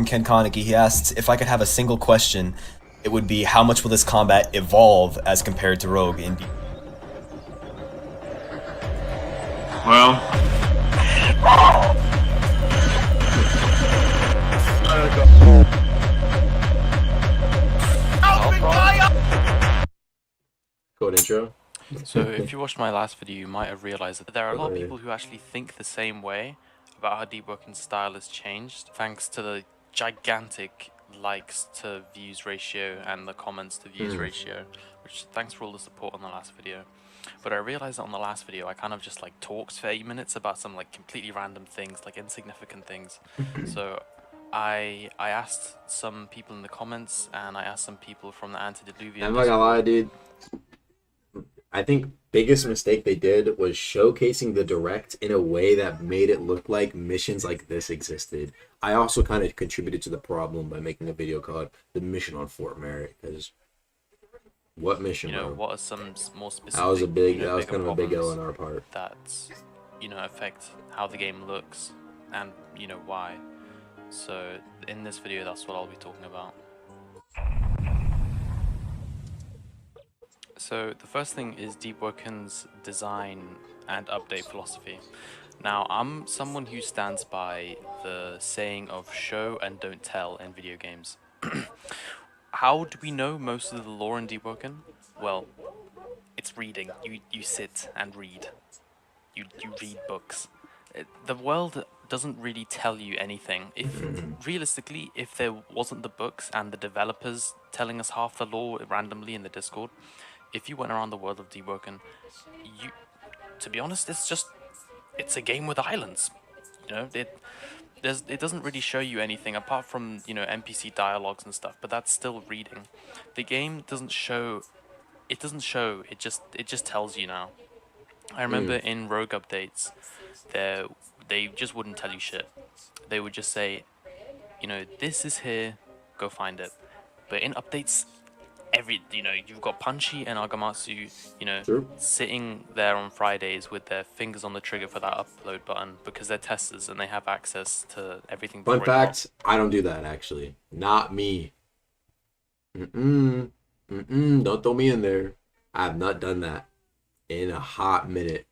Ken Konecki, he asks, if I could have a single question, it would be, how much will this combat evolve as compared to Rogue in Well. Code intro. So if you watched my last video, you might have realized that there are a lot of people who actually think the same way about how Deepwoken's style has changed, thanks to the gigantic likes to views ratio and the comments to views ratio, which thanks for all the support on the last video. But I realized that on the last video I kind of just like talked for 8 minutes about some like completely random things, like insignificant things. So I asked some people in the comments, and I asked some people from the Antediluvian. I'm not gonna lie, dude. I think biggest mistake they did was showcasing the direct in a way that made it look like missions like this existed. I also kind of contributed to the problem by making a video called "The Mission on Fort Merritt," because what mission? You know, bro? what are some more specific? That was a big. That was bigger kind of a big L problems on our part. that affect how the game looks and why. So in this video, that's what I'll be talking about. So the first thing is Deepwoken's design and update philosophy. Now, I'm someone who stands by the saying of show and don't tell in video games. How do we know most of the lore in Deepwoken? Well, it's reading. You sit and read. You read books. The world doesn't really tell you anything. Realistically, if there wasn't the books and the developers telling us half the lore randomly in the Discord, if you went around the world of Deepwoken, to be honest, it's a game with islands. It doesn't really show you anything apart from NPC dialogues and stuff, but that's still reading. The game doesn't show. It just tells you now. I remember in Rogue updates, they just wouldn't tell you shit. They would just say, this is here, go find it. But in updates, you've got Punchy and Agamatsu, sitting there on Fridays with their fingers on the trigger for that upload button because they're testers and they have access to everything. Fun fact, I don't do that actually. Not me. Don't throw me in there. I have not done that in a hot minute.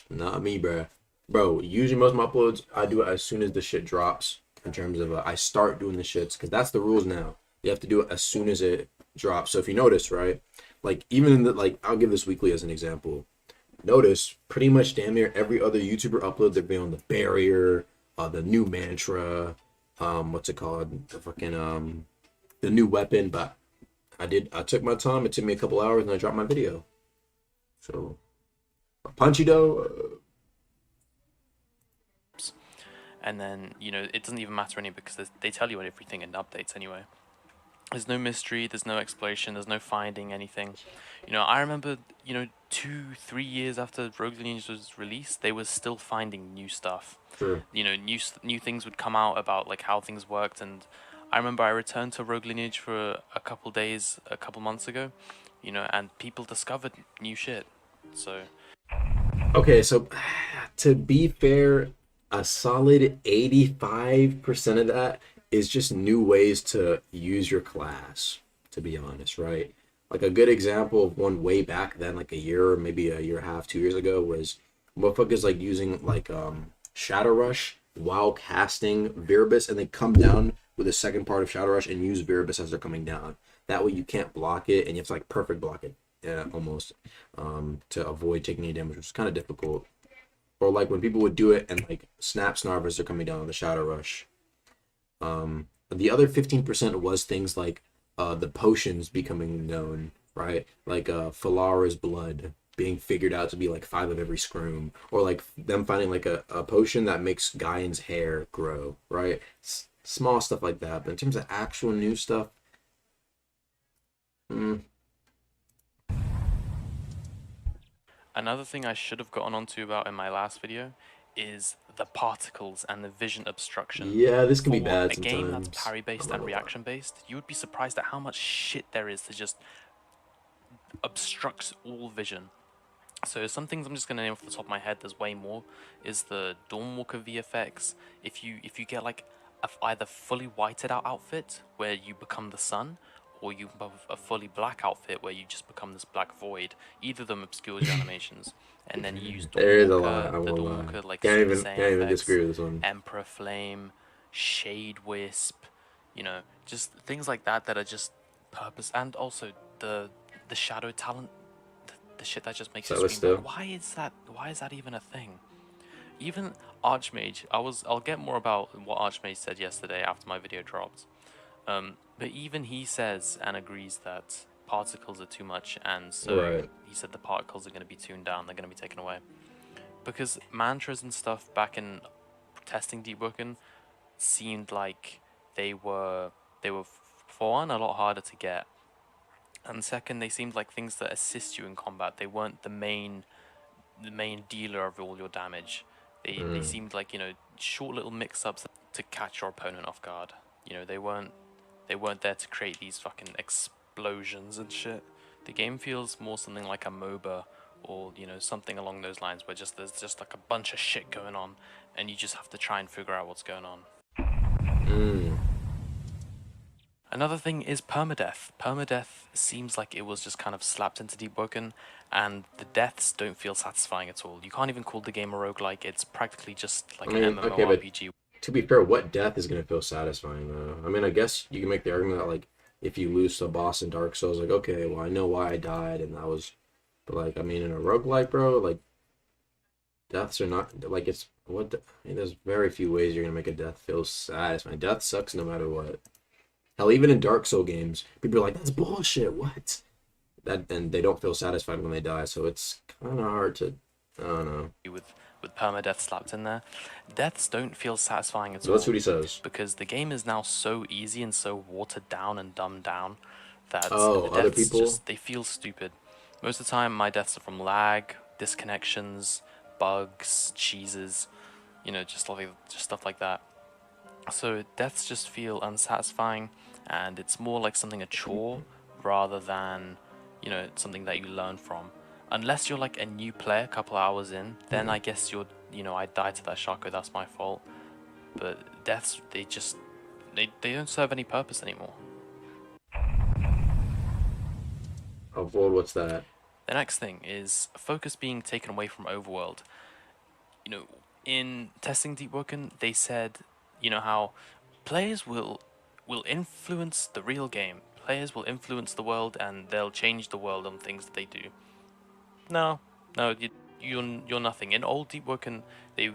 Not me, bruh. Bro, usually most of my uploads, I do it as soon as the shit drops. In terms of, I start doing the shits, because that's the rules now. You have to do it as soon as it drops. So if you notice, right, like even in the, I'll give this weekly as an example. Notice pretty much damn near every other YouTuber upload, they're on the barrier, the new mantra, what's it called, the fucking the new weapon. But I took my time. It took me a couple hours, and I dropped my video. So Punchy though. And then it doesn't even matter anyway because they tell you everything in updates anyway. There's no mystery, there's no exploration, there's no finding anything. You know, I remember, 2-3 years after Rogue Lineage was released, they were still finding new stuff. True. You know, new things would come out about like how things worked, and I remember I returned to Rogue Lineage for a couple days, a couple months ago, and people discovered new shit. So Okay, so to be fair, a solid 85% of that is just new ways to use your class, to be honest, right? Like a good example of one way back then, like a year or maybe a year and a half, 2 years ago, was motherfuckers like using like Shadow Rush while casting Viribus, and they come down with the second part of Shadow Rush and use Viribus as they're coming down. That way you can't block it, and you have to like perfect block it, yeah, almost, to avoid taking any damage, which is kind of difficult. Or like when people would do it and like snap Snarf as they're coming down on the Shadow Rush. The other 15% was things like the potions becoming known, right? Like Falara's blood being figured out to be like 5 of every scroom, or like them finding like a potion that makes Gaian's hair grow, right? Small stuff like that. But in terms of actual new stuff, another thing I should have gotten onto about in my last video is the particles and the vision obstruction. yeah, this can be For bad a game that's sometimes. parry based and reaction based, you would be surprised at how much shit there is to just obstruct all vision. So some things I'm just gonna name off the top of my head. There's way more. Is the Dawnwalker VFX. If you get like either fully whited out outfit where you become the sun, or you have a fully black outfit where you just become this black void. Either of them obscures your animations, and then you use There is a Dawnwalker, lot. I the won't lie. Dawnwalker like Can't Super even Saiyan disagree with effects, this one. Emperor Flame, Shade Wisp, just things like that that are just purpose, and also the shadow talent, the shit that just makes you scream. Like, why is that even a thing? Even Archmage, I'll get more about what Archmage said yesterday after my video dropped. But even he says and agrees that particles are too much, and so Right. he said the particles are going to be tuned down, they're going to be taken away. Because mantras and stuff back in testing Deepwoken seemed like they were for one a lot harder to get, and second they seemed like things that assist you in combat. They weren't the main dealer of all your damage. They seemed like, short little mix-ups to catch your opponent off guard. They weren't there to create these fucking explosions and shit. The game feels more something like a MOBA, or something along those lines, where there's just like a bunch of shit going on, and you just have to try and figure out what's going on. Another thing is permadeath. Permadeath seems like it was just kind of slapped into Deepwoken, and the deaths don't feel satisfying at all. You can't even call the game a roguelike. It's practically just like an MMORPG. To be fair, what death is going to feel satisfying, though? I mean, I guess you can make the argument that, like, if you lose to a boss in Dark Souls, like, okay, well, I know why I died, and that was... But, like, I mean, in a roguelike, bro, like, deaths are not... Like, it's... I mean, there's very few ways you're going to make a death feel satisfying. Death sucks no matter what. Hell, even in Dark Souls games, people are like, that's bullshit, what? And they don't feel satisfied when they die, so it's kind of hard to... I don't know. With permadeath slapped in there, deaths don't feel satisfying at all. That's what he says. Because the game is now so easy and so watered down and dumbed down that the other people they feel stupid. Most of the time, my deaths are from lag, disconnections, bugs, cheeses, just stuff like that. So deaths just feel unsatisfying, and it's more like something a chore rather than something that you learn from. Unless you're like a new player, a couple hours in, then I guess I died to that Shaco, that's my fault. But deaths, they don't serve any purpose anymore. Oh, boy, what's that? The next thing is focus being taken away from Overworld. In testing Deepwoken, they said, how players will influence the real game. Players will influence the world, and they'll change the world on things that they do. No, you're nothing. In old Deepwoken, they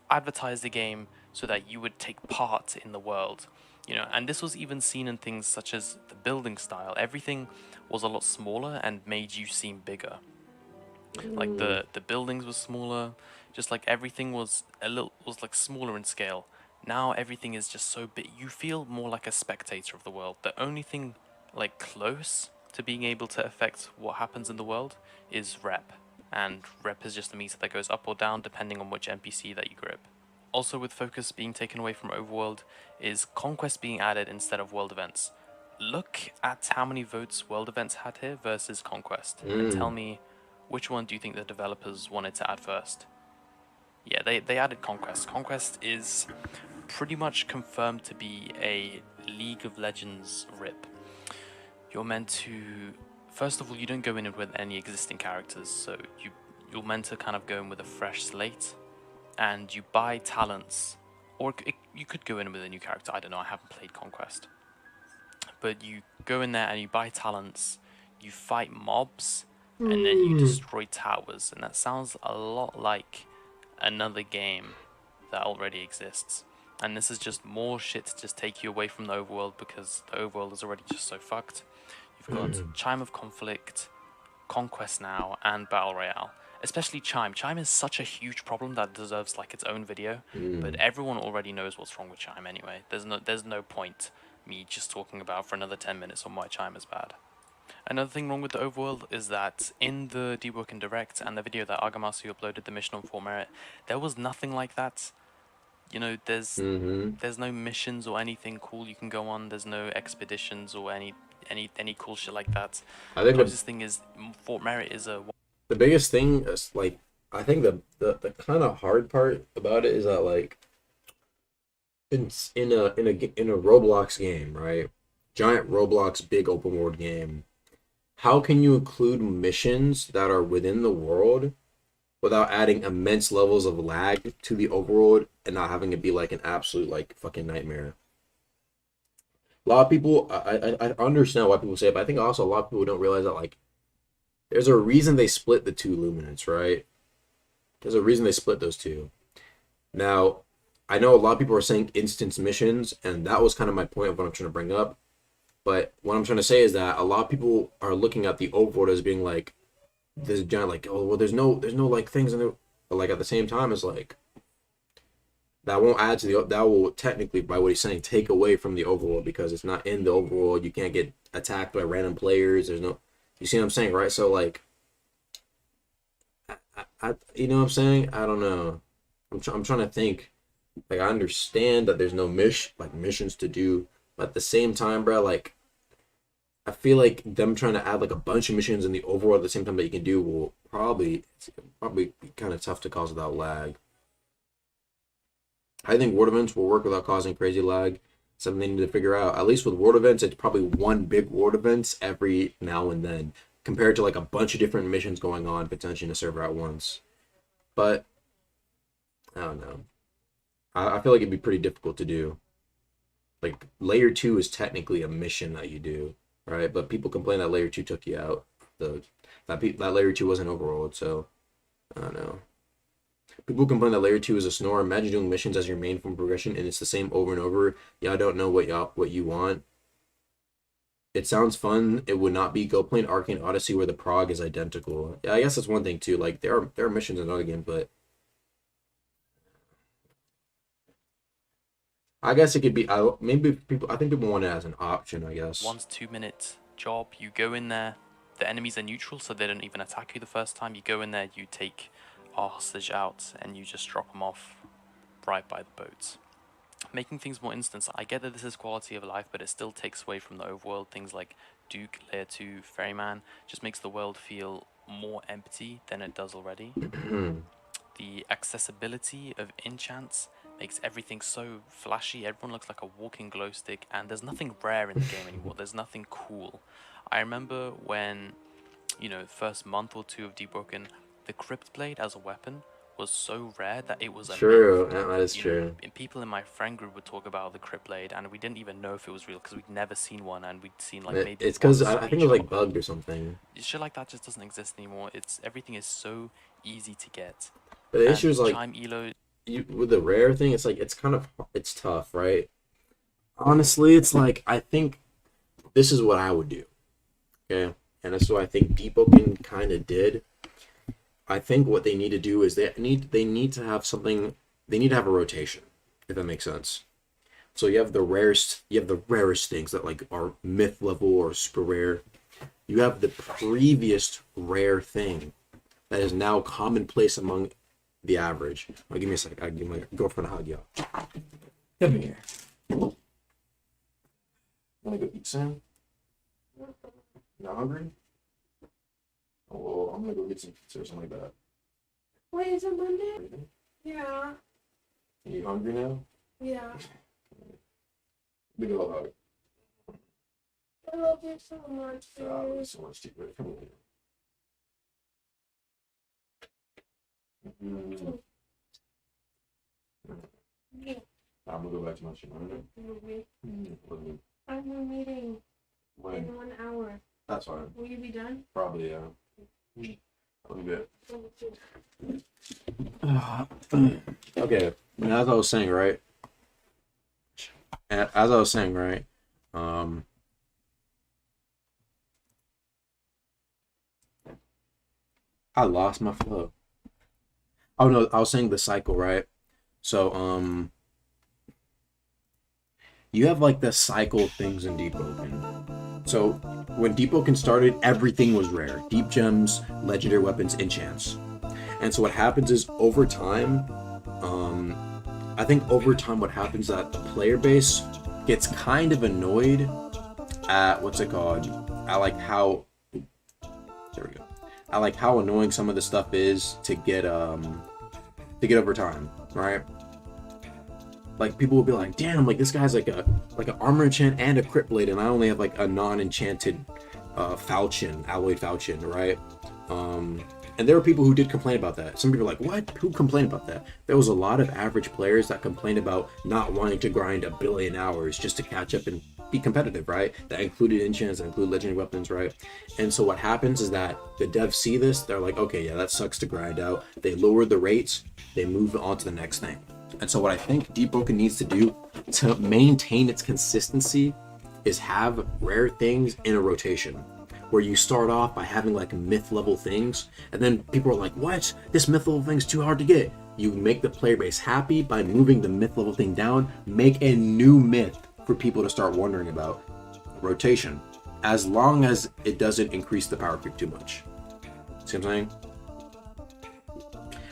advertised the game so that you would take part in the world, and this was even seen in things such as the building style. Everything was a lot smaller and made you seem bigger. Like the buildings were smaller, just like everything was like smaller in scale. Now everything is just so big. You feel more like a spectator of the world. The only thing like close to being able to affect what happens in the world is rep, and rep is just a meter that goes up or down depending on which NPC that you grip. Also, with focus being taken away from Overworld, is Conquest being added instead of world events. Look at how many votes world events had here versus Conquest, and tell me which one do you think the developers wanted to add first. Yeah, they added Conquest. Conquest is pretty much confirmed to be a League of Legends rip. You're meant to, first of all, you don't go in with any existing characters, so you're meant to kind of go in with a fresh slate, and you buy talents, or you could go in with a new character. I don't know, I haven't played Conquest, but you go in there and you buy talents, you fight mobs, and then you destroy towers, and that sounds a lot like another game that already exists. And this is just more shit to just take you away from the overworld, because the overworld is already just so fucked. You've got Chime of Conflict, Conquest now, and Battle Royale. Especially Chime. Chime is such a huge problem that deserves like its own video, but everyone already knows what's wrong with Chime anyway. There's no point me just talking about for another 10 minutes on why Chime is bad. Another thing wrong with the overworld is that in the Deepwoken Direct and the video that Argamasu uploaded, the mission on Fort Merit, there was nothing like that. You know, there's no missions or anything cool you can go on. There's no expeditions or any cool shit like that. I think the closest thing is Fort Merit is a. The biggest thing is like, I think the kind of hard part about it is that like, it's in a Roblox game, right? Giant Roblox big open world game. How can you include missions that are within the world without adding immense levels of lag to the overworld and not having it be like an absolute like fucking nightmare? A lot of people, I understand why people say it, but I think also a lot of people don't realize that like there's a reason they split the two luminance, right? There's a reason they split those two. Now, I know a lot of people are saying instance missions, and that was kind of my point of what I'm trying to bring up. But what I'm trying to say is that a lot of people are looking at the overworld as being like this giant, like, oh well, there's no like things in there, but like at the same time, it's like that won't add to the, that will technically, by what he's saying, take away from the overworld, because it's not in the overworld. You can't get attacked by random players. There's no, you see what I'm saying, right? So like, I you know what I'm saying? I don't know. I'm trying to think. Like, I understand that there's no missions to do, but at the same time, bro, like, I feel like them trying to add like a bunch of missions in the overworld at the same time that you can do will probably be kind of tough to cause without lag. I think world events will work without causing crazy lag. Something they need to figure out. At least with world events, it's probably one big world events every now and then, compared to like a bunch of different missions going on potentially in a server at once. But I don't know. I feel like it'd be pretty difficult to do. Like, layer 2 is technically a mission that you do, right? But people complain that layer 2 took you out. That layer 2 wasn't overworld, so I don't know. People complain that layer 2 is a snore. Imagine doing missions as your main form of progression and it's the same over and over. Y'all don't know what you want. It sounds fun. It would not be go play an Arcane Odyssey where the prog is identical. Yeah, I guess that's one thing too. Like, there are missions in other games, but I guess it could be, maybe people, I think people want it as an option, I guess. 1 to 2 minute job. You go in there, the enemies are neutral, so they don't even attack you the first time. You go in there, you take a hostage out, and you just drop them off right by the boats. Making things more instant. I get that this is quality of life, but it still takes away from the overworld. Things like Duke, Layer 2, Ferryman, just makes the world feel more empty than it does already. The accessibility of enchants makes everything so flashy. Everyone looks like a walking glow stick, and there's nothing rare in the game anymore. There's nothing cool. I remember when, you know, first month or two of Deepwoken, the Crypt Blade as a weapon was so rare that it was a true. myth. That is true. And people in my friend group would talk about the Crypt Blade, and we didn't even know if it was real because we'd never seen one, and we'd seen like maybe it's because I think it was like bugged or something. Shit like that just doesn't exist anymore. Everything is so easy to get. But the issue is like, Chime Elo, with the rare thing, it's like, it's tough, right? Honestly, it's like, I think this is what I would do, okay? And that's what I think Deepwoken kind of did. I think what they need to do is they need to have something, they need to have a rotation, if that makes sense. So you have the rarest things that like are myth level or super rare. You have the previous rare thing that is now commonplace among the average. Give me a sec. I'll give my girlfriend a hug, y'all. Come here. Wanna go eat some? Not hungry? Oh, well, I'm gonna go get some pizza or something like that. Wait, is it Monday? Yeah. Are you hungry now? Yeah. Big ol' hug. I love you so much. I love you so much too. Come on. Yeah. I'm gonna go back to my shit. I have a meeting When? in 1 hour. That's fine. Will you be done? Probably, yeah. Let me get. Okay, and as I was saying, right? I lost my flow. Oh no, I was saying the cycle, right? So, you have like the cycle things in Deepwoken. So when Deepwoken started, everything was rare. Deep gems, legendary weapons, enchants. And so what happens is over time, I think over time what happens is that the player base gets kind of annoyed at what's it called? I like how I like how annoying some of the stuff is to get over time, right? Like people will be like, damn, like this guy's like an armor enchant and a crit blade, and I only have like a non-enchanted falchion, alloyed falchion, right? And there were people who did complain about that. Some people are like, what? Who complained about that? There was a lot of average players that complained about not wanting to grind 1 billion hours just to catch up and be competitive, right? That included enchants, that included legendary weapons, right? And so what happens is that the devs see this, they're like, okay, yeah, that sucks to grind out. They lower the rates, they move on to the next thing. And so what I think Deepwoken needs to do to maintain its consistency is have rare things in a rotation, where you start off by having like myth level things, and then people are like, what? This myth level thing's too hard to get. You make the player base happy by moving the myth level thing down, make a new myth for people to start wondering about. Rotation, as long as it doesn't increase the power creep too much. See what I'm saying?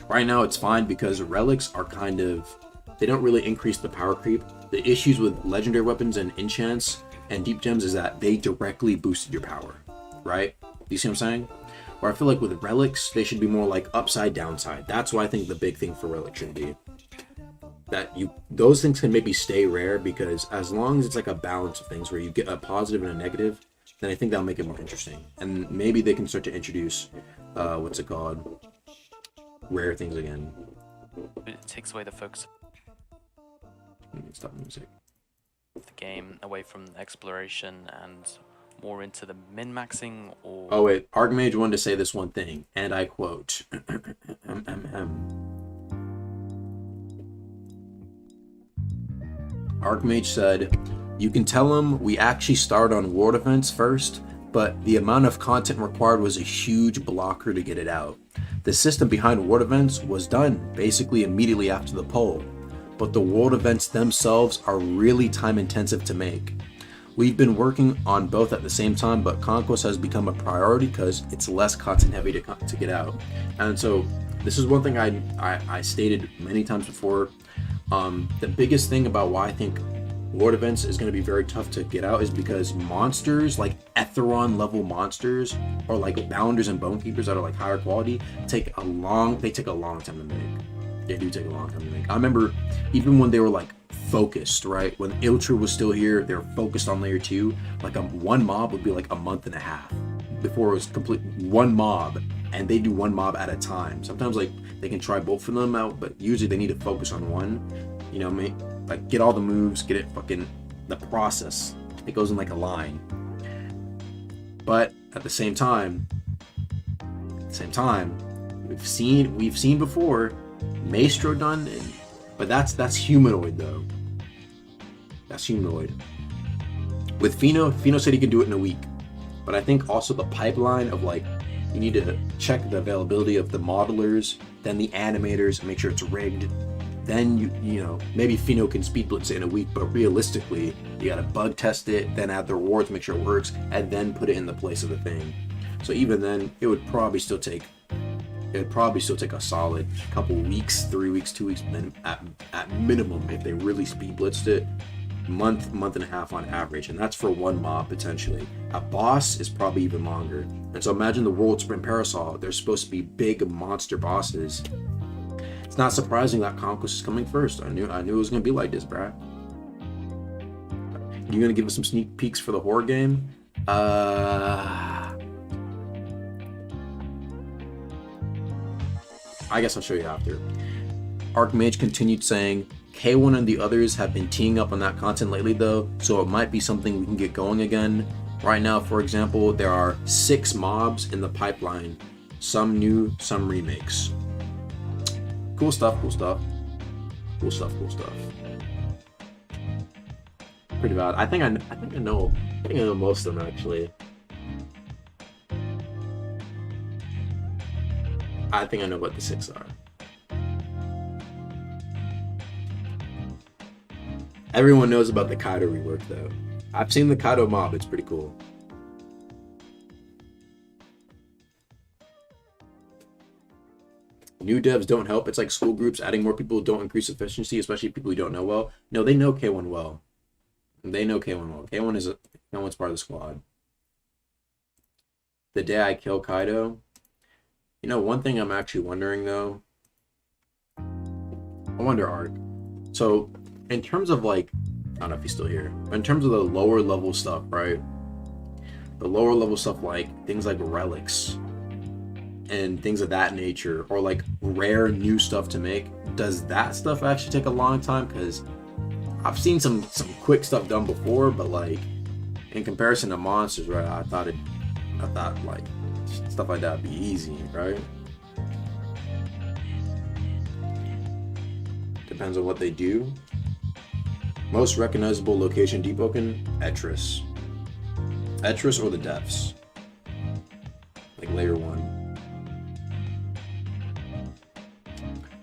Right now it's fine because relics are kind of, they don't really increase the power creep. The issues with legendary weapons and enchants and deep gems is that they directly boosted your power, right? You see what I'm saying? Where I feel like with relics, they should be more like upside downside. That's why I think the big thing for relics should be that those things can maybe stay rare, because as long as it's like a balance of things where you get a positive and a negative, then I think that'll make it more interesting. And maybe they can start to introduce what's it called? Rare things again. It takes away the focus Stop the music. of the game away from exploration and more into the min-maxing or... Oh wait, Archmage wanted to say this one thing, and I quote. Archmage said, "You can tell him we actually started on world events first, but the amount of content required was a huge blocker to get it out. The system behind world events was done basically immediately after the poll, but the world events themselves are really time intensive to make. We've been working on both at the same time, but Conquest has become a priority because it's less content heavy to get out." And so this is one thing I stated many times before. The biggest thing about why I think world events is going to be very tough to get out is because monsters like Etheron level monsters, or like Bounders and Bonekeepers that are like higher quality, take a long time to make. They do take a long time to make. I remember even when they were like focused, right? When Iltra was still here, they were focused on layer 2. Like one mob would be like a month and a half before it was complete one mob, and they do one mob at a time. Sometimes like they can try both of them out, but usually they need to focus on one. You know, like get all the moves, get it fucking the process. It goes in like a line. But at the same time, we've seen before Maestro done, but that's humanoid though. That's humanoid. With Fino said he could do it in a week, but I think also the pipeline of like, you need to check the availability of the modelers, then the animators, make sure it's rigged, then you know, maybe Fino can speed blitz it in a week, but realistically, you gotta bug test it, then add the rewards, make sure it works, and then put it in the place of the thing. So even then, it would probably still take a solid couple weeks, 3 weeks, 2 weeks at minimum if they really speed blitzed it. Month and a half on average, and that's for one mob potentially. A boss is probably even longer. And so imagine the World Sprint Parasol. They're supposed to be big monster bosses. It's not surprising that Conquest is coming first. I knew it was gonna be like this, bruh. You gonna give us some sneak peeks for the horror game? I guess I'll show you after. Archmage continued saying, K1 and the others have been teeing up on that content lately though, so it might be something we can get going again. Right now, for example, there are 6 mobs in the pipeline. Some new, some remakes. Cool stuff, cool stuff. Cool stuff, cool stuff. Pretty bad. I think I know most of them actually. I think I know what the 6 are. Everyone knows about the Kaido rework though. I've seen the Kaido mob, it's pretty cool. New devs don't help. It's like school groups. Adding more people don't increase efficiency, especially people who don't know well. No, they know K1 well. They know K1 well. K1's part of the squad. The day I kill Kaido. You know, one thing I'm actually wondering though. I wonder, Art. So, in terms of like, I don't know if he's still here, but in terms of the lower level stuff, right? The lower level stuff, like things like relics and things of that nature, or like rare new stuff to make, does that stuff actually take a long time? Because I've seen some quick stuff done before, but like in comparison to monsters, right? I thought like stuff like that would be easy, right? Depends on what they do. Most recognizable location Deepwoken, Etris. Etris or the depths. Like layer 1.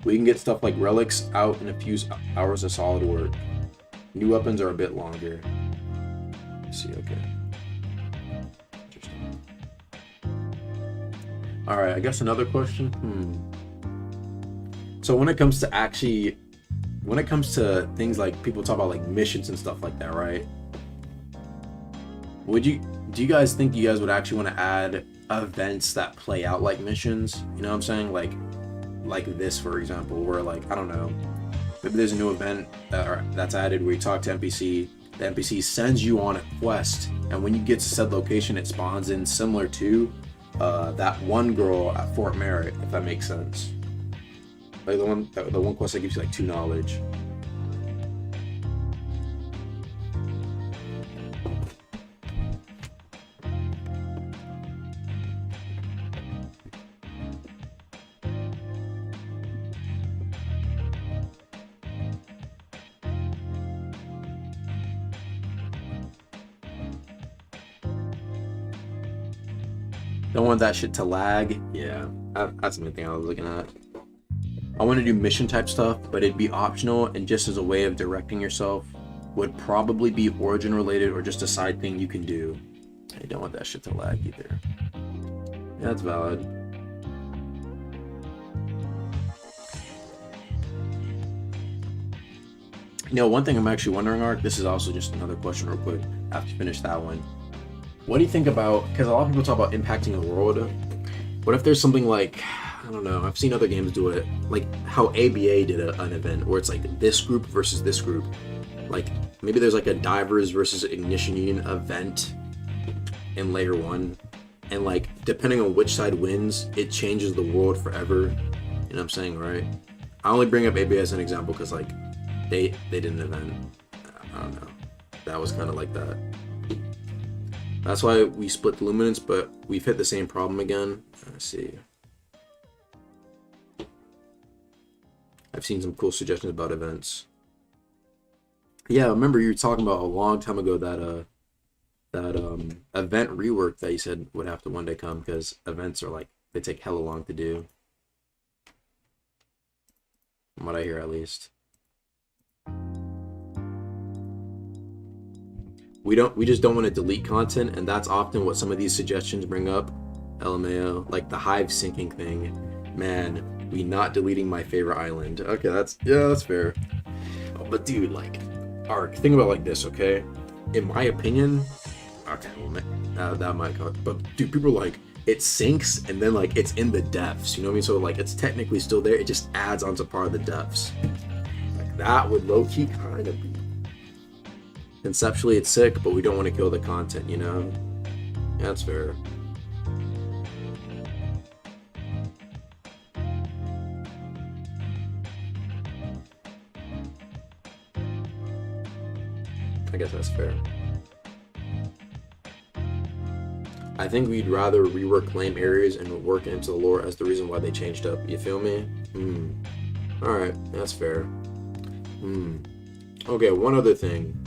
We can get stuff like relics out in a few hours of solid work. New weapons are a bit longer. Let's see, okay. Interesting. Alright, I guess another question. So when it comes to things like people talk about like missions and stuff like that, right? Do you guys think you guys would actually want to add events that play out like missions? You know what I'm saying? Like this, for example, where like, I don't know, maybe there's a new event that's added where you talk to NPC, the NPC sends you on a quest, and when you get to said location, it spawns in similar to that one girl at Fort Merritt, if that makes sense. Like the one quest that gives you like 2 knowledge. Don't want that shit to lag. Yeah, that's the main thing I was looking at. I want to do mission type stuff, but it'd be optional and just as a way of directing yourself. Would probably be origin related or just a side thing you can do. I don't want that shit to lag either. Yeah, that's valid. You know, one thing I'm actually wondering, Art, this is also just another question real quick after you finish that one. What do you think about, because a lot of people talk about impacting the world. What if there's something like, I don't know, I've seen other games do it, like how ABA did an event where it's like this group versus this group. Like maybe there's like a Divers versus Ignition Union event in layer 1, and like depending on which side wins, it changes the world forever. You know what I'm saying, right? I only bring up ABA as an example because like they did an event. I don't know. That was kind of like that. That's why we split the luminance, but we've hit the same problem again. Let's see. I've seen some cool suggestions about events. Yeah, I remember you were talking about a long time ago that event rework that you said would have to one day come because events are like, they take hella long to do. from what I hear at least. We just don't want to delete content, and that's often what some of these suggestions bring up. LMAO, like the hive syncing thing. Man, we not deleting my favorite island. Okay, that's fair. Oh, but dude, like, Ark, think about it like this, okay? In my opinion, okay, well, that might go, but dude, people are like, it sinks and then like it's in the depths, you know what I mean? So like it's technically still there, it just adds onto part of the depths. Like that would low-key kind of be. Conceptually it's sick, but we don't want to kill the content, you know? Yeah, that's fair. I guess that's fair. I think we'd rather rework lame areas and work into the lore as the reason why they changed up. You feel me? Alright, that's fair. Okay, one other thing.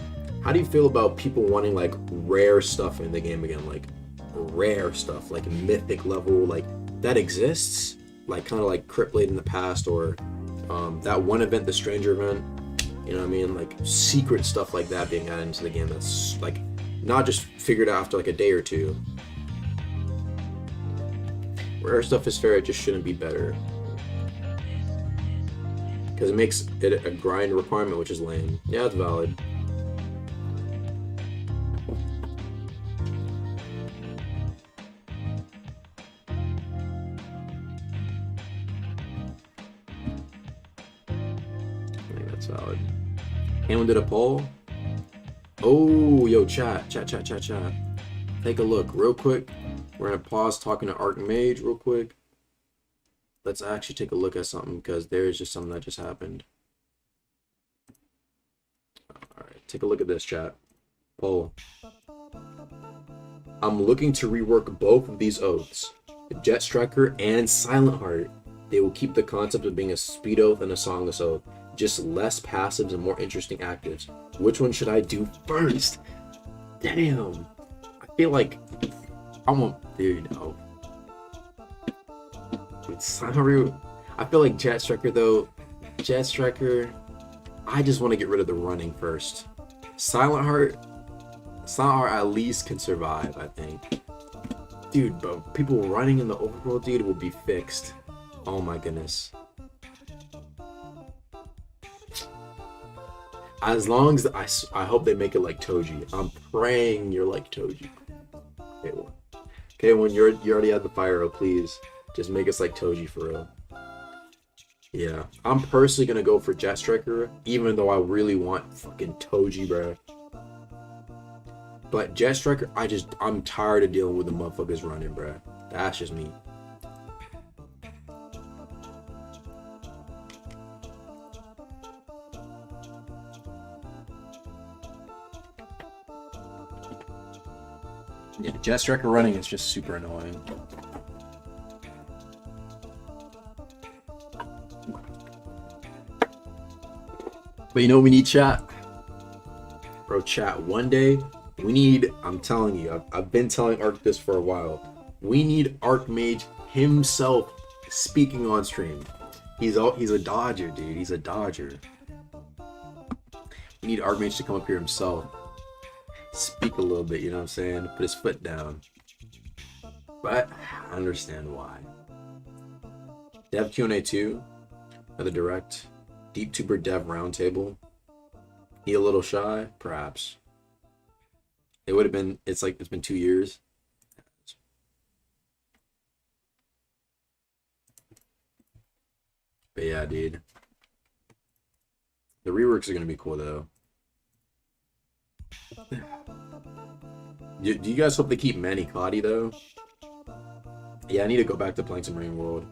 How do you feel about people wanting like rare stuff in the game again? Like rare stuff, like mythic level, like that exists? Like kind of like Cryptblade in the past, or that one event, the Stranger event. You know what I mean? Like secret stuff like that being added into the game that's like not just figured out after like a day or two. Rare stuff is fair, it just shouldn't be better. Because it makes it a grind requirement, which is lame. Yeah, it's valid. I think that's valid. Anyone did a poll? Oh, yo, chat. Take a look real quick. We're gonna pause talking to Archmage real quick. Let's actually take a look at something, because there is just something that just happened. Alright, take a look at this, chat. Poll. I'm looking to rework both of these oaths, Jet Striker and Silent Heart. They will keep the concept of being a speed oath and a songless oath, just less passives and more interesting actives. Which one should I do first? Damn. I feel like I want, dude, no. Dude, Silent, I feel like Jet Striker though. Jet Striker, I just want to get rid of the running first. Silent Heart at least can survive, I think. Dude, but people running in the overworld, dude, will be fixed. Oh my goodness. As long as I hope they make it like Toji. I'm praying you're like Toji. Okay, when you already had the fire, please just make us like Toji for real. Yeah, I'm personally gonna go for Jet Striker, even though I really want fucking Toji, bro. But Jet Striker, I'm tired of dealing with the motherfuckers running, bro. That's just me. Yeah, Jet Striker running is just super annoying. But you know what we need, chat? Bro, chat, one day, we need, I'm telling you, I've been telling Ark this for a while. We need Archmage himself speaking on stream. He's a dodger, dude. He's a dodger. We need Archmage to come up here himself. Speak a little bit, you know what I'm saying? Put his foot down. But I understand why. Dev Q&A 2, another direct. DeepTuber Dev Roundtable. He a little shy? Perhaps. It would have been, it's been 2 years. But yeah, dude. The reworks are going to be cool, though. Do you guys hope they keep Manny Clotti, though? Yeah, I need to go back to playing some Rain World.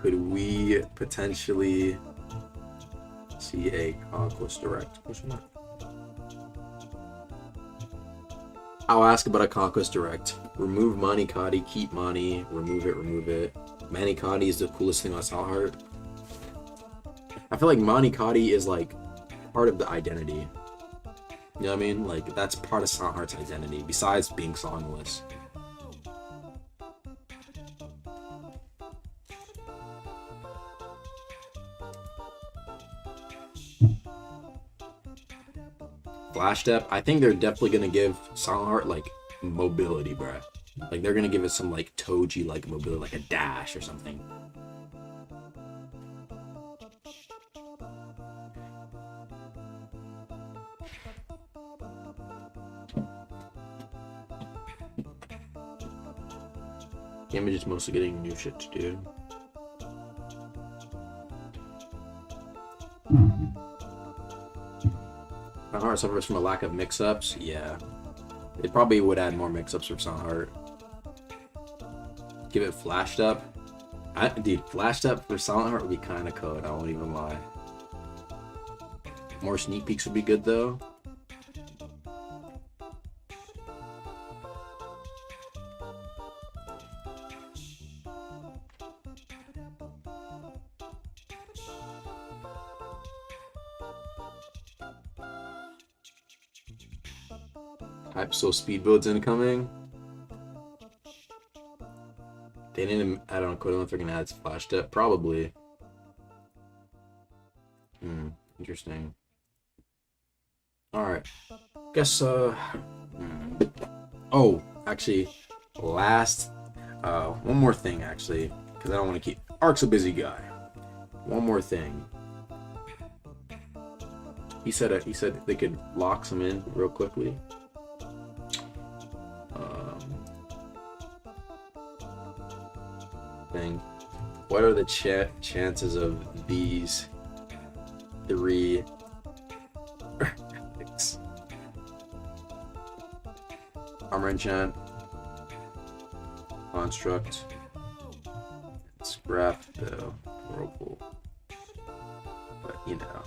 Could we potentially see a Conquest Direct? I'll ask about a Conquest Direct. Remove Manny Clotti, keep Manny, remove it. Manny Clotti is the coolest thing on Silent Heart. I feel like Manny Clotti is like part of the identity. You know what I mean? Like, that's part of Silent Heart's identity, besides being songless. Flash Step. I think they're definitely gonna give Silent Heart like mobility, bruh. Like they're gonna give it some like Toji like mobility, like a dash or something. Game is just mostly getting new shit to do. Silent Heart suffers from a lack of mix-ups. Yeah, they probably would add more mix-ups for Silent Heart. Give it flashed up. Dude, flashed up for Silent Heart would be kind of code. I won't even lie. More sneak peeks would be good though. Hype so speed builds incoming. They didn't add on code. I don't know if they're gonna add flash step. Probably. Interesting. Alright. Guess oh, actually, last one more thing actually, because I don't want to keep Ark's a busy guy. One more thing. He said they could lock some in real quickly. What are the chances of these three armor enchant, construct, scrap the whirlpool? But you know.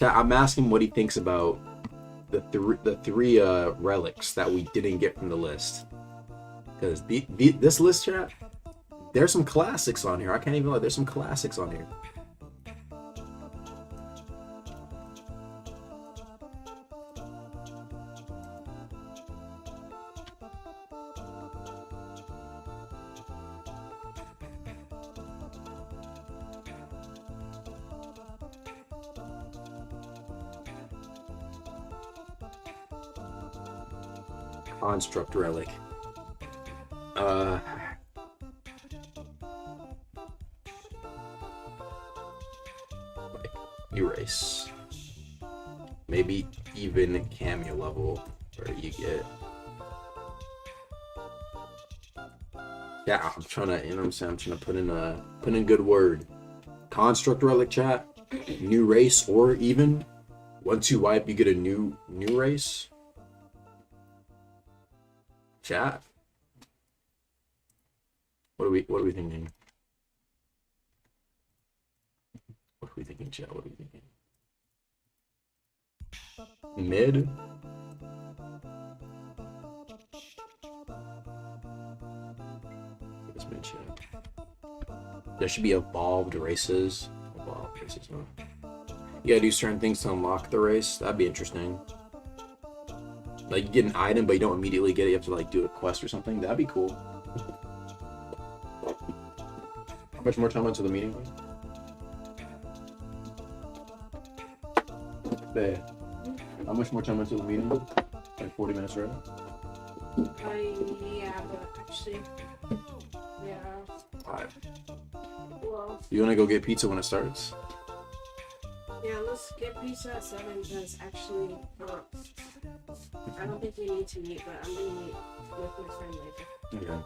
I'm asking what he thinks about the three relics that we didn't get from the list. Because this list, chat, there's some classics on here. I can't even lie. There's some classics on here. Construct relic. Like erase. Maybe even cameo level where you get. Yeah, I'm trying to, you know what I'm saying? I'm trying to put in good word. Construct relic, chat. New race, or even once you wipe, you get a new race. Chat. What are we thinking? What are we thinking, chat? What are we thinking? Mid? Let's mid chat. There should be evolved races. Evolved races, huh? You gotta do certain things to unlock the race. That'd be interesting. Like, you get an item, but you don't immediately get it. You have to, like, do a quest or something. That'd be cool. How much more time until the meeting? Hey, how much more time until the meeting? Like 40 minutes, right? Yeah, but actually, yeah. Alright. Well, You wanna go get pizza when it starts? yeah, let's get pizza at 7 because actually, I don't think we need to meet, but I'm gonna meet with my friend later. Okay.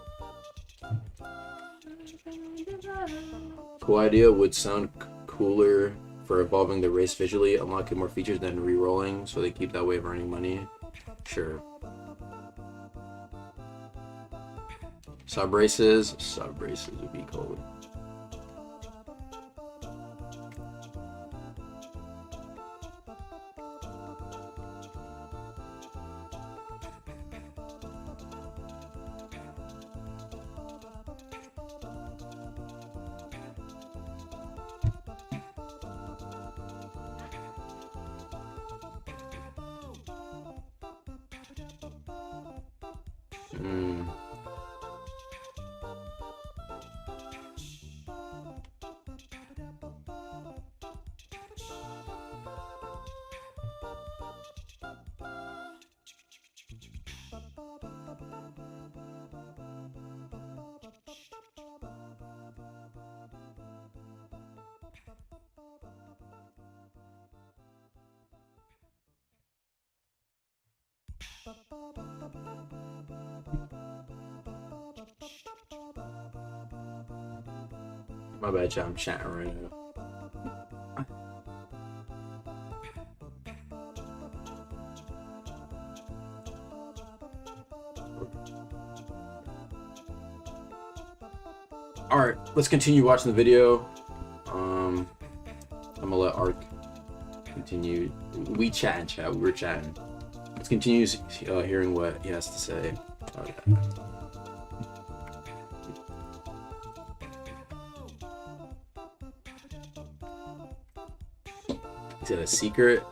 Cool idea. Would sound cooler for evolving the race visually, unlocking more features than re-rolling, so they keep that way of earning money. Sure. Sub races would be cool. My bad, chat. I'm chatting right now. All right, let's continue watching the video. I'm gonna let Ark continue. We chat. We were chatting. Let's continue hearing what he has to say. Okay. Is it a secret?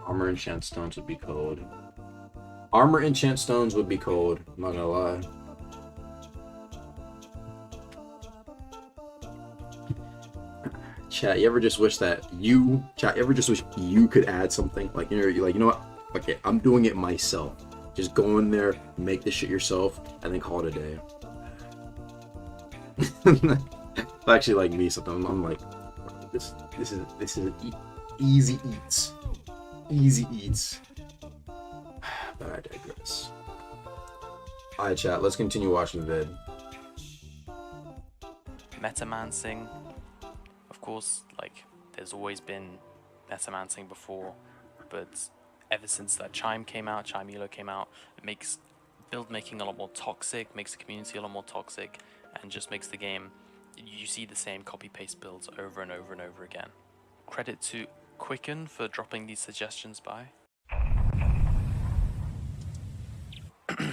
Armor enchant stones would be cold. Armor enchant stones would be cold. I'm not gonna lie. Chat, you ever just wish that you could add something? Like, you're like, you know what? Okay, I'm doing it myself. Just go in there, make this shit yourself, and then call it a day. Actually, like me, sometimes I'm like, this is easy eats. Easy eats. But I digress. Alright, chat, let's continue watching the vid. Metamancing, of course, like, there's always been metamancing before, but ever since that Chime came out, Chime Elo came out, it makes build making a lot more toxic, makes the community a lot more toxic, and just makes the game, you see the same copy-paste builds over and over and over again. Credit to Quicken for dropping these suggestions by.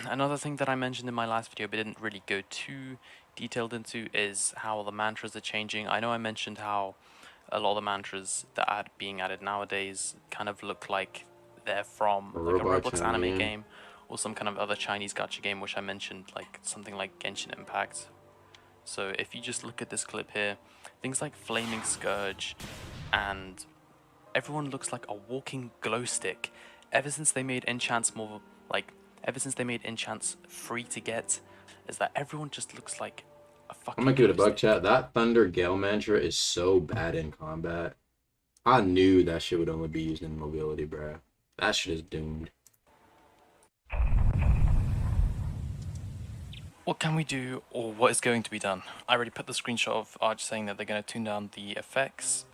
Another thing that I mentioned in my last video but didn't really go too detailed into is how the mantras are changing. I know I mentioned how a lot of the mantras that are being added nowadays kind of look like they're from like a Roblox anime game or some kind of other Chinese gacha game, which I mentioned, like something like Genshin Impact. So if you just look at this clip here, things like Flaming Scourge and everyone looks like a walking glow stick. Ever since they made enchants more, like, ever since they made enchants free to get, is that everyone just looks like a fucking I'm gonna give it a bug, chat. That Thunder Gale mantra is so bad in combat. I knew that shit would only be used in mobility, bruh. That shit is doomed. What can we do, or what is going to be done? I already put the screenshot of Arch saying that they're going to tune down the effects.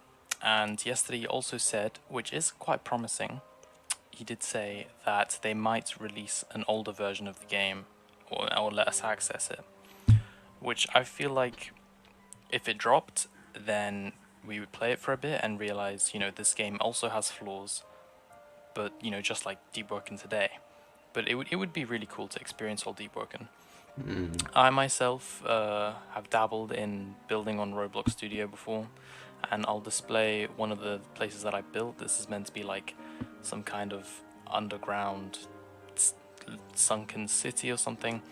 And yesterday he also said, which is quite promising, he did say that they might release an older version of the game or let us access it. Which I feel like if it dropped, then we would play it for a bit and realize, you know, this game also has flaws, but, you know, just like Deepwoken today. But it would be really cool to experience all Deepwoken. I myself have dabbled in building on Roblox Studio before, and I'll display one of the places that I built. This is meant to be like some kind of underground sunken city or something,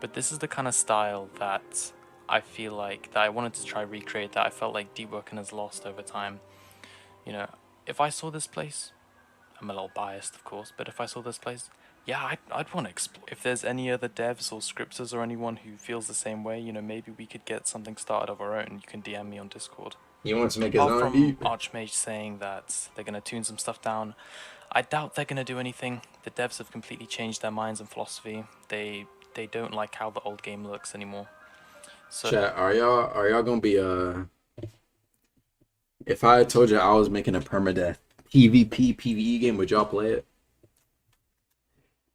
but this is the kind of style that I feel like that I wanted to try recreate, that I felt like Deepwoken has lost over time. You know, if I saw this place, I'm a little biased of course, but if I saw this place, yeah, I'd want to explore. If there's any other devs or scripters or anyone who feels the same way, you know, maybe we could get something started of our own. You can DM me on Discord. He wants to make his own from deep. Archmage saying that they're going to tune some stuff down, I doubt they're going to do anything. The devs have completely changed their minds and philosophy. They don't like how the old game looks anymore. So chat, are y'all gonna be if I told you I was making a permadeath PvP PvE game, would y'all play it?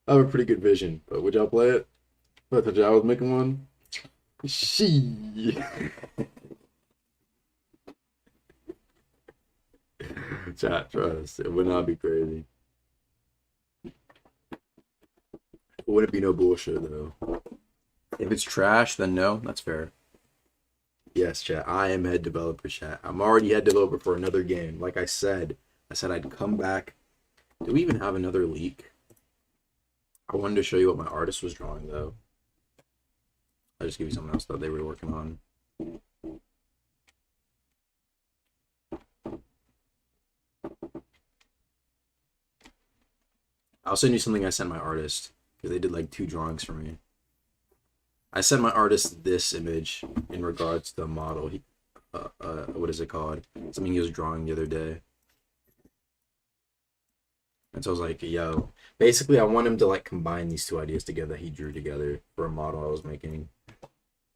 I have a pretty good vision, but would y'all play it? If I told you I was making one? She. Chat, trust. It would not be crazy. It wouldn't be no bullshit, though. If it's trash, then no, that's fair. Yes, chat. I am head developer, chat. I'm already head developer for another game. Like I said I'd come back. Do we even have another leak? I wanted to show you what my artist was drawing, though. I'll just give you something else that they were working on. I'll send you something I sent my artist because they did like 2 drawings for me. I sent my artist this image in regards to the model. What is it called? Something he was drawing the other day. And so I was like, yo, basically I want him to like combine these 2 ideas together that he drew together for a model I was making.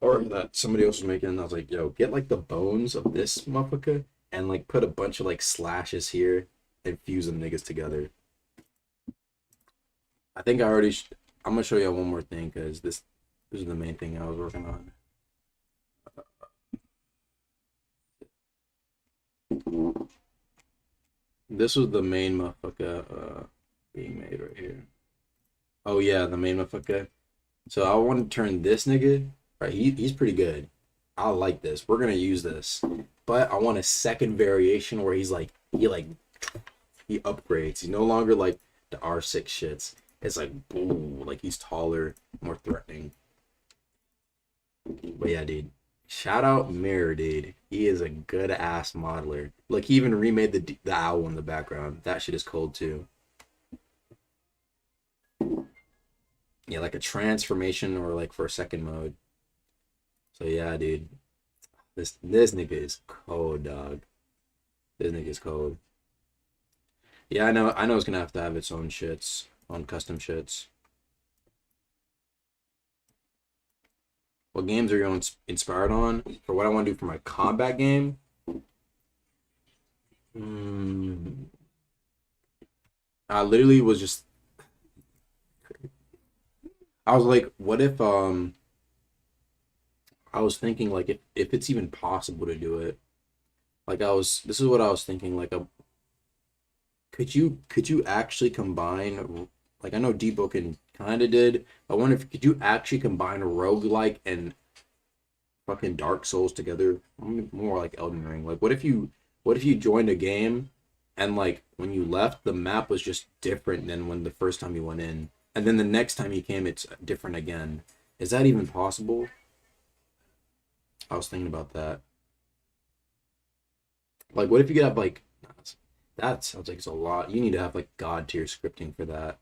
Or that somebody else was making. And I was like, yo, get like the bones of this motherfucker and like put a bunch of like slashes here and fuse them niggas together. I think I already. I'm gonna show you one more thing because this is the main thing I was working on. This was the main motherfucker being made right here. Oh yeah, the main motherfucker. So I want to turn this nigga. Right, he's pretty good. I like this. We're gonna use this, but I want a second variation where he upgrades. He's no longer like the R6 shits. It's like boom, like he's taller, more threatening. But yeah, dude. Shout out Mirror, dude. He is a good ass modeler. Look, he even remade the owl in the background. That shit is cold too. Yeah, like a transformation or like for a second mode. So yeah, dude. This nigga is cold, dog. This nigga is cold. Yeah, I know it's gonna have to have its own shits, own custom shits. What games are you inspired on? For what I want to do for my combat game? I literally was just... I was like, what if, I was thinking, like, if it's even possible to do it. Like, this is what I was thinking, like, could you actually combine, like, I know Deepwoken kind of did. I wonder if could you actually combine a roguelike and fucking Dark Souls together? More like Elden Ring. Like, what if you joined a game and like when you left the map was just different than when the first time you went in, and then the next time you came it's different again? Is that even possible? I was thinking about that. Like, what if you could have like, that sounds like it's a lot. You need to have like god tier scripting for that.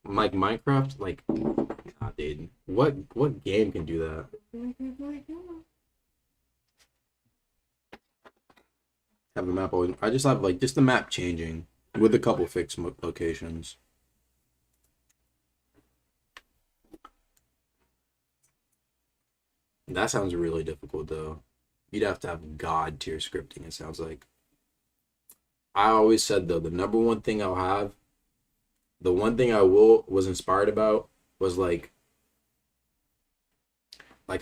Like Minecraft, like, god, dude, what game can do that? Have a map always. I just have like just the map changing with a couple fixed locations. That sounds really difficult though. You'd have to have god tier scripting. It sounds like. I always said though, the number one thing I'll have. The one thing I was inspired about was like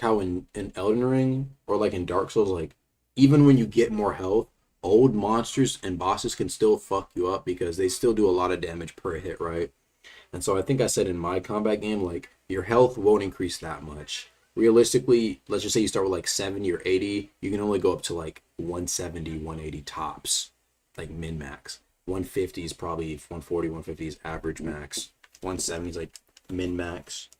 how in Elden Ring or like in Dark Souls, like even when you get more health, old monsters and bosses can still fuck you up because they still do a lot of damage per hit, right? And so I think I said in my combat game, like your health won't increase that much. Realistically, let's just say you start with like 70 or 80, you can only go up to like 170, 180 tops, like min max. 150 is probably 140, 150 is average max. 170 is like min max.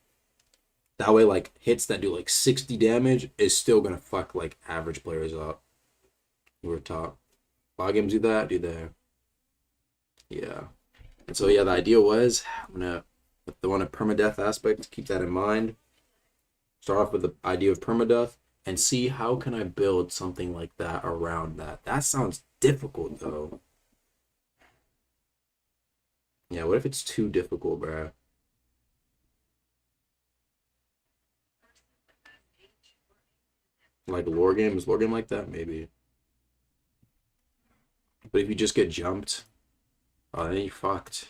That way, like hits that do like 60 damage is still gonna fuck like average players up. Who are top. A lot of games do that, Yeah. And so yeah, the idea was I'm gonna with the one of permadeath aspect, keep that in mind. Start off with the idea of permadeath and see how can I build something like that around that. That sounds difficult though. Yeah, what if it's too difficult, bruh? Like lore game? Is lore game like that? Maybe. But if you just get jumped, oh, then you fucked.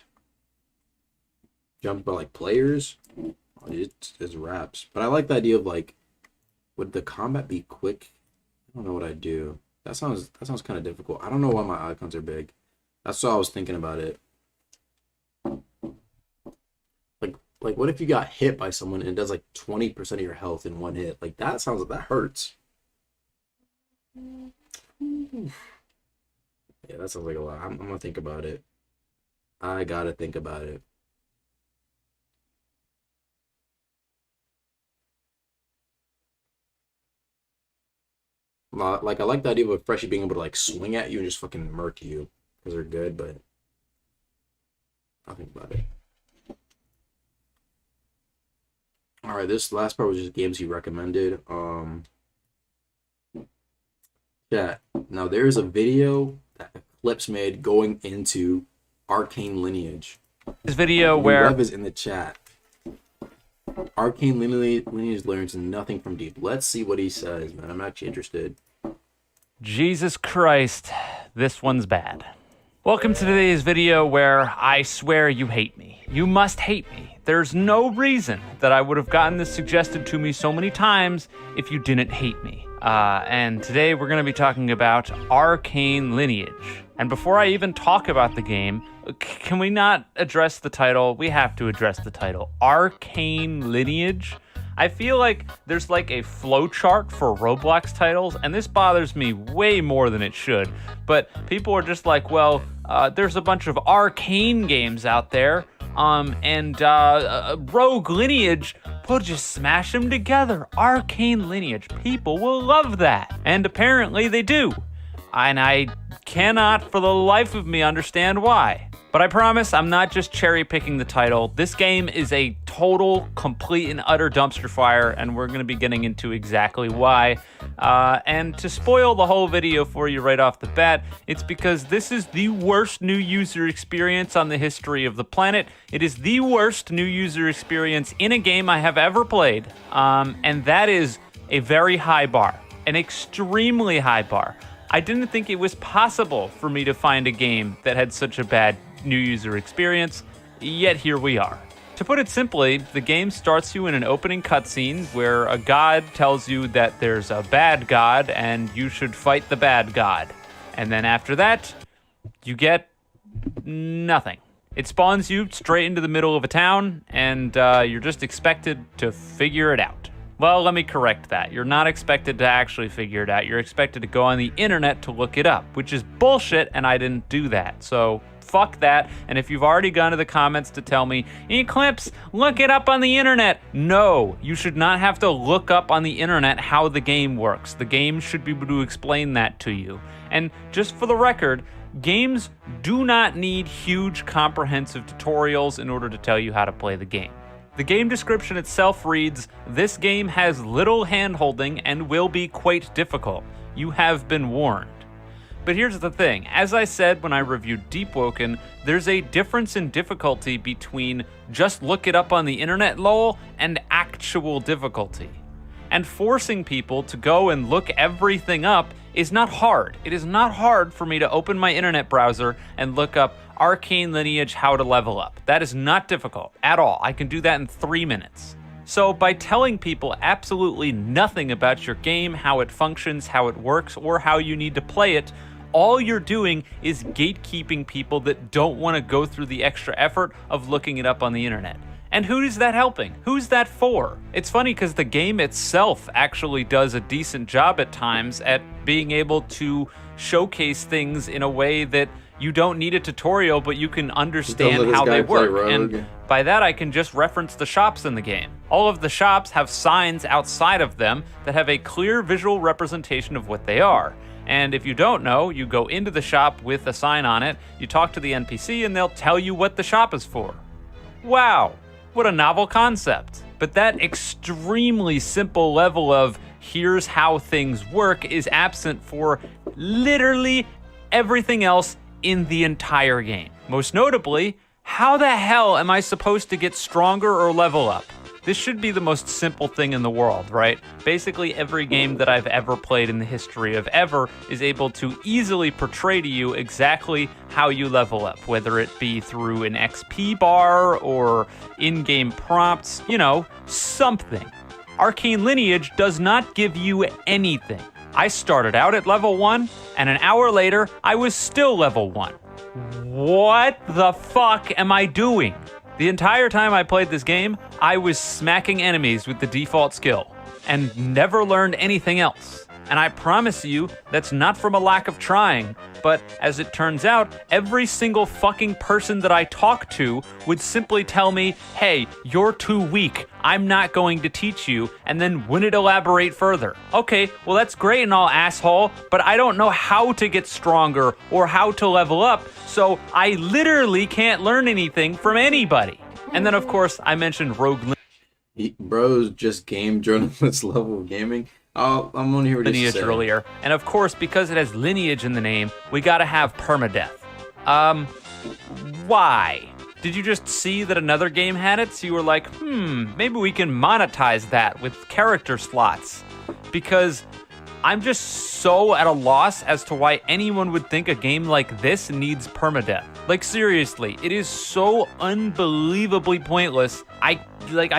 Jumped by like players? Oh, it's raps. But I like the idea of like, would the combat be quick? I don't know what I'd do. That sounds kind of difficult. I don't know why my icons are big. That's why I was thinking about it. Like, what if you got hit by someone and it does like 20% of your health in one hit? Like, that hurts. Yeah, that sounds like a lot. I'm gonna think about it. I gotta think about it. Like, I like the idea of a freshie being able to, like, swing at you and just fucking murk you. Because they're good, but I'll think about it. Alright, this last part was just games he recommended. Chat. Now, there's a video that Eclipse made going into Arcane Lineage. This video where... Web is in the chat. Arcane Lineage learns nothing from Deep. Let's see what he says, man. I'm actually interested. Jesus Christ, this one's bad. Welcome to today's video where I swear you hate me. You must hate me. There's no reason that I would have gotten this suggested to me so many times if you didn't hate me. And today we're going to be talking about Arcane Lineage. And before I even talk about the game, can we not address the title? We have to address the title. Arcane Lineage? I feel like there's like a flowchart for Roblox titles, and this bothers me way more than it should. But people are just like, well, there's a bunch of arcane games out there, and Rogue Lineage, we'll just smash them together. Arcane Lineage, people will love that. And apparently they do. And I cannot for the life of me understand why. But I promise I'm not just cherry picking the title. This game is a total, complete, and utter dumpster fire, and we're going to be getting into exactly why. And to spoil the whole video for you right off the bat, it's because this is the worst new user experience on the history of the planet. It is the worst new user experience in a game I have ever played, and that is a very high bar, an extremely high bar. I didn't think it was possible for me to find a game that had such a bad new user experience, yet here we are. To put it simply, the game starts you in an opening cutscene where a god tells you that there's a bad god and you should fight the bad god. And then after that, you get nothing. It spawns you straight into the middle of a town, and you're just expected to figure it out. Well, let me correct that. You're not expected to actually figure it out. You're expected to go on the internet to look it up, which is bullshit, and I didn't do that. So fuck that. And if you've already gone to the comments to tell me, Eclipse, look it up on the internet. No, you should not have to look up on the internet how the game works. The game should be able to explain that to you. And just for the record, games do not need huge comprehensive tutorials in order to tell you how to play the game. The game description itself reads, "This game has little hand-holding and will be quite difficult. You have been warned." But here's the thing, as I said when I reviewed Deepwoken, there's a difference in difficulty between just look it up on the internet lol and actual difficulty. And forcing people to go and look everything up is not hard. It is not hard for me to open my internet browser and look up Arcane Lineage how to level up. That is not difficult at all. I can do that in 3 minutes. So by telling people absolutely nothing about your game, how it functions, how it works, or how you need to play it, all you're doing is gatekeeping people that don't want to go through the extra effort of looking it up on the internet. And who is that helping? Who's that for? It's funny because the game itself actually does a decent job at times at being able to showcase things in a way that you don't need a tutorial, but you can understand how they work. And by that, I can just reference the shops in the game. All of the shops have signs outside of them that have a clear visual representation of what they are. And if you don't know, you go into the shop with a sign on it, you talk to the NPC, and they'll tell you what the shop is for. Wow, what a novel concept. But that extremely simple level of here's how things work is absent for literally everything else in the entire game. Most notably, how the hell am I supposed to get stronger or level up? This should be the most simple thing in the world, right? Basically, every game that I've ever played in the history of ever is able to easily portray to you exactly how you level up, whether it be through an XP bar or in-game prompts, you know, something. Arcane Lineage does not give you anything. I started out at level 1, and an hour later, I was still level 1. What the fuck am I doing? The entire time I played this game, I was smacking enemies with the default skill, and never learned anything else. And I promise you, that's not from a lack of trying, But as it turns out, every single fucking person that I talk to would simply tell me, hey, you're too weak, I'm not going to teach you, and then wouldn't elaborate further. Okay, well that's great and all, asshole, but I don't know how to get stronger or how to level up, so I literally can't learn anything from anybody. And then of course, I mentioned Rogue Bro's just game journalist level of gaming. I'm gonna hear what he's Lineage saying. earlier. And of course, because it has lineage in the name, we gotta have permadeath. Why? Did you just see that another game had it, so you were like, maybe we can monetize that with character slots? Because I'm just so at a loss as to why anyone would think a game like this needs permadeath. Like seriously, it is so unbelievably pointless. I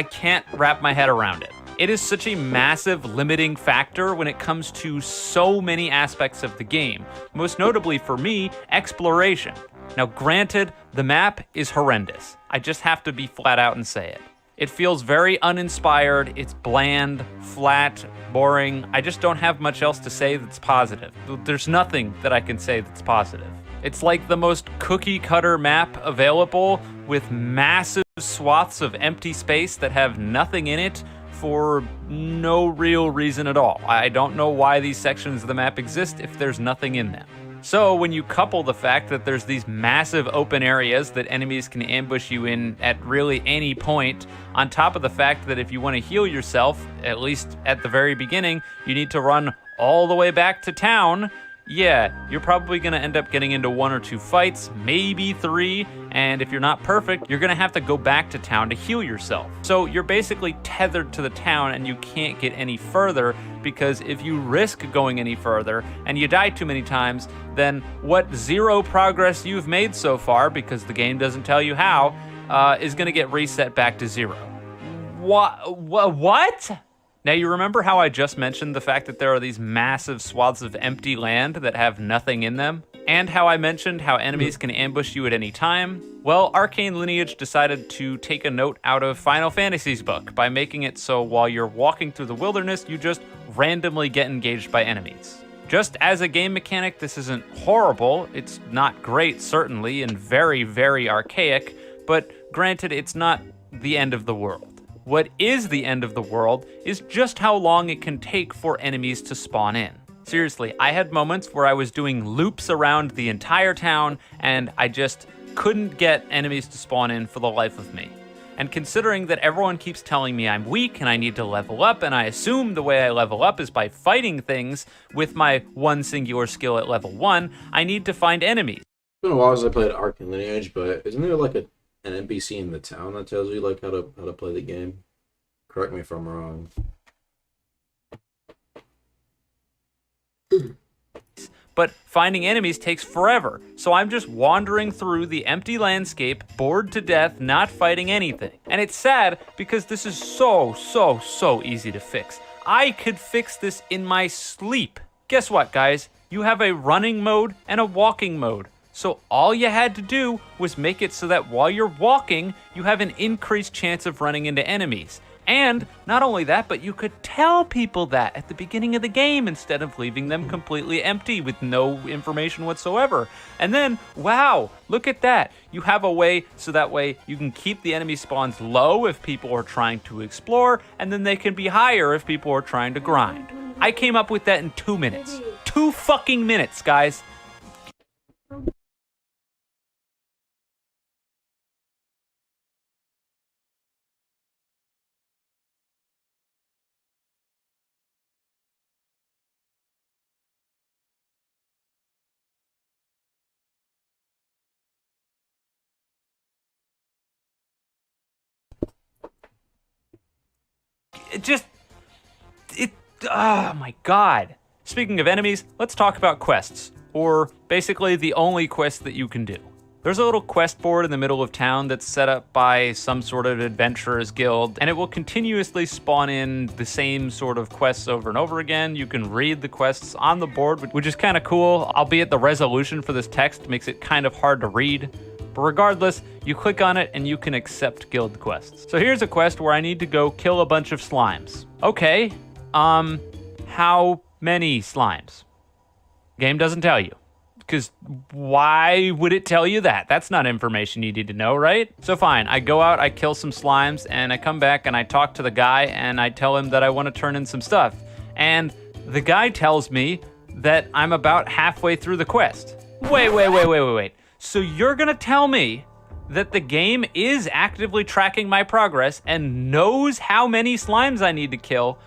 can't wrap my head around it. It is such a massive limiting factor when it comes to so many aspects of the game, most notably for me, exploration. Now granted, the map is horrendous. I just have to be flat out and say it. It feels very uninspired, it's bland, flat, boring. I just don't have much else to say that's positive. There's nothing that I can say that's positive. It's like the most cookie cutter map available with massive swaths of empty space that have nothing in it for no real reason at all. I don't know why these sections of the map exist if there's nothing in them. So when you couple the fact that there's these massive open areas that enemies can ambush you in at really any point, on top of the fact that if you want to heal yourself, at least at the very beginning, you need to run all the way back to town, yeah, you're probably going to end up getting into 1 or 2 fights, maybe 3, and if you're not perfect, you're going to have to go back to town to heal yourself. So you're basically tethered to the town and you can't get any further, because if you risk going any further and you die too many times, then what 0 progress you've made so far, because the game doesn't tell you how, is going to get reset back to 0. What? Now, you remember how I just mentioned the fact that there are these massive swaths of empty land that have nothing in them? And how I mentioned how enemies can ambush you at any time? Well, Arcane Lineage decided to take a note out of Final Fantasy's book by making it so while you're walking through the wilderness, you just randomly get engaged by enemies. Just as a game mechanic, this isn't horrible. It's not great, certainly, and very, very archaic, but granted, it's not the end of the world. What is the end of the world is just how long it can take for enemies to spawn in. Seriously, I had moments where I was doing loops around the entire town and I just couldn't get enemies to spawn in for the life of me. And considering that everyone keeps telling me I'm weak and I need to level up, and I assume the way I level up is by fighting things with my one singular skill at level 1, I need to find enemies. It's been a while since I played Arcane Lineage, but isn't there like an NPC in the town that tells you like how to play the game? Correct me if I'm wrong. But finding enemies takes forever, so I'm just wandering through the empty landscape, bored to death, not fighting anything. And it's sad because this is so easy to fix. I could fix this in my sleep. Guess what, guys? You have a running mode and a walking mode. So all you had to do was make it so that while you're walking, you have an increased chance of running into enemies. And not only that, but you could tell people that at the beginning of the game instead of leaving them completely empty with no information whatsoever. And then, wow, look at that. You have a way so that way you can keep the enemy spawns low if people are trying to explore, and then they can be higher if people are trying to grind. I came up with that in 2 minutes. 2 fucking minutes, guys. Oh my god. Speaking of enemies, let's talk about quests, or basically the only quest that you can do. There's a little quest board in the middle of town that's set up by some sort of adventurers guild, and it will continuously spawn in the same sort of quests over and over again. You can read the quests on the board, which is kind of cool, albeit the resolution for this text makes it kind of hard to read. But regardless, you click on it and you can accept guild quests. So here's a quest where I need to go kill a bunch of slimes. Okay, how many slimes? Game doesn't tell you. Because why would it tell you that? That's not information you need to know, right? So fine, I go out, I kill some slimes, and I come back and I talk to the guy and I tell him that I want to turn in some stuff. And the guy tells me that I'm about halfway through the quest. Wait. So you're gonna tell me that the game is actively tracking my progress and knows how many slimes I need to kill,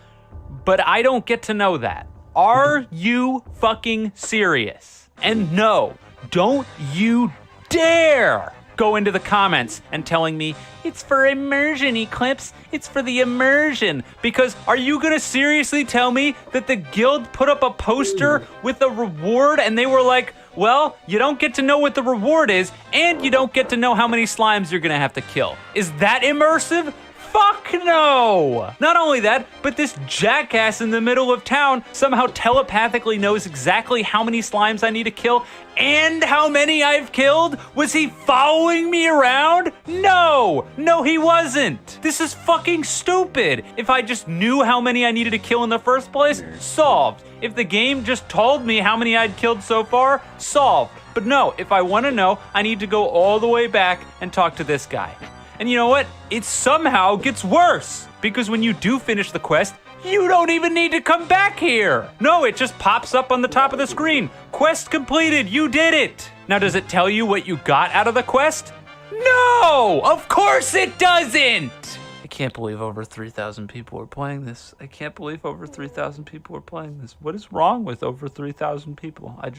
but I don't get to know that? Are you fucking serious? And no, don't you dare go into the comments and telling me it's for immersion, Eclipse. It's for the immersion. Because are you gonna seriously tell me that the guild put up a poster with a reward and they were like, well, you don't get to know what the reward is and you don't get to know how many slimes you're gonna have to kill? Is that immersive? Fuck no! Not only that, but this jackass in the middle of town somehow telepathically knows exactly how many slimes I need to kill and how many I've killed? Was he following me around? No, he wasn't. This is fucking stupid. If I just knew how many I needed to kill in the first place, solved. If the game just told me how many I'd killed so far, solved. But no, if I want to know, I need to go all the way back and talk to this guy. And you know what? It somehow gets worse. Because when you do finish the quest, you don't even need to come back here. No, it just pops up on the top of the screen. Quest completed, you did it. Now, does it tell you what you got out of the quest? No, of course it doesn't. I can't believe over 3,000 people are playing this. I can't believe over 3,000 people are playing this. What is wrong with over 3,000 people? I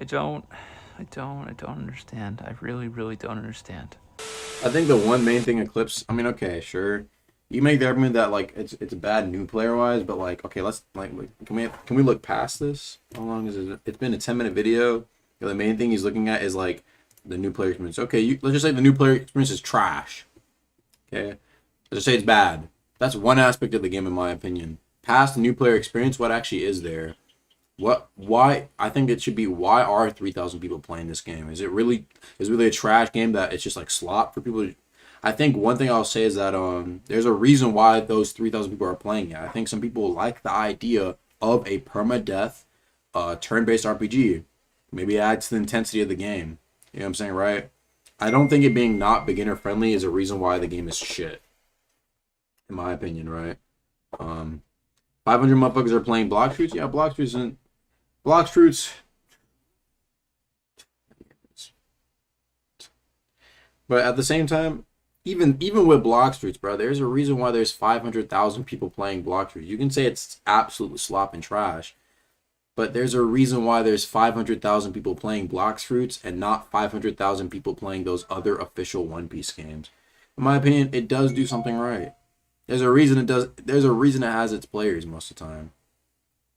don't understand. I really don't understand. I think the one main thing Eclipse, I mean, okay, sure, you make the argument that like it's bad new player wise, but like, okay, let's like can we look past this? How long is it? It's been a 10-minute video. The main thing he's looking at is like the new player experience. Okay, let's just say the new player experience is trash. Okay, let's just say it's bad. That's one aspect of the game in my opinion. Past the new player experience, what actually is there? Why I think it should be, why are 3,000 people playing this game? Is it really a trash game that it's just like slop for people? I think one thing I'll say is that there's a reason why those 3,000 people are playing it. I think some people like the idea of a permadeath turn-based RPG. Maybe it adds to the intensity of the game. You know what I'm saying, right? I don't think it being not beginner friendly is a reason why the game is shit. In my opinion, right? 500 motherfuckers are playing Blox Fruits. Yeah, Blox Fruits. But at the same time, even with Blox Fruits, bro, there's a reason why there's 500,000 people playing Blox Fruits. You can say it's absolute slop and trash, but there's a reason why there's 500,000 people playing Blox Fruits and not 500,000 people playing those other official One Piece games. In my opinion, it does do something right. There's a reason it does. There's a reason it has its players most of the time.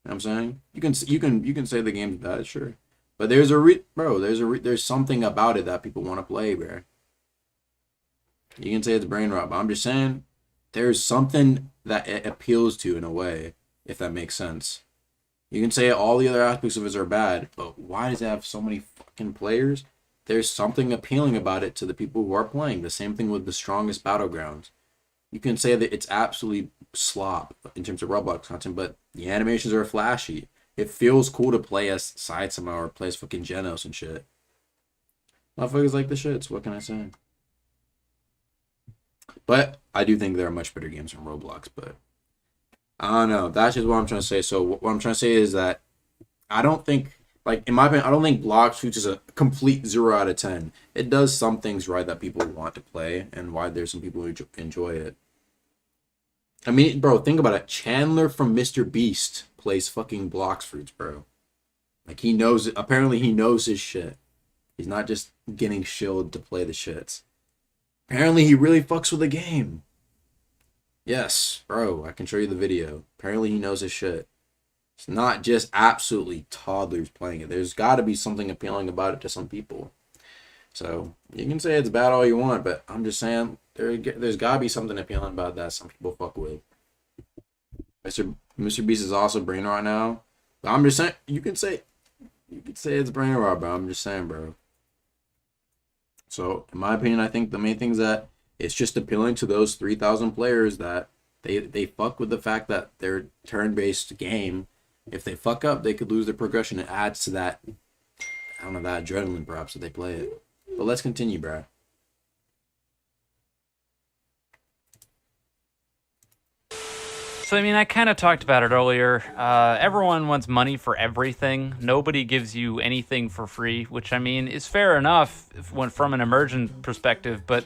You know what I'm saying? You can say the game's bad, sure, but there's there's something about it that people want to play, bro. You can say it's brain rot, but I'm just saying there's something that it appeals to in a way, if that makes sense. You can say all the other aspects of it are bad, but why does it have so many fucking players? There's something appealing about it to the people who are playing. The same thing with the strongest battlegrounds. You can say that it's absolutely slop in terms of Roblox content, but the animations are flashy. It feels cool to play as Saitama or play as fucking Genos and shit. Motherfuckers like the shits, what can I say? But I do think there are much better games than Roblox, but I don't know. That's just what I'm trying to say. So what I'm trying to say is that I don't think, like, in my opinion, I don't think Blox Fruits is a complete 0 out of 10. It does some things right that people want to play, and why there's some people who enjoy it. I mean, bro, think about it. Chandler from Mr. Beast plays fucking Blox Fruits, bro. Like, he knows it. Apparently, he knows his shit. He's not just getting shilled to play the shits. Apparently, he really fucks with the game. Yes, bro, I can show you the video. Apparently, he knows his shit. It's not just absolutely toddlers playing it. There's got to be something appealing about it to some people. So, you can say it's bad all you want, but I'm just saying there's got to be something appealing about that some people fuck with. Mr. Beast is also brain rot now. But I'm just saying, you can say it's brain rot, bro. I'm just saying, bro. So, in my opinion, I think the main thing is that it's just appealing to those 3,000 players that they fuck with the fact that they're turn-based game. If they fuck up, they could lose their progression. It adds to that I don't know, that adrenaline perhaps that they play it. But let's continue, Brad. So, I mean, I kind of talked about it earlier. Everyone wants money for everything. Nobody gives you anything for free, which, I mean, is fair enough when from an immersion perspective, but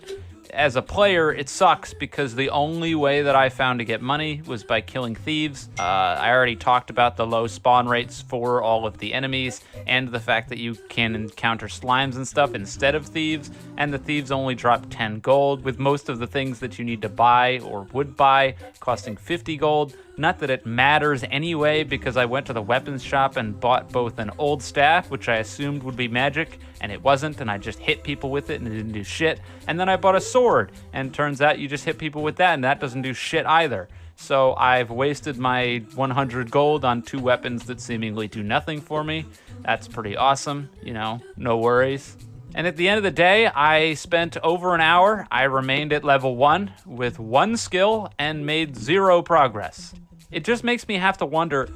as a player, it sucks because the only way that I found to get money was by killing thieves. I already talked about the low spawn rates for all of the enemies and the fact that you can encounter slimes and stuff instead of thieves, and the thieves only drop 10 gold, with most of the things that you need to buy or would buy costing 50 gold. Not that it matters anyway, because I went to the weapons shop and bought both an old staff, which I assumed would be magic, and it wasn't, and I just hit people with it and it didn't do shit. And then I bought a sword, and turns out you just hit people with that, and that doesn't do shit either. So I've wasted my 100 gold on 2 weapons that seemingly do nothing for me. That's pretty awesome, you know, no worries. And at the end of the day, I spent over an hour. I remained at level 1 with 1 skill and made 0 progress. It just makes me have to wonder,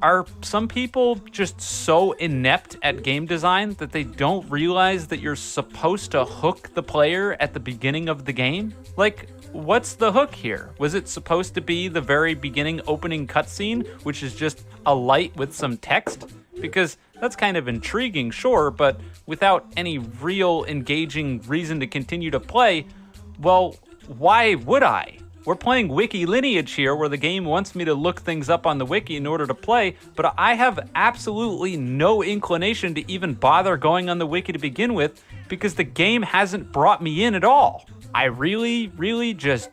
are some people just so inept at game design that they don't realize that you're supposed to hook the player at the beginning of the game? Like, what's the hook here? Was it supposed to be the very beginning opening cutscene, which is just a light with some text? Because that's kind of intriguing, sure, but without any real engaging reason to continue to play, well, why would I? We're playing Wiki Lineage here, where the game wants me to look things up on the wiki in order to play, but I have absolutely no inclination to even bother going on the wiki to begin with, because the game hasn't brought me in at all. I really just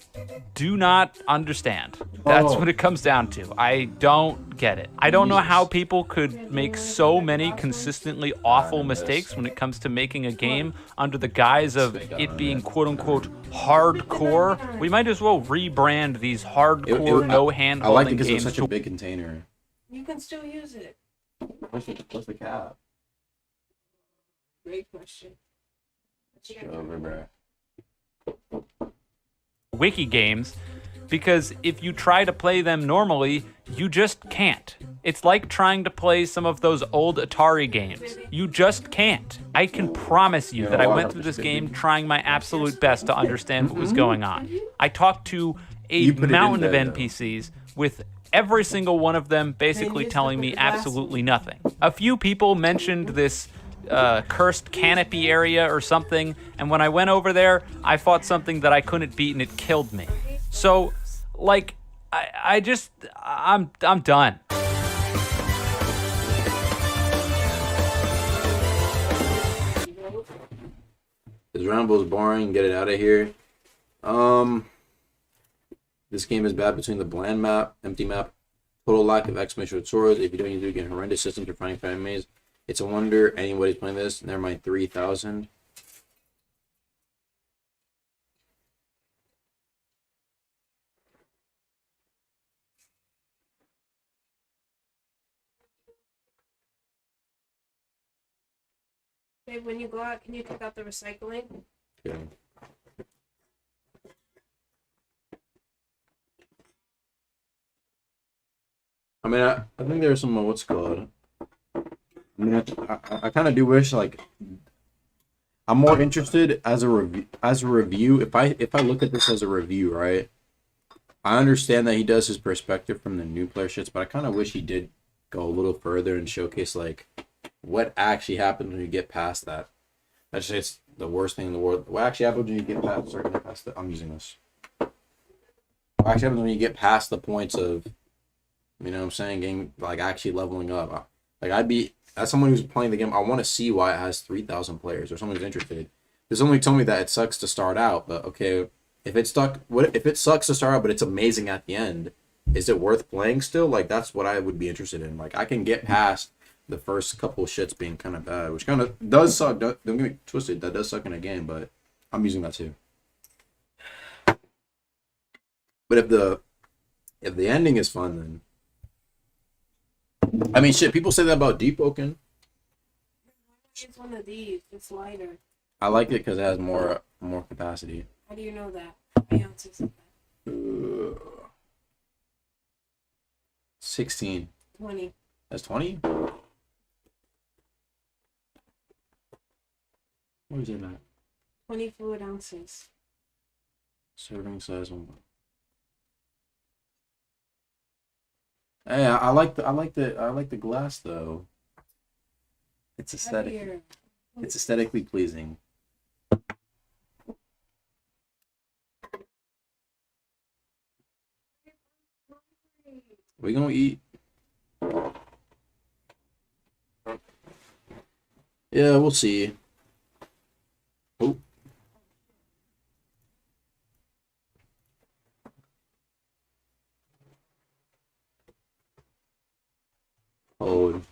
do not understand. That's what it comes down to. I don't get it. I don't know how people could make so many consistently awful mistakes when it comes to making a game under the guise of it being quote-unquote hardcore. We might as well rebrand these hardcore, no hand-holding I like it because games. it's such a big container. You can still use it. What's the cap? Great question. Show over, bro. Wiki games, because if you try to play them normally, you just can't. It's like trying to play some of those old Atari games. You just can't. I can promise you that I went through this game trying my absolute best to understand what was going on. I talked to a mountain of NPCs with every single one of them basically telling me absolutely nothing. A few people mentioned this cursed canopy area or something, and when I went over there, I fought something that I couldn't beat and it killed me. So, like, I'm done. This Ramble is boring. Get it out of here. This game is bad between the bland map, empty map, total lack of exclamation swords. If you don't use it, you get horrendous systems for finding enemies. It's a wonder anybody's playing this. Never mind 3,000. Babe, when you go out, can you take out the recycling? Okay. I mean, I think there's some, what's it called? I mean, I kind of do wish, like, I'm more interested as a review. If I look at this as a review, right? I understand that he does his perspective from the new player shits, but I kind of wish he did go a little further and showcase, like, what actually happens when you get past that. That's just the worst thing in the world. What actually happens when you get past, I'm using this. What actually happens when you get past the points of, you know what I'm saying, getting, like, actually leveling up. Like, as someone who's playing the game, I want to see why it has 3,000 players, or someone who's interested. There's only told me that it sucks to start out, but okay, if it sucks to start out, but it's amazing at the end, is it worth playing still? Like, that's what I would be interested in. Like, I can get past the first couple of shits being kind of bad, which kind of does suck. Don't get me twisted, that does suck in a game, but I'm using that too. But if the ending is fun, then I mean, shit, people say that about Deepwoken. It's one of these. It's lighter. I like it because it has more capacity. How do you know that? How many ounces is that? 16. 20. That's 20? What is it at? 20 fluid ounces. Serving size 1. Hey, I like the glass though. It's aesthetic. Heavier. It's aesthetically pleasing. We gonna eat. Yeah, we'll see. Oh. Hold.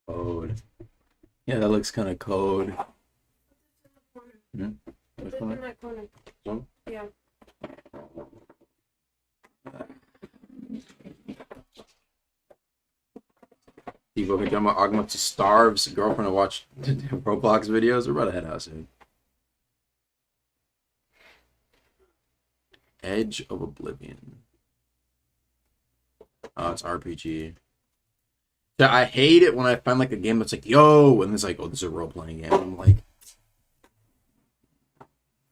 Code. Yeah, that looks kind of code. Hmm? Which Put it one? in that corner. One? Yeah. Deepwoken talking about Agma to starves girlfriend to watch Roblox videos. We're about to head out soon. Edge of Oblivion. Oh, it's RPG. Yeah, I hate it when I find like a game that's like, yo, and it's like, oh, this is a role playing game. I'm like,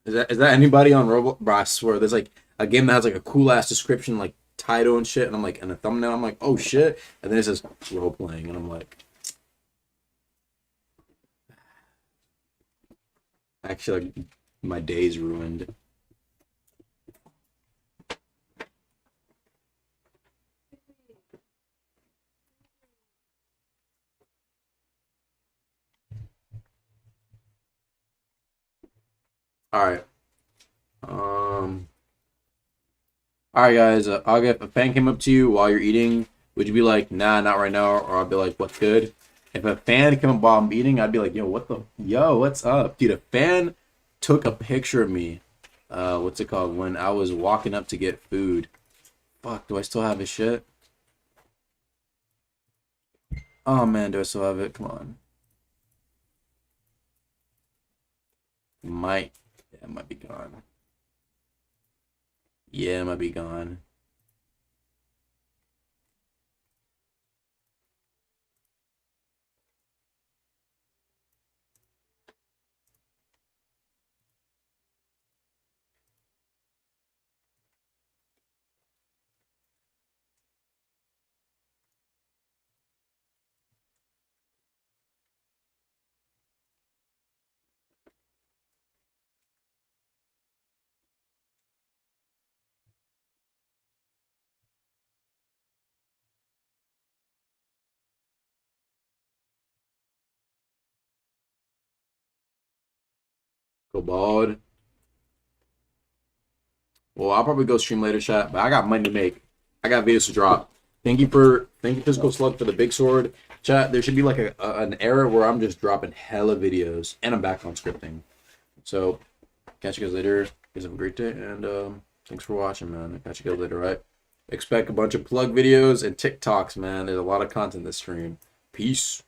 is that anybody on Roblox? Bro, I swear, there's like a game that has like a cool ass description, like title and shit, and I'm like, and a thumbnail, I'm like, oh shit, and then it says role playing, and I'm like, actually, like, my day's ruined. All right. All right, guys. Aga, if a fan came up to you while you're eating, would you be like, nah, not right now, or I'd be like, what's good? If a fan came up while I'm eating, I'd be like, yo, what's up, dude? A fan took a picture of me. What's it called? When I was walking up to get food. Fuck, do I still have his shit? Oh man, do I still have it? Come on. Yeah, it might be gone. Yeah, it might be gone. Go bald. Well, I'll probably go stream later, chat, but I got money to make. I got videos to drop. Thank you, Physical Slug, for the big sword. Chat, there should be like an era where I'm just dropping hella videos, and I'm back on scripting. So, catch you guys later. You guys have a great day, and thanks for watching, man. I'll catch you guys later, right? Expect a bunch of plug videos and TikToks, man. There's a lot of content this stream. Peace.